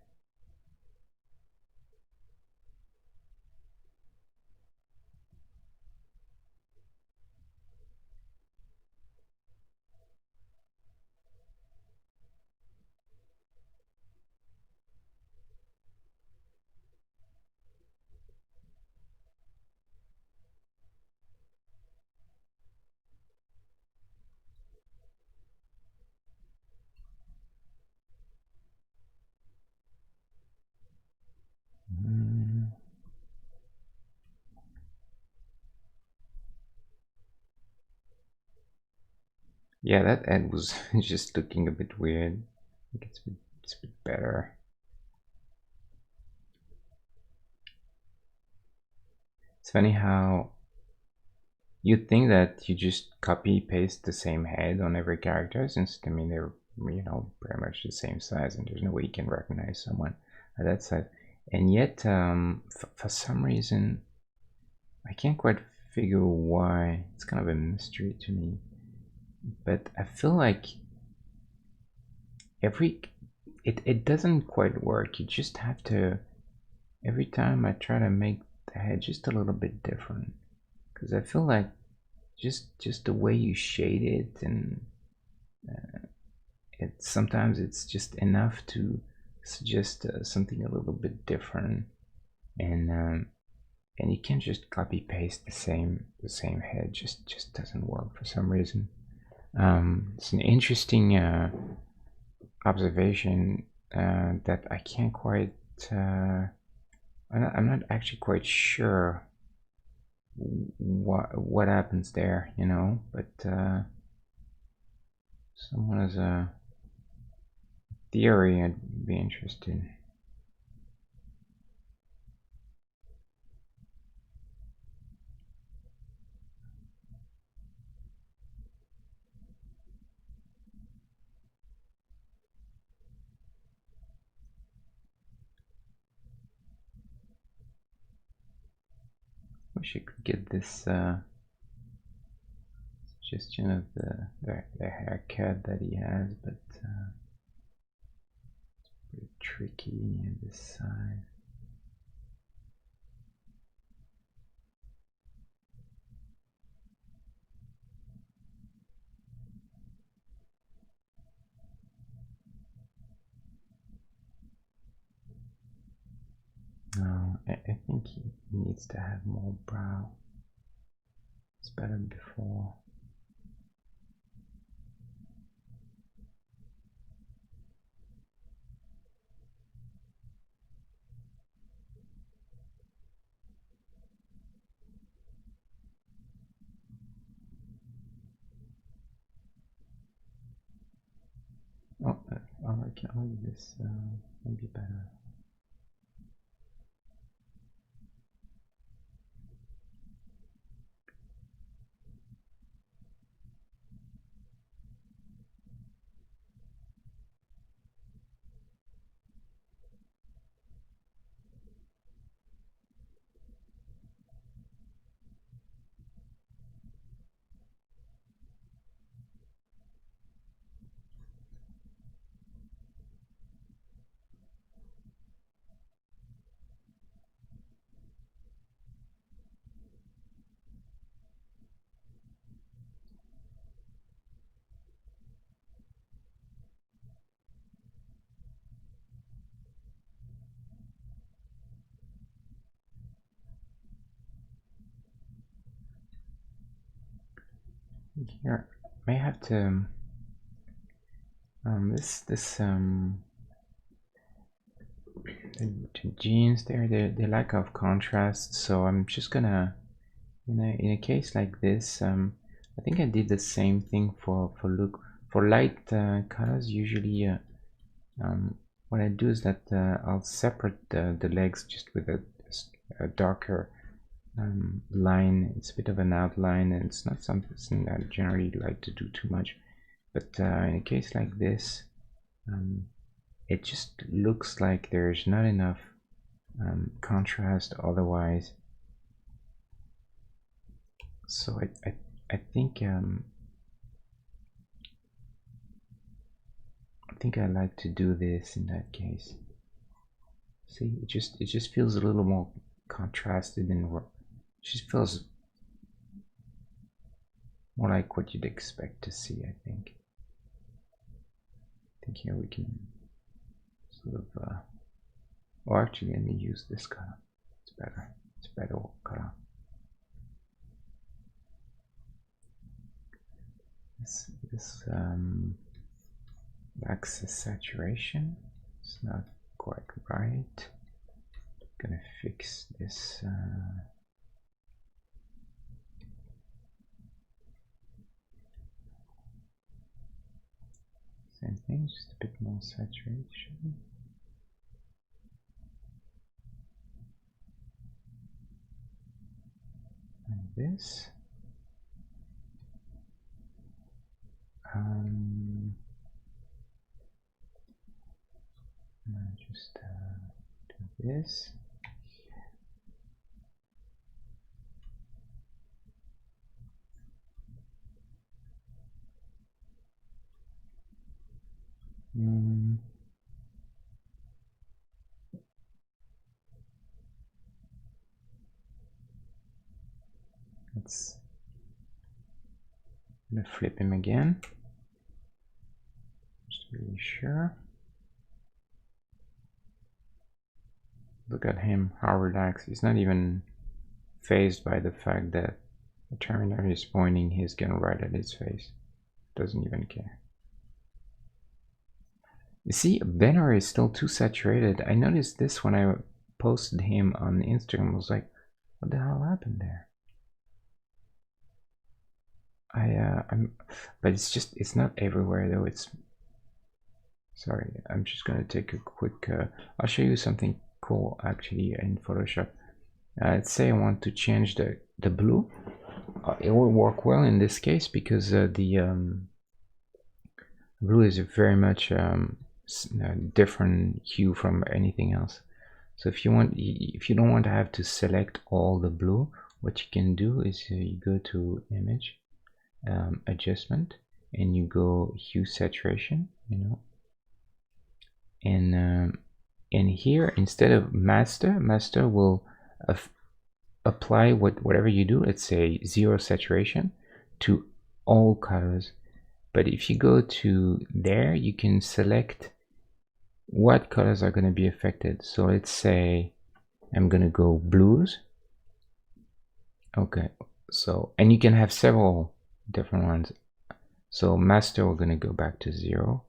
Yeah, that ad was just looking a bit weird. I think it's a bit better. It's funny how you'd think that you just copy paste the same head on every character, since I mean they're pretty much the same size, and there's no way you can recognize someone at that size. And yet, for some reason, I can't quite figure why. It's kind of a mystery to me. But I feel like it doesn't quite work. You just have to, every time I try to make the head just a little bit different, because I feel like just the way you shade it, and sometimes it's just enough to suggest something a little bit different, and you can't just copy paste the same head. Just doesn't work for some reason. It's an interesting observation that I can't quite. I'm not actually quite sure what happens there, but someone has a theory. I'd be interested. Wish I could get this suggestion of the haircut that he has, but it's pretty tricky on this side. No, I think he needs to have more brow. It's better than before. I can argue this maybe better. Here, may have to the genes there, they lack of contrast, so I'm just gonna, in a case like this, I think I did the same thing for look for light colors. Usually what I do is that I'll separate the legs just with a darker line. It's a bit of an outline, and it's not something that I generally like to do too much, but in a case like this, it just looks like there's not enough contrast otherwise. So I think I like to do this in that case. See, it just feels a little more contrasted and it just feels more like what you'd expect to see. I think here we can sort of oh, actually let me use this color. It's better. It's better color. This Axel saturation, it's not quite right. Gonna fix this. Same thing, just a bit more saturation. And this. Just do this. Let's flip him again. Just to be sure. Look at him, how relaxed. He's not even fazed by the fact that the Terminator is pointing his gun right at his face. Doesn't even care. You see, Banner is still too saturated. I noticed this when I posted him on Instagram. I was like, what the hell happened there? But it's not everywhere though. Sorry, I'm just gonna take a quick, I'll show you something cool actually in Photoshop. Let's say I want to change the blue. It will work well in this case because the blue is very much different hue from anything else. So if you don't want to have to select all the blue, what you can do is you go to image, adjustment, and you go hue saturation, and here instead of master will apply whatever you do. Let's say 0 saturation to all colors. But if you go to there, you can select what colors are going to be affected. So let's say I'm going to go blues. Okay, so, and you can have several different ones. So master, we're going to go back to 0,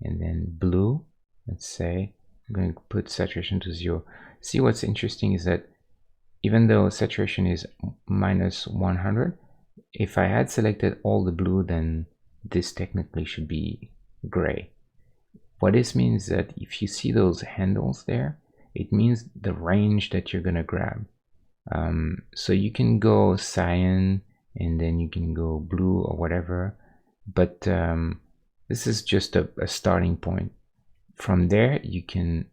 and then blue, let's say I'm going to put saturation to 0. See, what's interesting is that even though saturation is -100, if I had selected all the blue, then this technically should be gray. What this means is that if you see those handles there, it means the range that you're gonna grab. So you can go cyan and then you can go blue or whatever, but this is just a starting point. From there you can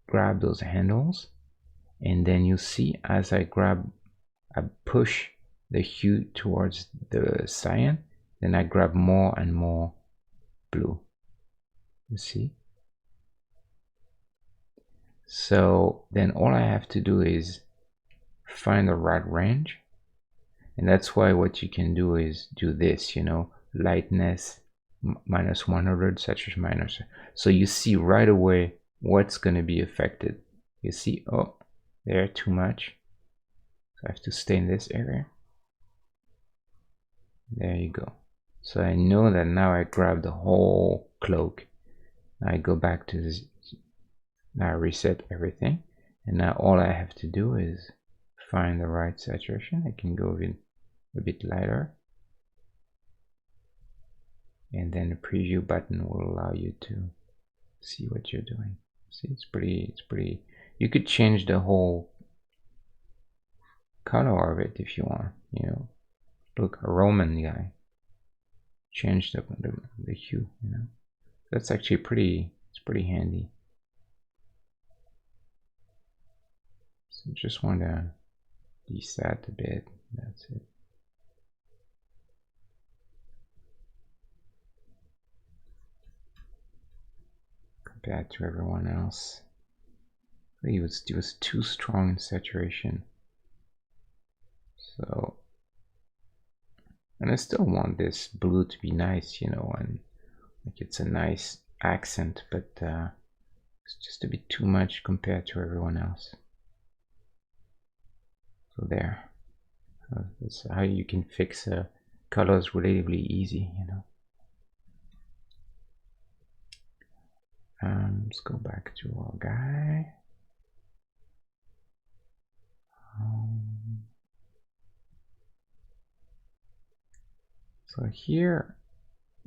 grab those handles, and then you see as I push the hue towards the cyan, then I grab more and more blue. You see? So then all I have to do is find the right range, and that's why what you can do is do this, you know, lightness minus 100, saturation minus. So you see right away what's going to be affected. You see, oh, there too much. So I have to stay in this area. There you go. So I know that now I grab the whole cloak. Now I go back to this. Now I reset everything, and now all I have to do is find the right saturation. I can go in a bit lighter, and then the preview button will allow you to see what you're doing. See, it's pretty. You could change the whole color of it if you want. You know, look, a Roman guy. Change the hue. You know, that's actually pretty. It's pretty handy. So just want to desat a bit. That's it. Compared to everyone else, it was too strong in saturation. So, and I still want this blue to be nice, you know, and like it's a nice accent, but it's just a bit too much compared to everyone else. So there. That's how you can fix colors relatively easy, you know. Let's go back to our guy. So here,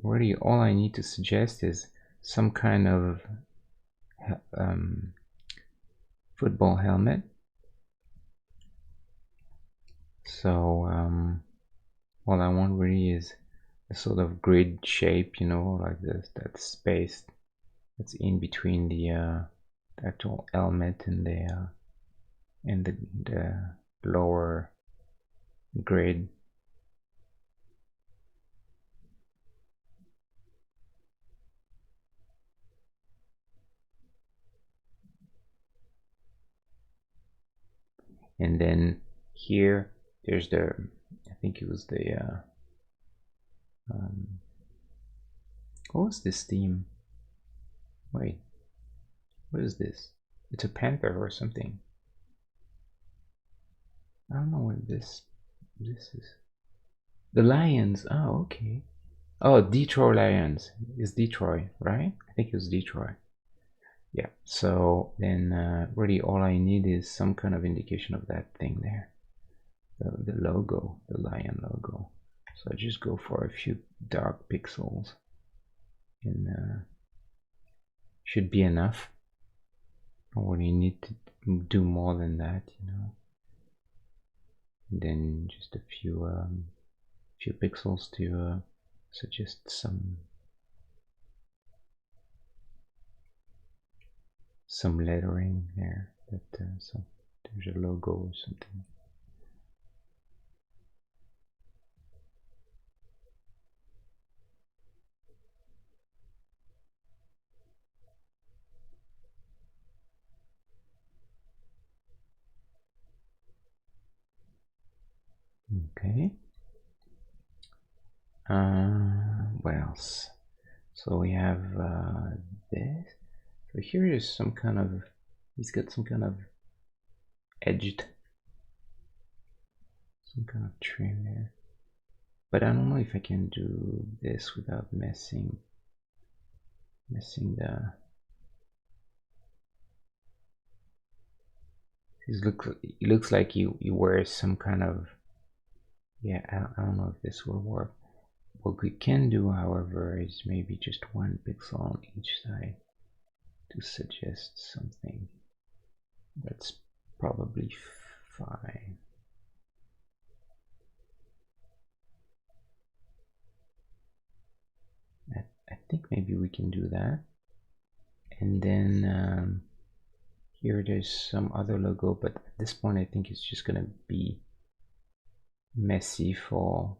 really all I need to suggest is some kind of football helmet. So all I want really is a sort of grid shape, you know, like this, that space that's in between the actual helmet and the lower grid. And then here there's the, I think it was the what was this theme? Wait, what is this? It's a panther or something. I don't know what this is. The Lions. Oh, okay. Oh, Detroit Lions is Detroit, right? I think it was Detroit. Yeah. So then, really, all I need is some kind of indication of that thing there, the logo, the lion logo. So I just go for a few dark pixels, and should be enough. Or you need to do more than that, you know. And then just a few pixels to suggest some lettering there, that so there's a logo or something. Okay. What else? So we have this. So here is some kind of, he's got some kind of edged, some kind of trim there. But I don't know if I can do this without messing the. It looks like he wears some kind of, yeah, I don't know if this will work. What we can do, however, is maybe just one pixel on each side. to suggest something. That's probably fine. I think maybe we can do that. And then here there's some other logo, but at this point I think it's just gonna be messy for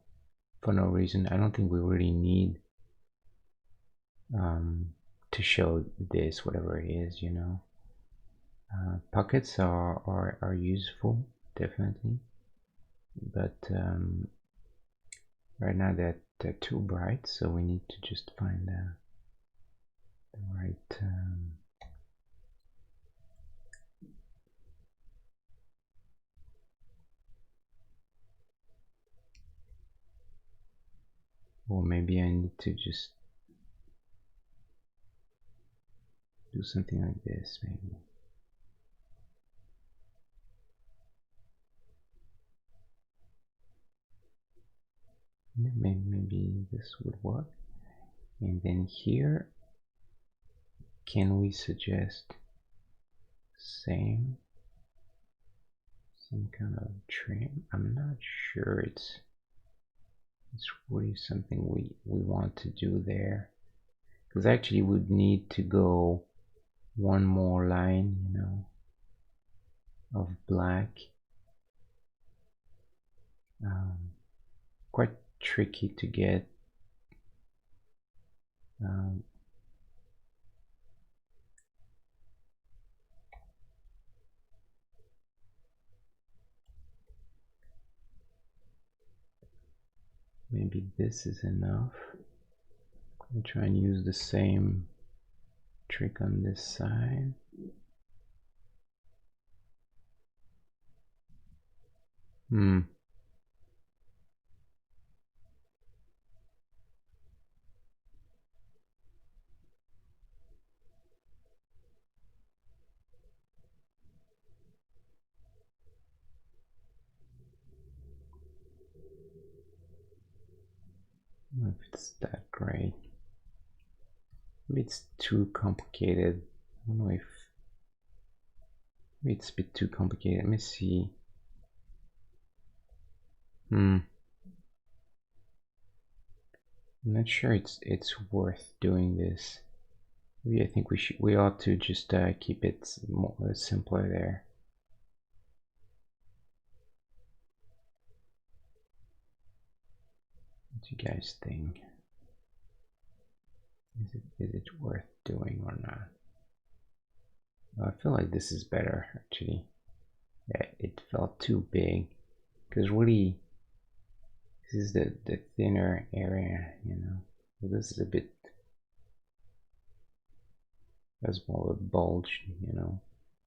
no reason. I don't think we really need to show this, whatever it is, you know. Pockets are useful, definitely, but right now they're too bright, so we need to just find the right or maybe I need to just do something like this, maybe. Maybe this would work. And then here, can we suggest some kind of trim? I'm not sure it's really something we want to do there, because actually we'd need to go one more line, you know, of black. Quite tricky to get. Maybe this is enough. I'll try and use the same trick on this side. I don't know if it's that great. Maybe it's too complicated. I don't know if maybe it's a bit too complicated. Let me see. I'm not sure it's worth doing this. Maybe I think we ought to just keep it more simpler there. What do you guys think? Is it worth doing or not? I feel like this is better, actually. Yeah, it felt too big, because really this is the thinner area, you know. So this is a bit, has more of a bulge, you know.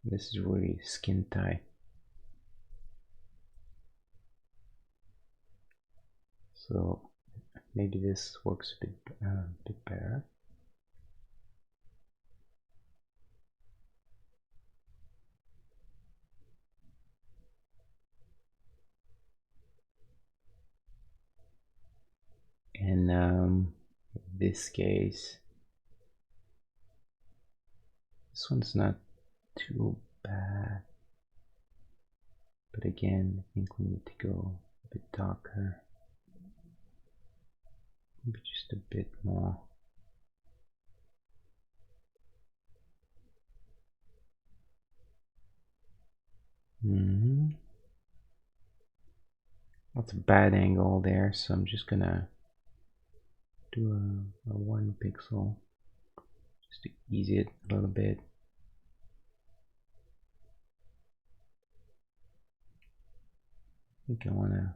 This is really skin tight. So maybe this works a bit better. And in this case, this one's not too bad, but again, I think we need to go a bit darker, maybe just a bit more. That's a bad angle there, so I'm just gonna do a 1 pixel just to ease it a little bit. I think I want to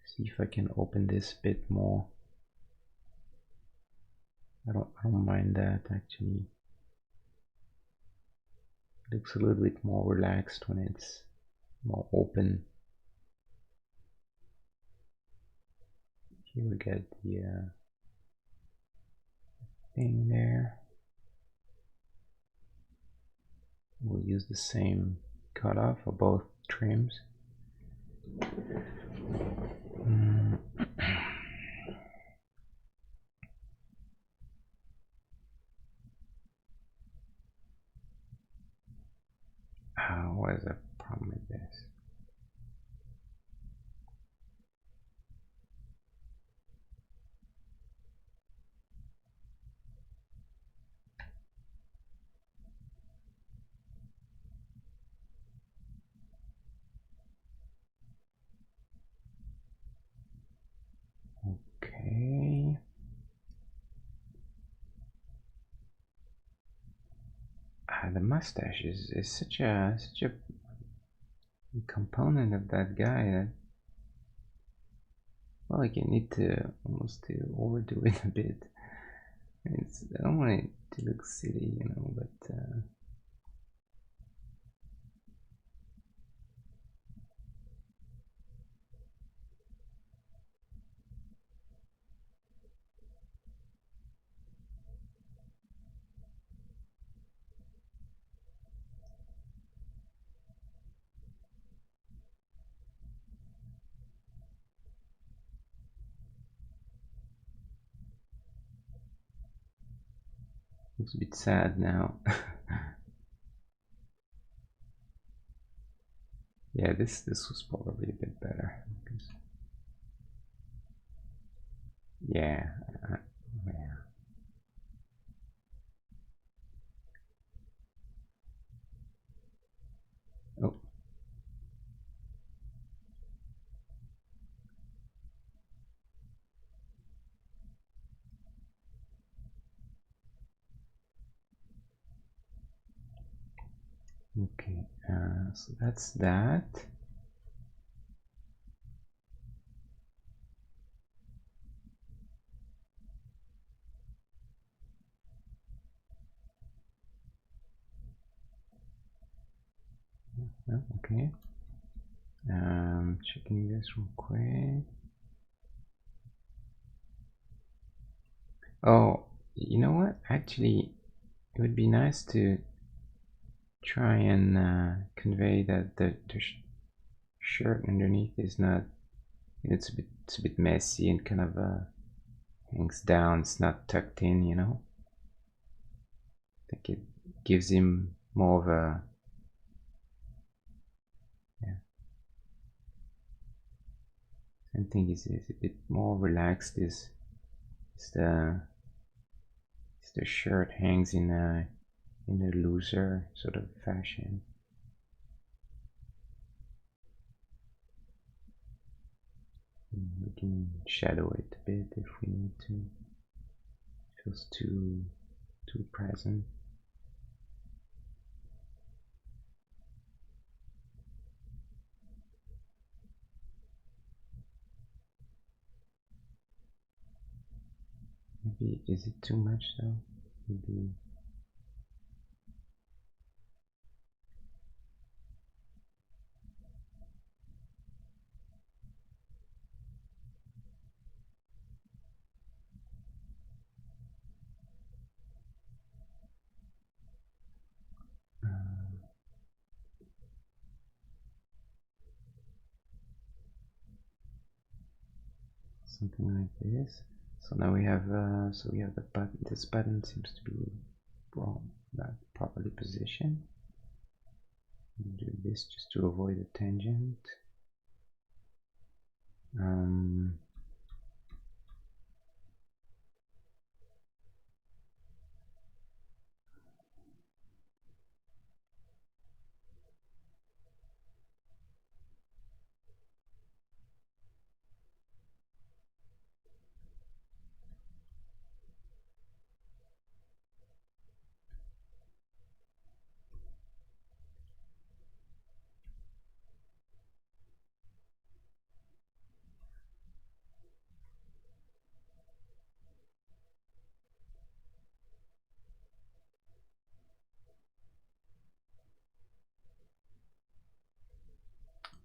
see if I can open this a bit more. I don't mind that, actually. It looks a little bit more relaxed when it's more open. Here we get the thing there. We'll use the same cutoff for both trims. was a problem with this. Okay. The mustache is such a component of that guy that, well, like, you need to almost to overdo it a bit. I don't want it to look silly, you know, but looks a bit sad now. Yeah, this was probably a bit better. Yeah, yeah. Oh, okay. So that's that. Oh, okay. Checking this real quick. Oh, you know what? Actually, it would be nice to try and convey that the shirt underneath is not. It's a bit messy and kind of hangs down. It's not tucked in, you know. I think it gives him more of a, yeah. I think is a bit more relaxed. Is the shirt hangs in a looser sort of fashion. We can shadow it a bit if we need to. It feels too present. Maybe is it too much though? Maybe. Something like this. So now we have the button. This button seems to be wrong, not properly positioned. Do this just to avoid a tangent.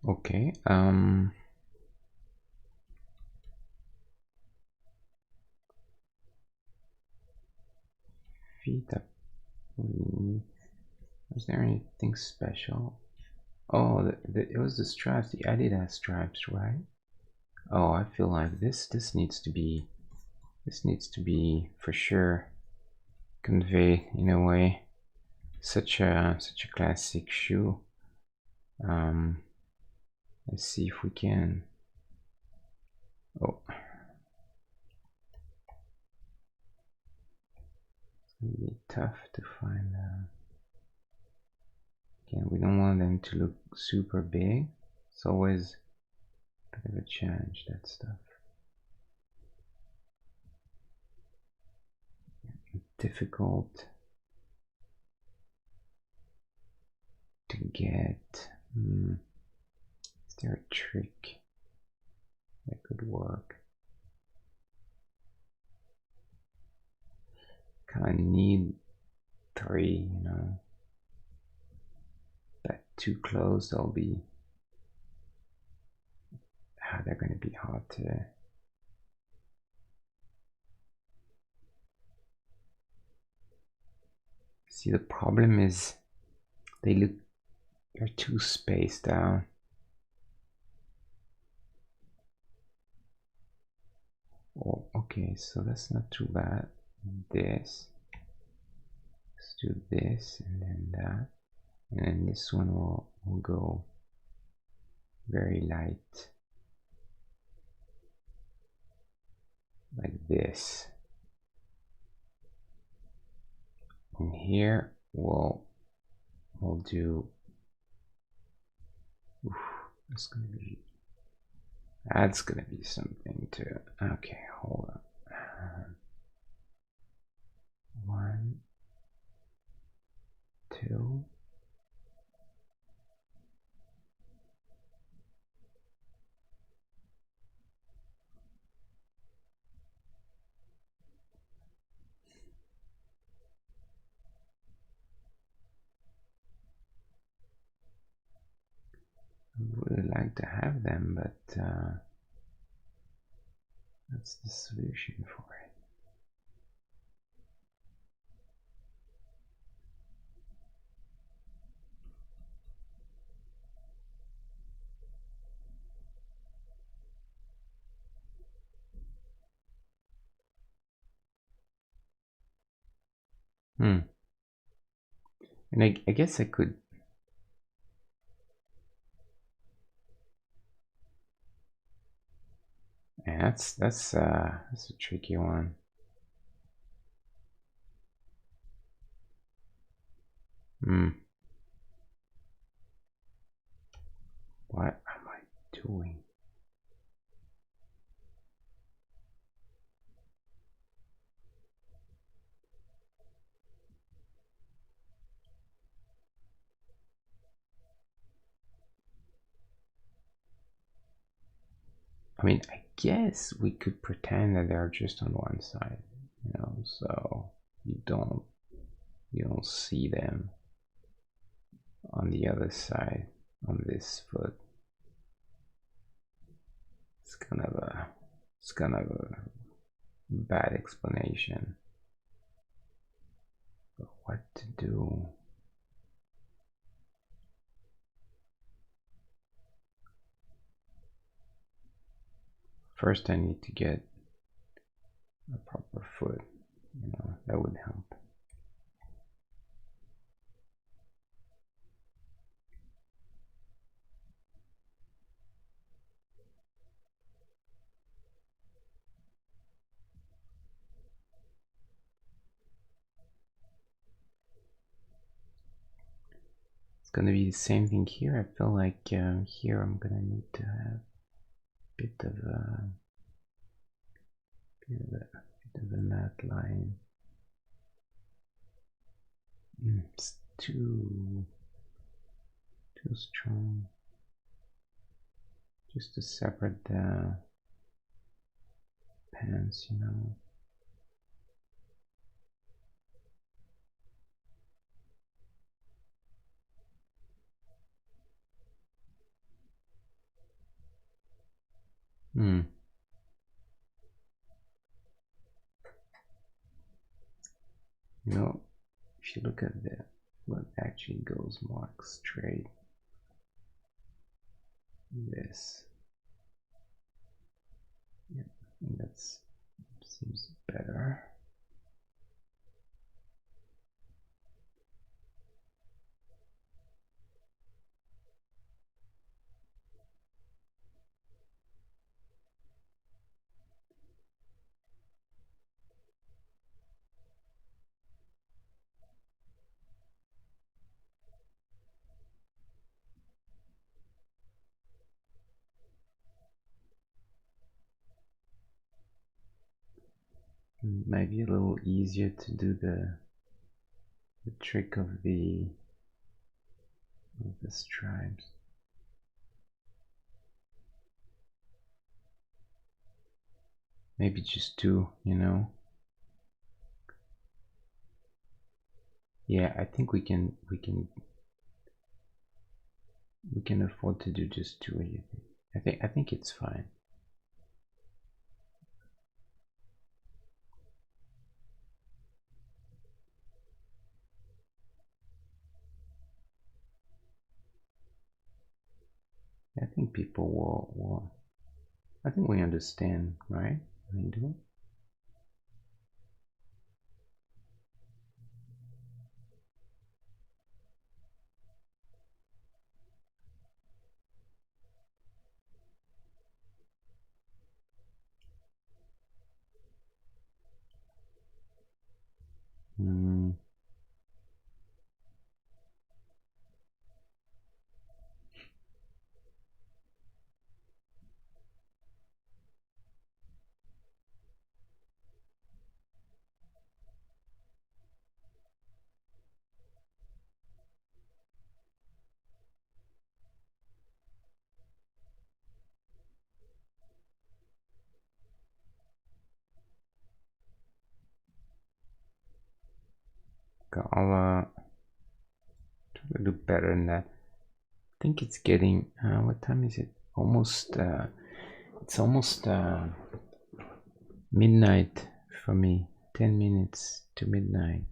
Okay. Feet up. Was there anything special? Oh, it was the stripes, the Adidas stripes, right? Oh, I feel like this needs to be for sure conveyed in a way. Such a classic shoe. Let's see if we can. Oh, it's gonna be tough to find. Again, we don't want them to look super big. It's always a bit of a challenge, that stuff. Difficult to get. Is there a trick that could work? Kind of need 3, you know. But too close, they'll be. They're going to be hard to. See, the problem is they're too spaced out. Oh, okay, so that's not too bad. Let's do this and then that, and then this one will go very light, like this. And here we'll do. Oof, that's gonna be something too. Okay, hold on. 1, 2. I would really like to have them, but that's the solution for it. And I guess I could. Yeah, that's a tricky one. What am I doing? I mean, I guess we could pretend that they're just on one side, you know, so you don't see them on the other side on this foot. It's kind of a bad explanation. But what to do? First I need to get a proper foot, you know, that would help. It's gonna be the same thing here. I feel like here I'm gonna need to have a bit of a matte line. It's too strong. Just to separate the pants, you know. You know, if you look at what actually goes more straight, this, yeah, that seems better. It might be a little easier to do the trick of the stripes. Maybe just two, you know. Yeah, I think we can afford to do just two. I think it's fine. I think people will I think we understand, right? I mean, do it. Mm. I'll try to do better than that. I think it's getting. What time is it? Almost. It's almost midnight for me. 10 minutes to midnight.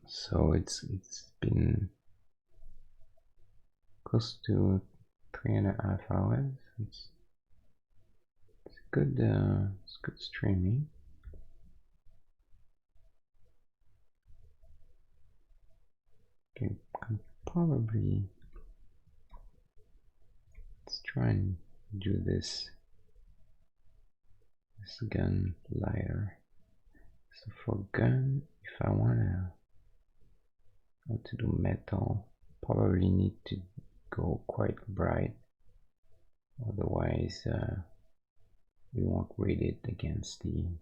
So it's been close to 3.5 hours. It's good. It's good streaming. Okay, probably let's try and do this gun lighter. So for gun, if I wanna to do metal, probably need to go quite bright, otherwise we won't read it against the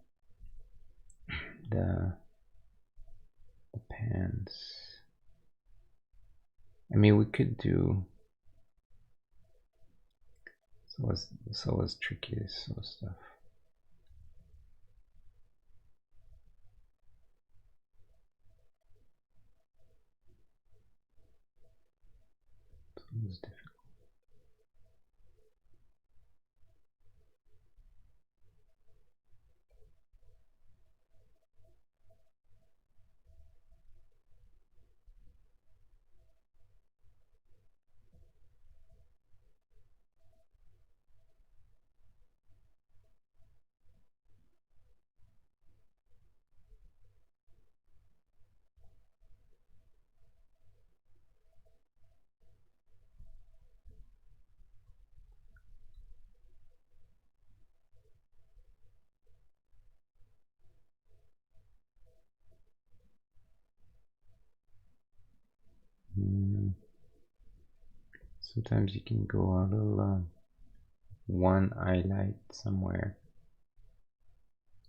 pants. I mean, we could do. It's always tricky, this sort of stuff. It's always difficult. Sometimes you can go a little one highlight somewhere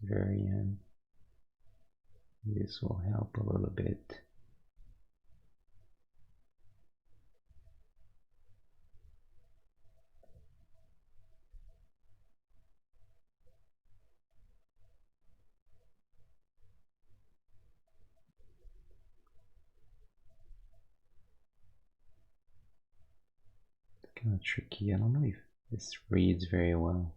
very end. This will help a little bit. It's kind of tricky. I don't know if this reads very well.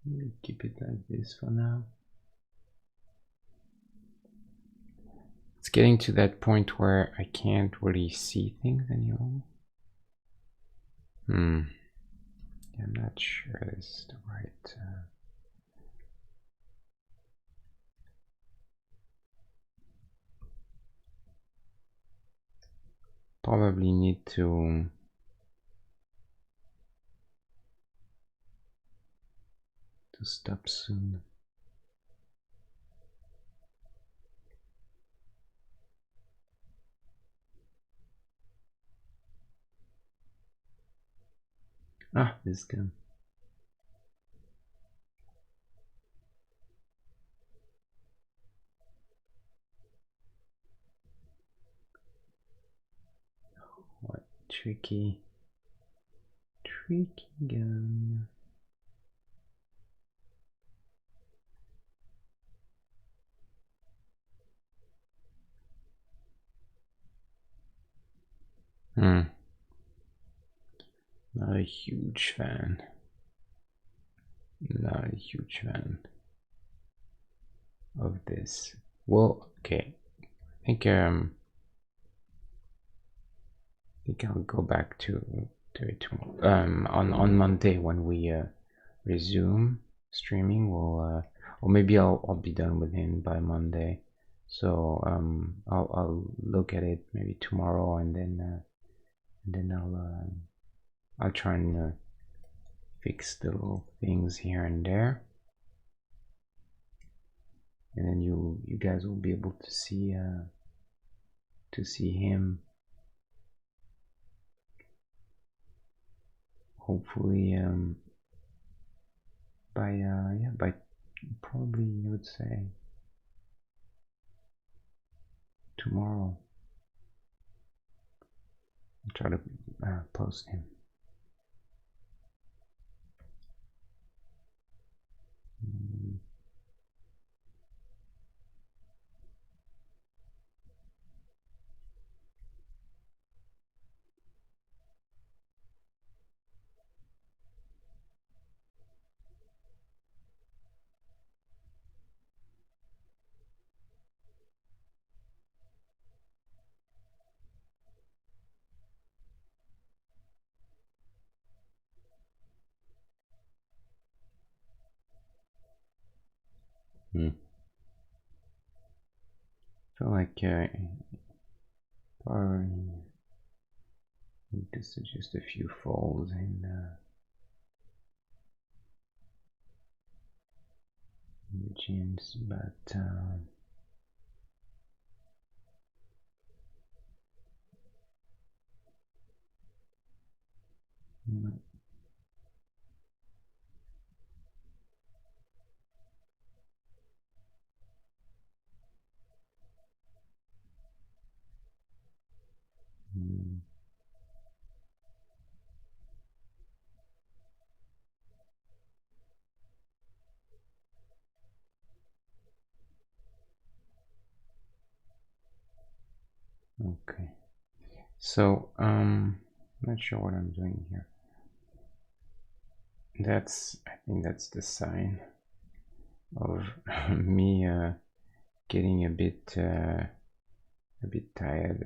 We'll keep it like this for now. getting to that point where I can't really see things anymore. I'm not sure this is the right. Probably need to stop soon. Ah, this gun. What tricky gun. Not a huge fan. Not a huge fan of this. Well, okay. I think I'll go back to it tomorrow. On Monday when we resume streaming. We'll or maybe I'll be done with him by Monday. So I'll look at it maybe tomorrow, and then I'll try and fix the little things here and there, and then you guys will be able to see him, hopefully by probably, you would say, tomorrow. I'll try to post him. I feel like probably need to suggest a few folds in the jeans, but okay. So not sure what I'm doing here. I think that's the sign of me getting a bit tired, a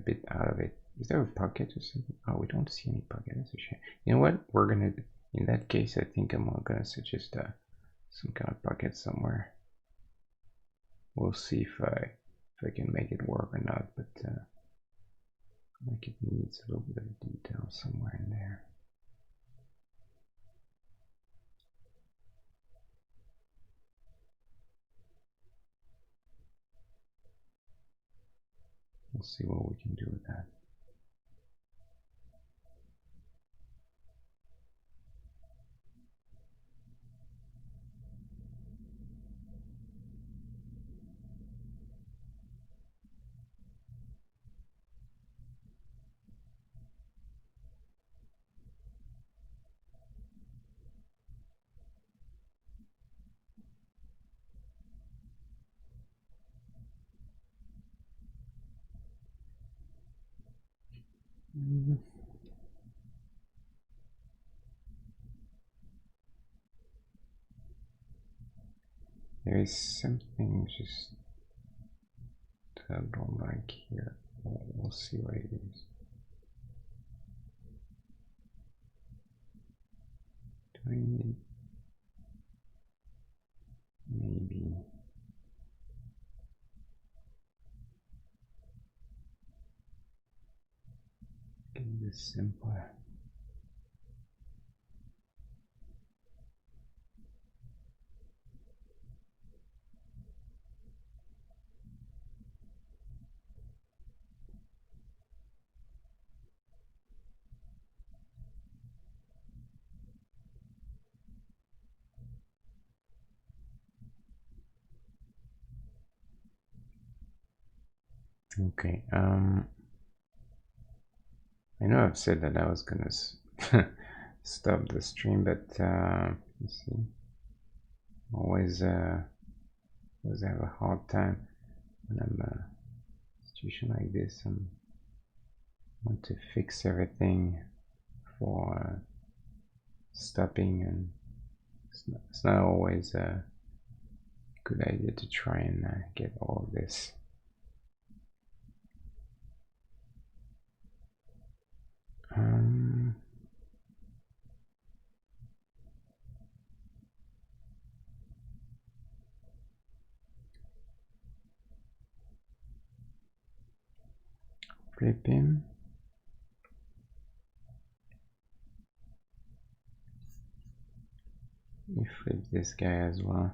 bit out of it. Is there a pocket or something? Oh, we don't see any pocket. That's a shame. You know what? We're gonna, in that case, I think I'm gonna suggest some kind of pocket somewhere. We'll see if I can make it work or not, but like it needs a little bit of detail somewhere in there. We'll see what we can do with that. There is something just I don't like here. We'll see what it is. Do I need maybe get this simpler? Okay, I know I've said that I was gonna stop the stream, but let's see. Always have a hard time when I'm in a situation like this. I want to fix everything for stopping, and it's not always a good idea to try and get all of this. Flip him. We flip this guy as well.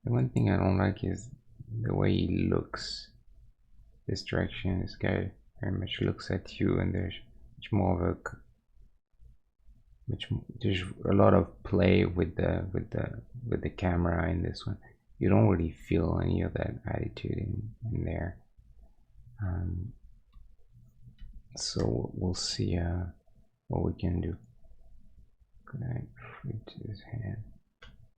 The one thing I don't like is the way he looks. This direction, this guy very much looks at you, and there's much more of there's a lot of play with the camera in this one. You don't really feel any of that attitude in there. So we'll see what we can do. Could I flip his hand?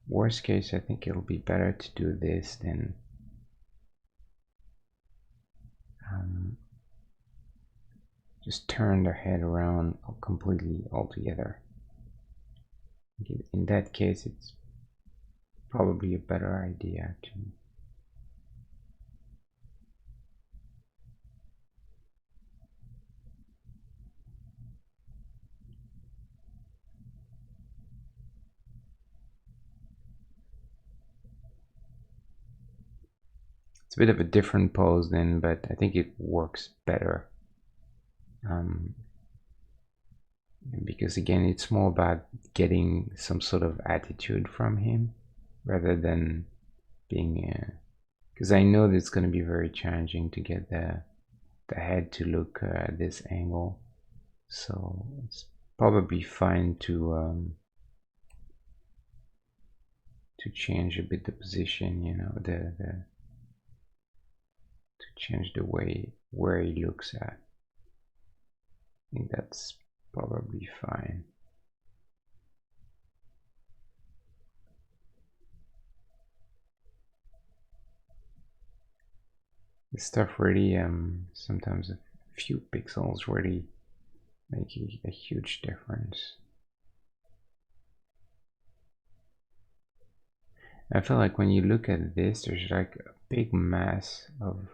Worst case, I think it'll be better to do this than just turn their head around completely altogether. In that case, it's probably a better idea to it's a bit of a different pose then, but I think it works better. Because again, it's more about getting some sort of attitude from him rather than being because I know that it's going to be very challenging to get the head to look at this angle, so it's probably fine to change a bit the position, you know, to change the way where he looks at. I think that's probably fine. This stuff really sometimes a few pixels really make a huge difference. I feel like when you look at this, there's like a big mass of,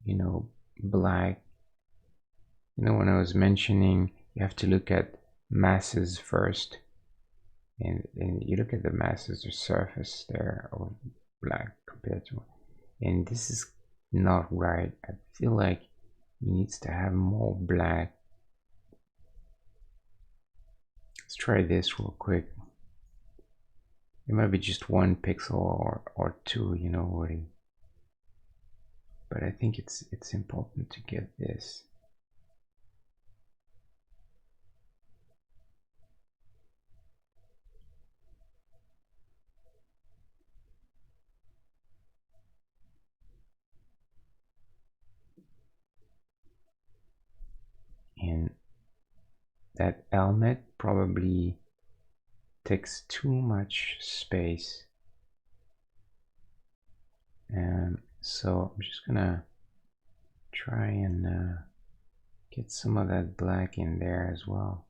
you know, black. You know, when I was mentioning you have to look at masses first, and you look at the masses, the surface there of black compared to, and this is not right. I feel like it needs to have more black. Let's try this real quick. It might be just one pixel or two, you know, already. But I think it's important to get this. And that helmet probably takes too much space. So I'm just gonna try and Get some of that black in there as well.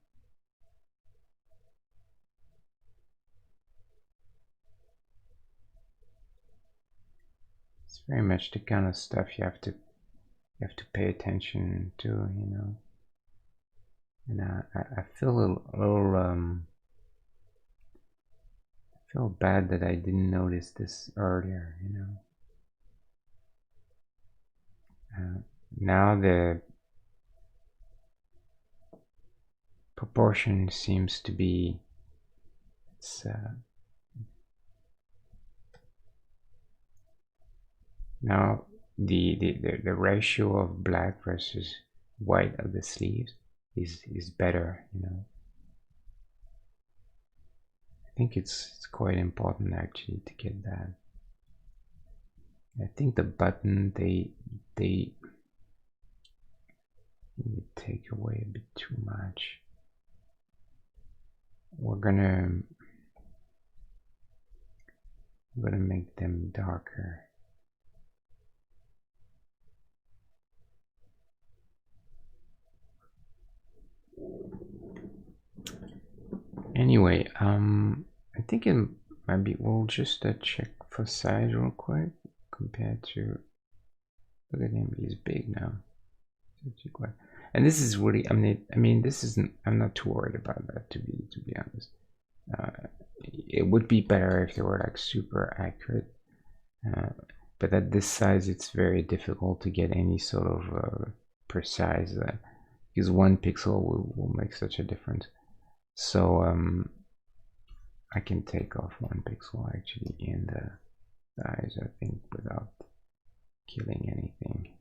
It's very much the kind of stuff you have to pay attention to, you know. And I feel a little I feel bad that I didn't notice this earlier, you know. Now the proportion seems to be now the ratio of black versus white of the sleeves is better, you know. I think it's quite important actually to get that. I think the button they take away a bit too much. We're gonna make them darker. Anyway, I think it might be, we'll just check for size real quick compared to, look at him, he's big now. And this is really, I mean, this isn't, I'm not too worried about that, to be honest. It would be better if they were like super accurate, but at this size it's very difficult to get any sort of precise, because 1 pixel will make such a difference. So I can take off 1 pixel actually in the eyes, I think, without killing anything.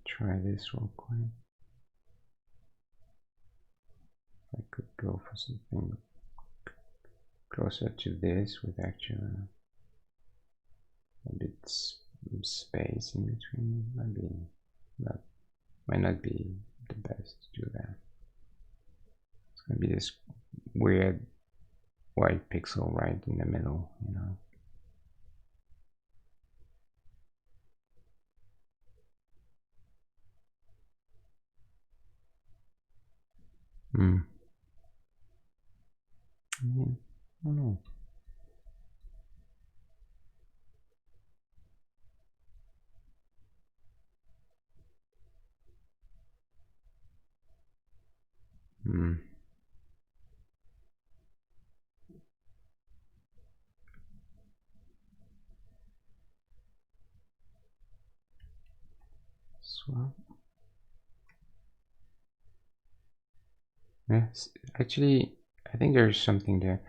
Try this real quick. I could go for something closer to this with actually a bit space in between. Maybe that might not be the best to do that. It's gonna be this weird white pixel right in the middle, you know. Yeah, I don't know. Swap. Yes, actually, I think there's something there.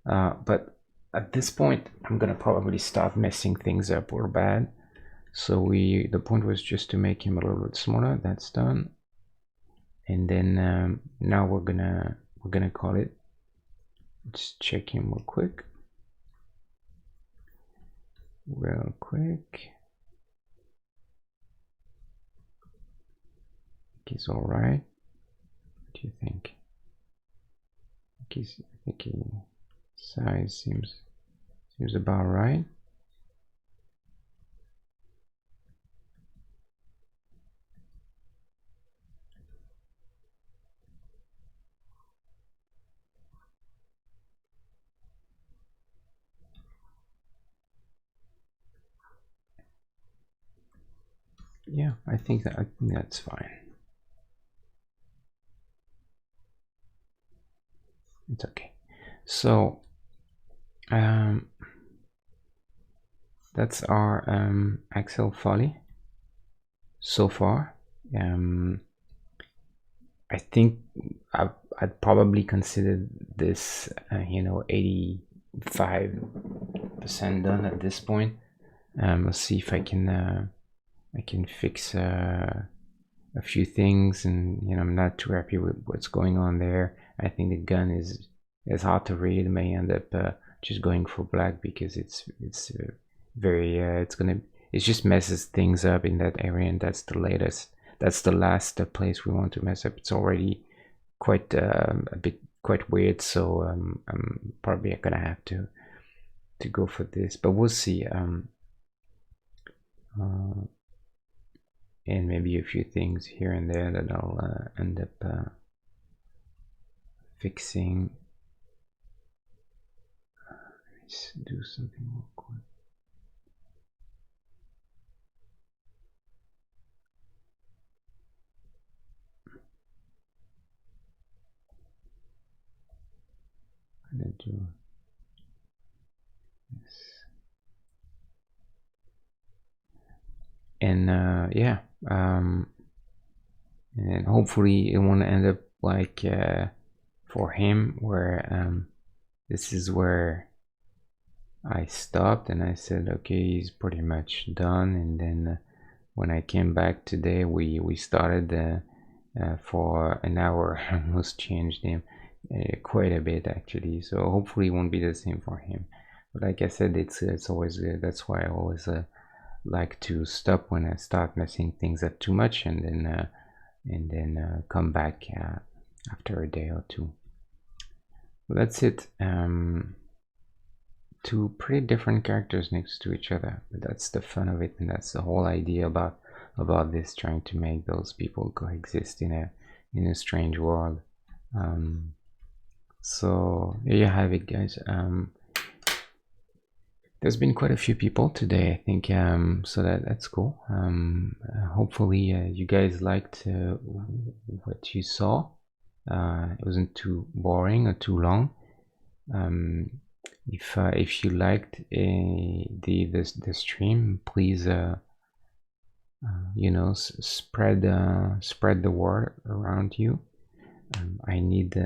But at this point, I'm gonna probably start messing things up real bad. So the point was just to make him a little bit smaller. That's done. And then now we're gonna call it. Just check him real quick. He's all right. What do you think? I think his size seems about right. Yeah, I think that's fine. It's okay. So that's our Axel Foley so far. I think I'd probably consider this, 85% done at this point. Let's see if I can fix a few things, and I'm not too happy with what's going on there. I think the gun is hard to read. I may end up just going for black because it's very it just messes things up in that area, and that's the last place we want to mess up. It's already quite quite weird, so I'm probably gonna have to go for this, but we'll see. And maybe a few things here and there that I'll end up fixing. Let's do something real quick. I'm gonna do this. And yeah, and then hopefully it won't end up like for him where this is where I stopped and I said, okay, he's pretty much done. And then when I came back today, we started for an hour. Almost changed him quite a bit actually, so hopefully it won't be the same for him. But like I said, it's always that's why I always like to stop when I start messing things up too much, and then come back after a day or two. Well, that's it. Two pretty different characters next to each other, but that's the fun of it, and that's the whole idea about this, trying to make those people coexist in a strange world. So there you have it, guys. There's been quite a few people today, I think, so that's cool. Hopefully you guys liked what you saw. It wasn't too boring or too long. If you liked the stream, please spread the word around you. I need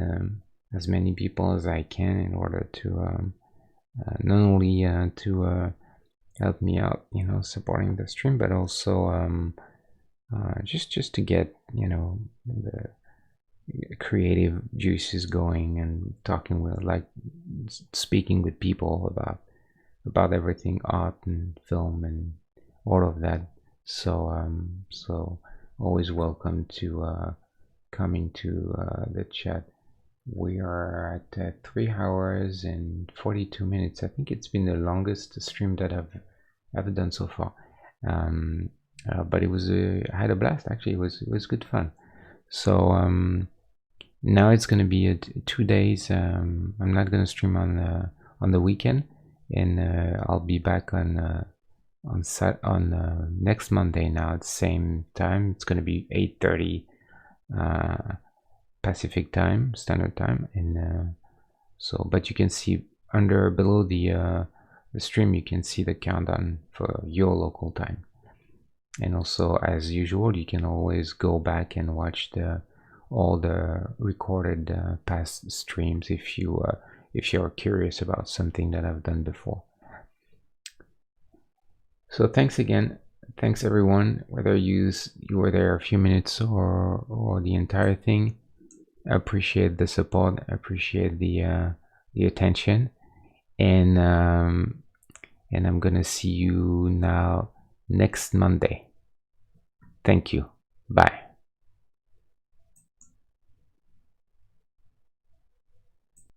as many people as I can in order to not only to help me out, supporting the stream, but also just to get the creative juices going, and talking with, like, speaking with people about everything, art and film and all of that. So always welcome to coming to the chat. We are at 3 hours and 42 minutes. I think it's been the longest stream that I've ever done so far. But it was I had a blast actually. It was good fun. So now it's going to be 2 days. I'm not going to stream on the weekend, and I'll be back on next Monday. Now at the same time, it's going to be 8:30 Pacific time, standard time, and but you can see below the stream, you can see the countdown for your local time. And also, as usual, you can always go back and watch all the recorded past streams if you're curious about something that I've done before. So thanks again. Thanks everyone, whether you were there a few minutes or the entire thing. I appreciate the support. I appreciate the attention, and I'm gonna see you now next Monday. Thank you. Bye.